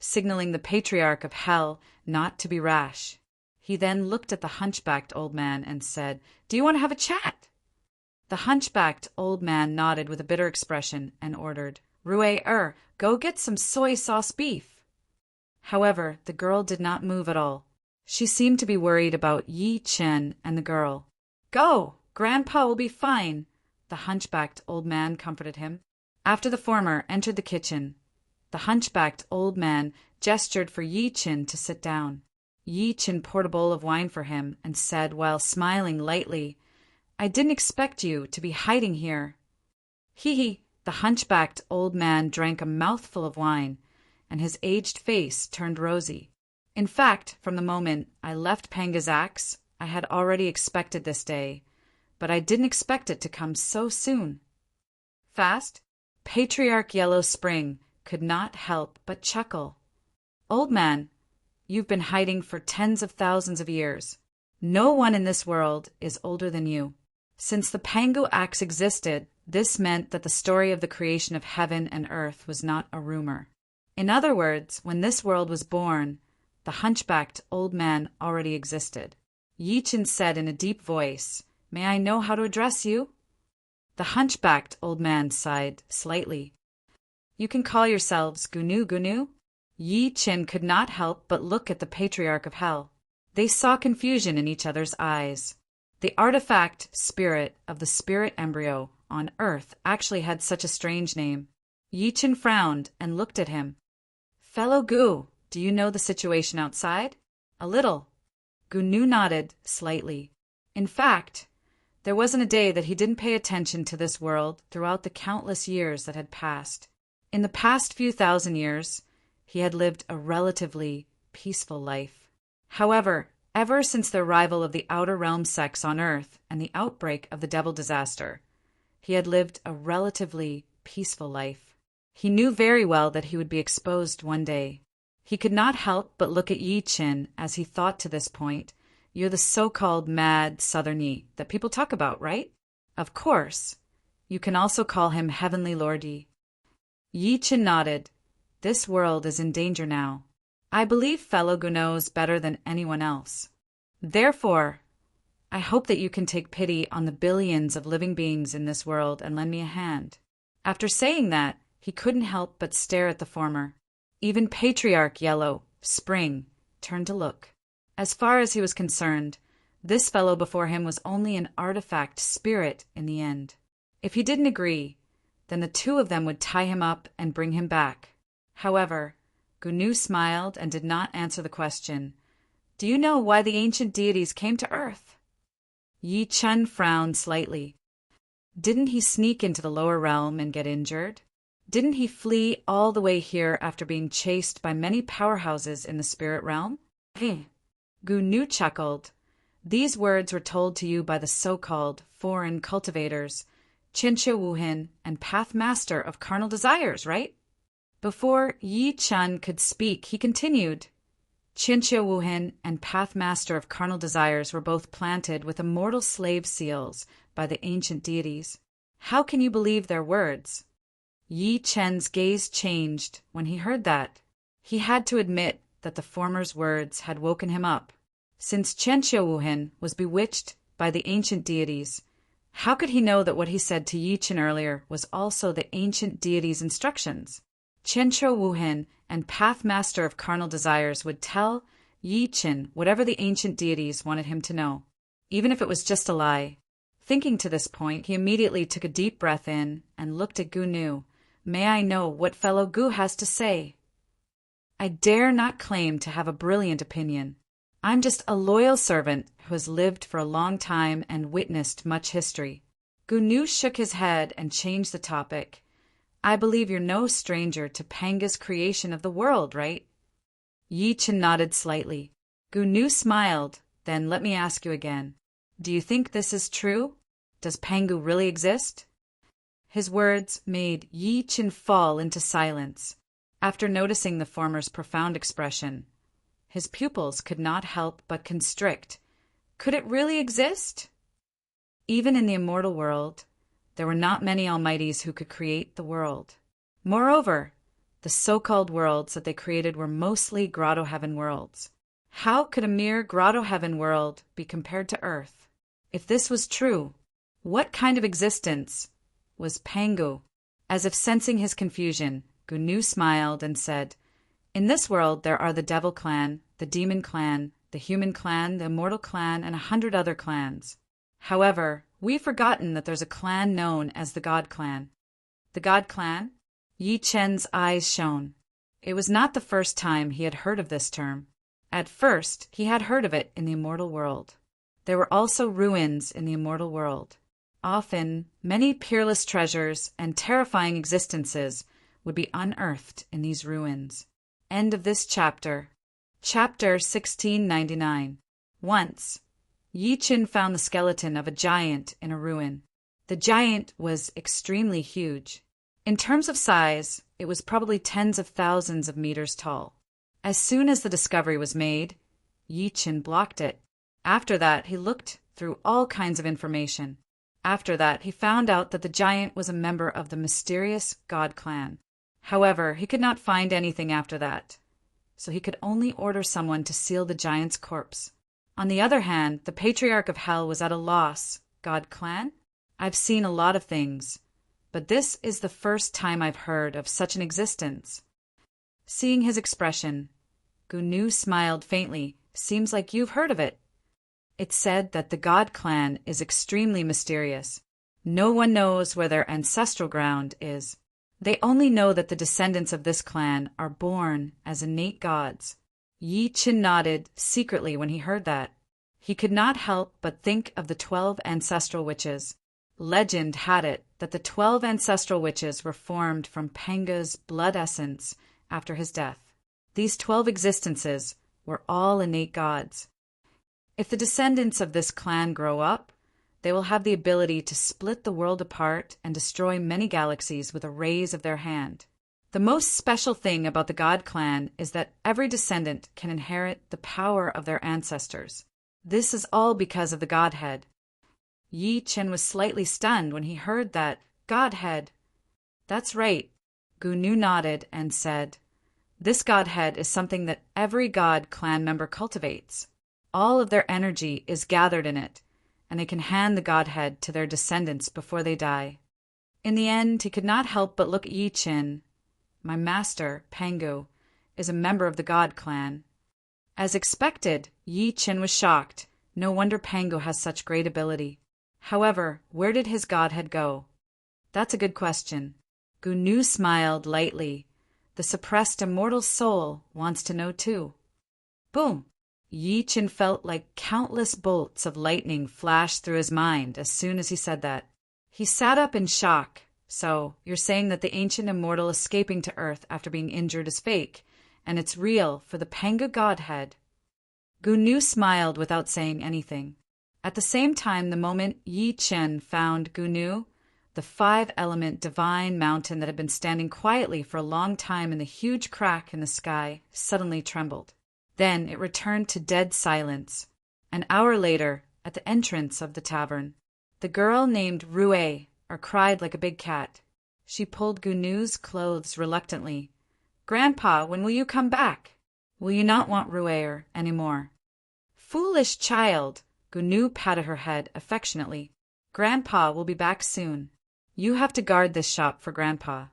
signaling the patriarch of hell not to be rash. He then looked at the hunchbacked old man and said, "Do you want to have a chat?" The hunchbacked old man nodded with a bitter expression and ordered, "Rue, go get some soy sauce beef." However, the girl did not move at all. She seemed to be worried about Yi Chen and the girl. "Go! Grandpa will be fine," the hunchbacked old man comforted him. After the former entered the kitchen, the hunchbacked old man gestured for Yi Chen to sit down. Yi Chen poured a bowl of wine for him and said while smiling lightly, "I didn't expect you to be hiding here." Hee hee! The hunchbacked old man drank a mouthful of wine and his aged face turned rosy. In fact, from the moment I left Pangazax, I had already expected this day, but I didn't expect it to come so soon. Fast? Patriarch Yellow Spring could not help but chuckle. Old man, you've been hiding for tens of thousands of years. No one in this world is older than you. Since the Pangu Axe existed, this meant that the story of the creation of heaven and earth was not a rumor. In other words, when this world was born, the hunchbacked old man already existed. Yi Chen said in a deep voice, "May I know how to address you?" The hunchbacked old man sighed slightly. "You can call yourselves Gunu Gunu." Yi Chen could not help but look at the Patriarch of Hell. They saw confusion in each other's eyes. The artifact spirit of the spirit embryo on Earth actually had such a strange name. Yi Chen frowned and looked at him. "Fellow Gu, do you know the situation outside?" "A little." Gunu nodded slightly. In fact, there wasn't a day that he didn't pay attention to this world throughout the countless years that had passed. In the past few thousand years, he had lived a relatively peaceful life. However, ever since the arrival of the Outer Realm sects on Earth and the outbreak of the Devil disaster, he had lived a relatively peaceful life. He knew very well that he would be exposed one day. He could not help but look at Yi Chen as he thought to this point, "You're the so-called mad Southern Yi that people talk about, right?" "Of course. You can also call him Heavenly Lord Yi." Yi Chen nodded. "This world is in danger now. I believe fellow Gu knows better than anyone else. Therefore, I hope that you can take pity on the billions of living beings in this world and lend me a hand." After saying that, he couldn't help but stare at the former. Even Patriarch Yellow Spring turned to look. As far as he was concerned, this fellow before him was only an artifact spirit in the end. If he didn't agree, then the two of them would tie him up and bring him back. However, Gunu smiled and did not answer the question. "Do you know why the ancient deities came to Earth?" Yi Chen frowned slightly. "Didn't he sneak into the lower realm and get injured? Didn't he flee all the way here after being chased by many powerhouses in the spirit realm?" Gunu chuckled. "These words were told to you by the so-called foreign cultivators, Qianxia Wuhin and Pathmaster of Carnal Desires, right?" Before Yi Chen could speak, he continued, "Qianxia Wuhin and Pathmaster of Carnal Desires were both planted with immortal slave seals by the ancient deities. How can you believe their words?" Yi Chen's gaze changed when he heard that. He had to admit that the former's words had woken him up. Since Qianxia Wuhin was bewitched by the ancient deities, how could he know that what he said to Yi Chen earlier was also the ancient deities' instructions? Qianxia Wuhin and Pathmaster of Carnal Desires would tell Yi Chen whatever the ancient deities wanted him to know, even if it was just a lie. Thinking to this point, he immediately took a deep breath in and looked at Gunu. "May I know what fellow Gu has to say?" "I dare not claim to have a brilliant opinion. I'm just a loyal servant who has lived for a long time and witnessed much history." Gunu shook his head and changed the topic. "I believe you're no stranger to Panga's creation of the world, right?" Yi Chen nodded slightly. Gunu smiled. "Then let me ask you again. Do you think this is true? Does Pangu really exist?" His words made Yi Chen fall into silence. After noticing the former's profound expression, his pupils could not help but constrict. Could it really exist? Even in the immortal world, there were not many almighties who could create the world. Moreover, the so-called worlds that they created were mostly grotto heaven worlds. How could a mere grotto heaven world be compared to Earth? If this was true, what kind of existence was Pangu? As if sensing his confusion, Gunu smiled and said, "In this world there are the Devil Clan, the Demon Clan, the Human Clan, the Immortal Clan, and 100 other clans. However, we've forgotten that there's a clan known as the God Clan." "The God Clan?" Yi Chen's eyes shone. It was not the first time he had heard of this term. At first, he had heard of it in the immortal world. There were also ruins in the immortal world. Often, many peerless treasures and terrifying existences would be unearthed in these ruins. End of this chapter. Chapter 1699. Once, Yi Qin found the skeleton of a giant in a ruin. The giant was extremely huge. In terms of size, it was probably tens of thousands of meters tall. As soon as the discovery was made, Yi Qin blocked it. After that, he looked through all kinds of information. After that, he found out that the giant was a member of the mysterious God clan. However, he could not find anything after that, so he could only order someone to seal the giant's corpse. On the other hand, the Patriarch of Hell was at a loss. God clan? I've seen a lot of things, but this is the first time I've heard of such an existence. Seeing his expression, Gunu smiled faintly. Seems like you've heard of it. It's said that the God clan is extremely mysterious. No one knows where their ancestral ground is. They only know that the descendants of this clan are born as innate gods. Yi Qin nodded secretly when he heard that. He could not help but think of the 12 ancestral witches. Legend had it that the 12 ancestral witches were formed from Panga's blood essence after his death. These 12 existences were all innate gods. If the descendants of this clan grow up, they will have the ability to split the world apart and destroy many galaxies with a raise of their hand. The most special thing about the God clan is that every descendant can inherit the power of their ancestors. This is all because of the Godhead. Yi Qin was slightly stunned when he heard that Godhead. That's right. Gunu nodded and said, this Godhead is something that every God clan member cultivates. All of their energy is gathered in it, and they can hand the Godhead to their descendants before they die. In the end, he could not help but look at Yi Qin. My master, Pangu, is a member of the God clan. As expected, Yi Qin was shocked. No wonder Pangu has such great ability. However, where did his Godhead go? That's a good question. Gunu smiled lightly. The suppressed immortal soul wants to know too. Boom! Yi Qin felt like countless bolts of lightning flashed through his mind as soon as he said that. He sat up in shock. So, you're saying that the ancient immortal escaping to Earth after being injured is fake, and it's real for the Panga Godhead? Gunu smiled without saying anything. At the same time, the moment Yi Qin found Gunu, the 5-element divine mountain that had been standing quietly for a long time in the huge crack in the sky suddenly trembled. Then it returned to dead silence. An hour later, at the entrance of the tavern, the girl named Rue cried like a big cat. She pulled Gunu's clothes reluctantly. Grandpa, when will you come back? Will you not want Rue any more? Foolish child! Gunu patted her head affectionately. Grandpa will be back soon. You have to guard this shop for Grandpa.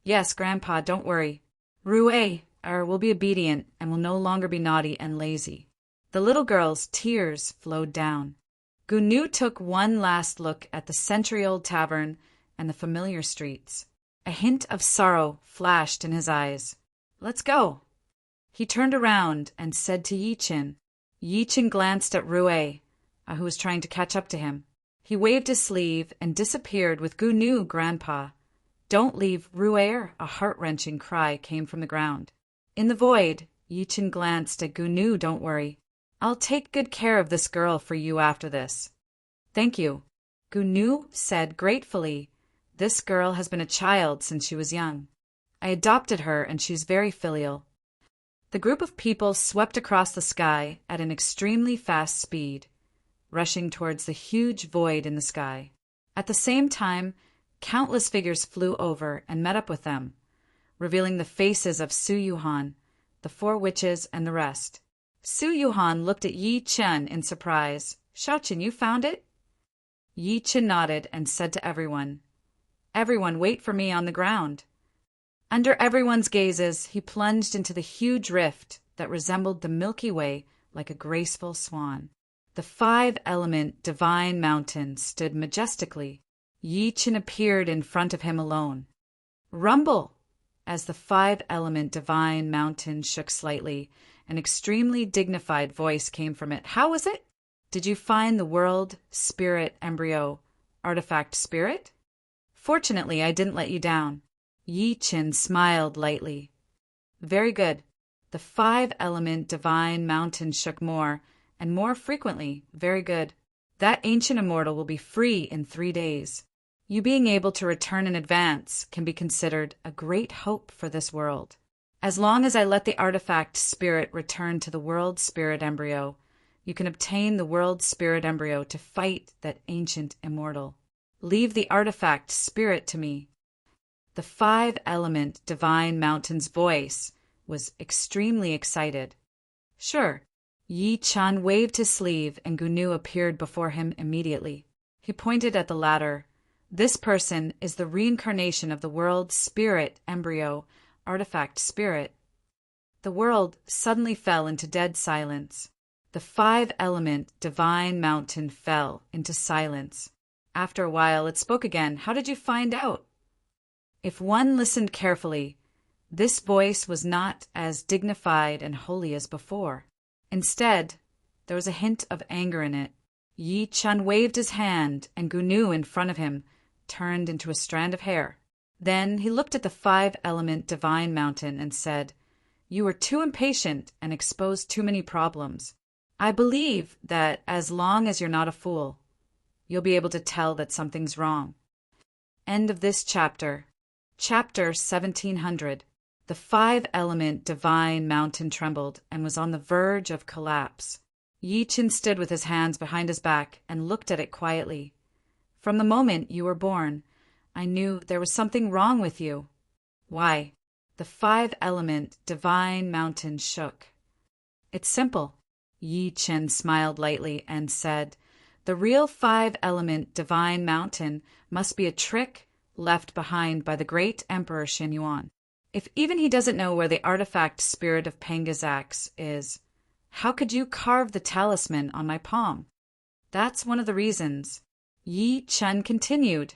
Yes, Grandpa, don't worry. Rue will be obedient and will no longer be naughty and lazy. The little girl's tears flowed down. Gunu took one last look at the century-old tavern and the familiar streets. A hint of sorrow flashed in his eyes. Let's go. He turned around and said to Yi Qin. Yi Qin glanced at Rue, who was trying to catch up to him. He waved his sleeve and disappeared with Gunu, Grandpa. Don't leave, Rue! A heart-wrenching cry came from the ground. In the void, Yi Qin glanced at Gunu. Don't worry. I'll take good care of this girl for you after this. Thank you. Gunu said gratefully. This girl has been a child since she was young. I adopted her and she's very filial. The group of people swept across the sky at an extremely fast speed, rushing towards the huge void in the sky. At the same time, countless figures flew over and met up with them, revealing the faces of Su Yuhan, the 4 witches, and the rest. Su Yuhan looked at Yi Qin in surprise. Shaoqin, you found it? Yi Qin nodded and said to everyone, Everyone, wait for me on the ground. Under everyone's gazes, he plunged into the huge rift that resembled the Milky Way like a graceful swan. The 5-element divine mountain stood majestically. Yi Qin appeared in front of him alone. Rumble! As the 5-element divine mountain shook slightly, an extremely dignified voice came from it. How was it? Did you find the world, spirit, embryo, artifact spirit? Fortunately, I didn't let you down. Yi Qin smiled lightly. Very good. The five-element divine mountain shook more, and more frequently. Very good. That ancient immortal will be free in 3 days. You being able to return in advance can be considered a great hope for this world. As long as I let the artifact spirit return to the world spirit embryo, you can obtain the world spirit embryo to fight that ancient immortal. Leave the artifact spirit to me. The five-element divine mountain's voice was extremely excited. Sure. Yi Chun waved his sleeve and Gunu appeared before him immediately. He pointed at the latter. This person is the reincarnation of the world spirit embryo, artifact spirit. The world suddenly fell into dead silence. The five-element divine mountain fell into silence. After a while it spoke again. How did you find out? If one listened carefully, this voice was not as dignified and holy as before. Instead, there was a hint of anger in it. Yi Chun waved his hand, and Gunu in front of him turned into a strand of hair. Then he looked at the five-element divine mountain and said, "You are too impatient and expose too many problems. I believe that as long as you're not a fool, you'll be able to tell that something's wrong." End of this chapter. Chapter 1700. The five-element divine mountain trembled and was on the verge of collapse. Yi Chun stood with his hands behind his back and looked at it quietly. From the moment you were born, I knew there was something wrong with you. Why? The five-element divine mountain shook. It's simple. Yi Chun smiled lightly and said, "The real five-element divine mountain must be a trick left behind by the great Emperor Xinyuan. If even he doesn't know where the artifact spirit of Panga's axe is, how could you carve the talisman on my palm? That's one of the reasons." Yi Chun continued,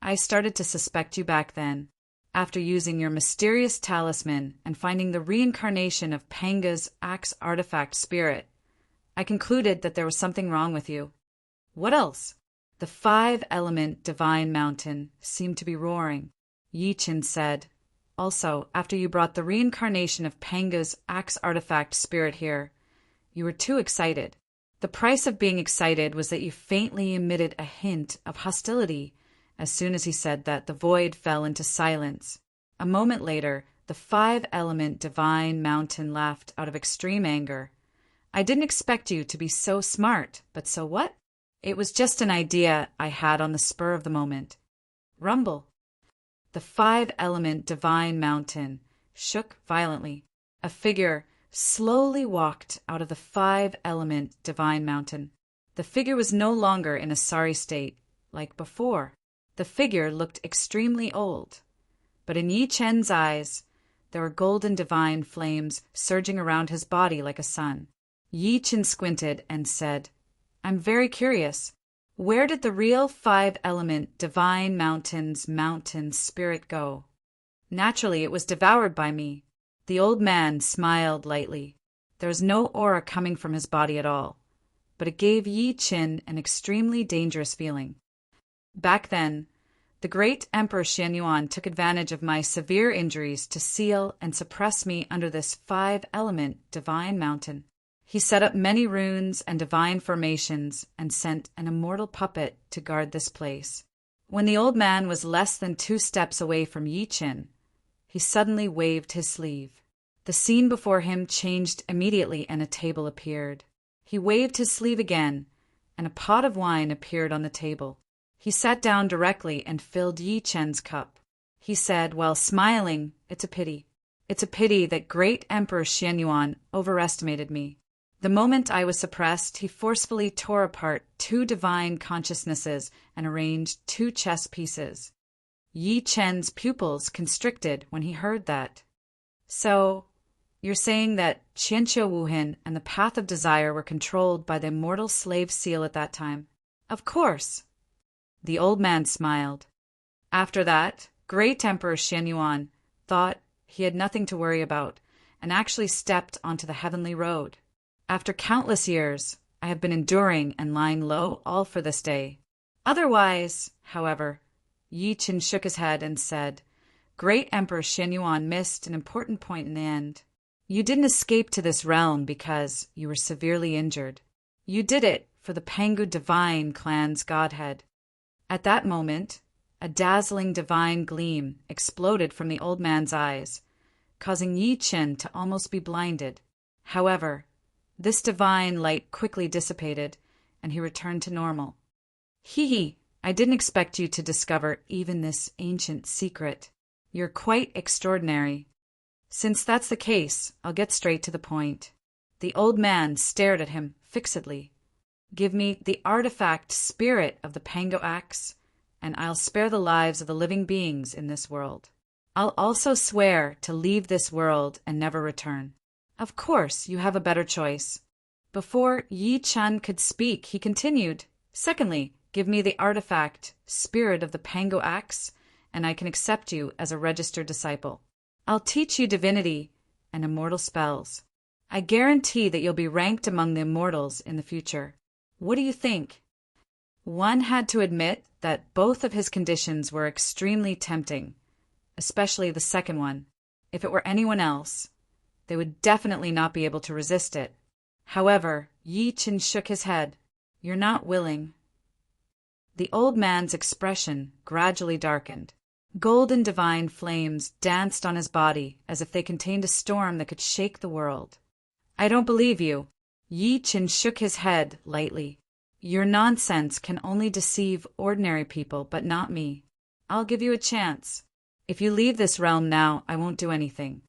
"I started to suspect you back then. After using your mysterious talisman and finding the reincarnation of Panga's axe artifact spirit, I concluded that there was something wrong with you. What else?" The five-element divine mountain seemed to be roaring. Yi Chun said, "Also, after you brought the reincarnation of Panga's axe artifact spirit here, you were too excited. The price of being excited was that you faintly emitted a hint of hostility. As soon as he said that, the void fell into silence. A moment later, the five-element divine mountain laughed out of extreme anger. I didn't expect you to be so smart, but so what? It was just an idea I had on the spur of the moment." Rumble. The five-element divine mountain shook violently. A figure slowly walked out of the five-element divine mountain. The figure was no longer in a sorry state, like before. The figure looked extremely old. But in Yi Chun's eyes, there were golden divine flames surging around his body like a sun. Yi Chun squinted and said, "I'm very curious. Where did the real five-element divine mountain's mountain spirit go?" "Naturally, it was devoured by me." The old man smiled lightly. There was no aura coming from his body at all, but it gave Yi Chun an extremely dangerous feeling. Back then, the great Emperor Xianyuan took advantage of my severe injuries to seal and suppress me under this five-element divine mountain. He set up many runes and divine formations and sent an immortal puppet to guard this place. When the old man was less than 2 steps away from Yi Chun, he suddenly waved his sleeve. The scene before him changed immediately and a table appeared. He waved his sleeve again, and a pot of wine appeared on the table. He sat down directly and filled Yi Chun's cup. He said, while smiling, "It's a pity. It's a pity that great Emperor Xianyuan overestimated me. The moment I was suppressed, he forcefully tore apart 2 divine consciousnesses and arranged 2 chess pieces." Yi Chun's pupils constricted when he heard that. "So, you're saying that Qianqiu Wuhan and the Path of Desire were controlled by the immortal slave seal at that time?" "Of course." The old man smiled. After that, great Emperor Xianyuan thought he had nothing to worry about and actually stepped onto the heavenly road. After countless years, I have been enduring and lying low all for this day. Otherwise, however, Yi Chun shook his head and said, "Great Emperor Xianyuan missed an important point in the end. You didn't escape to this realm because you were severely injured. You did it for the Pangu Divine clan's godhead. At that moment, a dazzling divine gleam exploded from the old man's eyes, causing Yi Qin to almost be blinded. However, this divine light quickly dissipated, and he returned to normal. Hee, I didn't expect you to discover even this ancient secret. You're quite extraordinary. Since that's the case, I'll get straight to the point. The old man stared at him fixedly. Give me the artifact spirit of the Pango axe, and I'll spare the lives of the living beings in this world. I'll also swear to leave this world and never return. Of course, you have a better choice. Before Yi Chen could speak, he continued, Secondly, give me the artifact spirit of the Pango axe, and I can accept you as a registered disciple. I'll teach you divinity and immortal spells. I guarantee that you'll be ranked among the immortals in the future. What do you think? One had to admit that both of his conditions were extremely tempting, especially the second one. If it were anyone else, they would definitely not be able to resist it. However, Yi Chen shook his head. You're not willing. The old man's expression gradually darkened. Golden divine flames danced on his body as if they contained a storm that could shake the world. I don't believe you. Yi Chen shook his head lightly. Your nonsense can only deceive ordinary people, but not me. I'll give you a chance. If you leave this realm now, I won't do anything.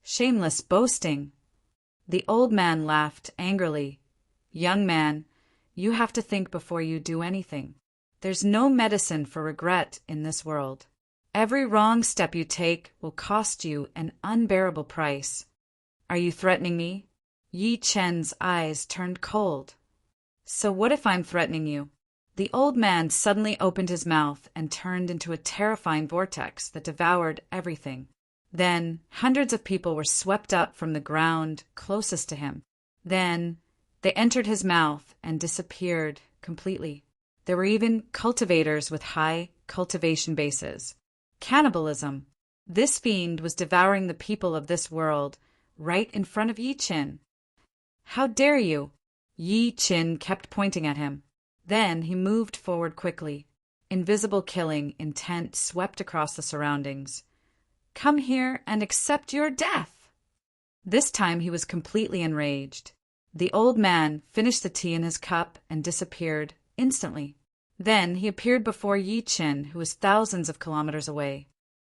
Shameless boasting. The old man laughed angrily. Young man, you have to think before you do anything. There's no medicine for regret in this world. Every wrong step you take will cost you an unbearable price. Are you threatening me? Yi Chen's eyes turned cold. So what if I'm threatening you? The old man suddenly opened his mouth and turned into a terrifying vortex that devoured everything. Then hundreds of people were swept up from the ground closest to him. Then they entered his mouth and disappeared completely. There were even cultivators with high cultivation bases. Cannibalism. This fiend was devouring the people of this world right in front of Yi Chen. How dare you? Yi Chen kept pointing at him. Then he moved forward quickly. Invisible killing intent swept across the surroundings. Come here and accept your death! This time he was completely enraged. The old man finished the tea in his cup and disappeared instantly. Then he appeared before Yi Chen, who was thousands of kilometers away.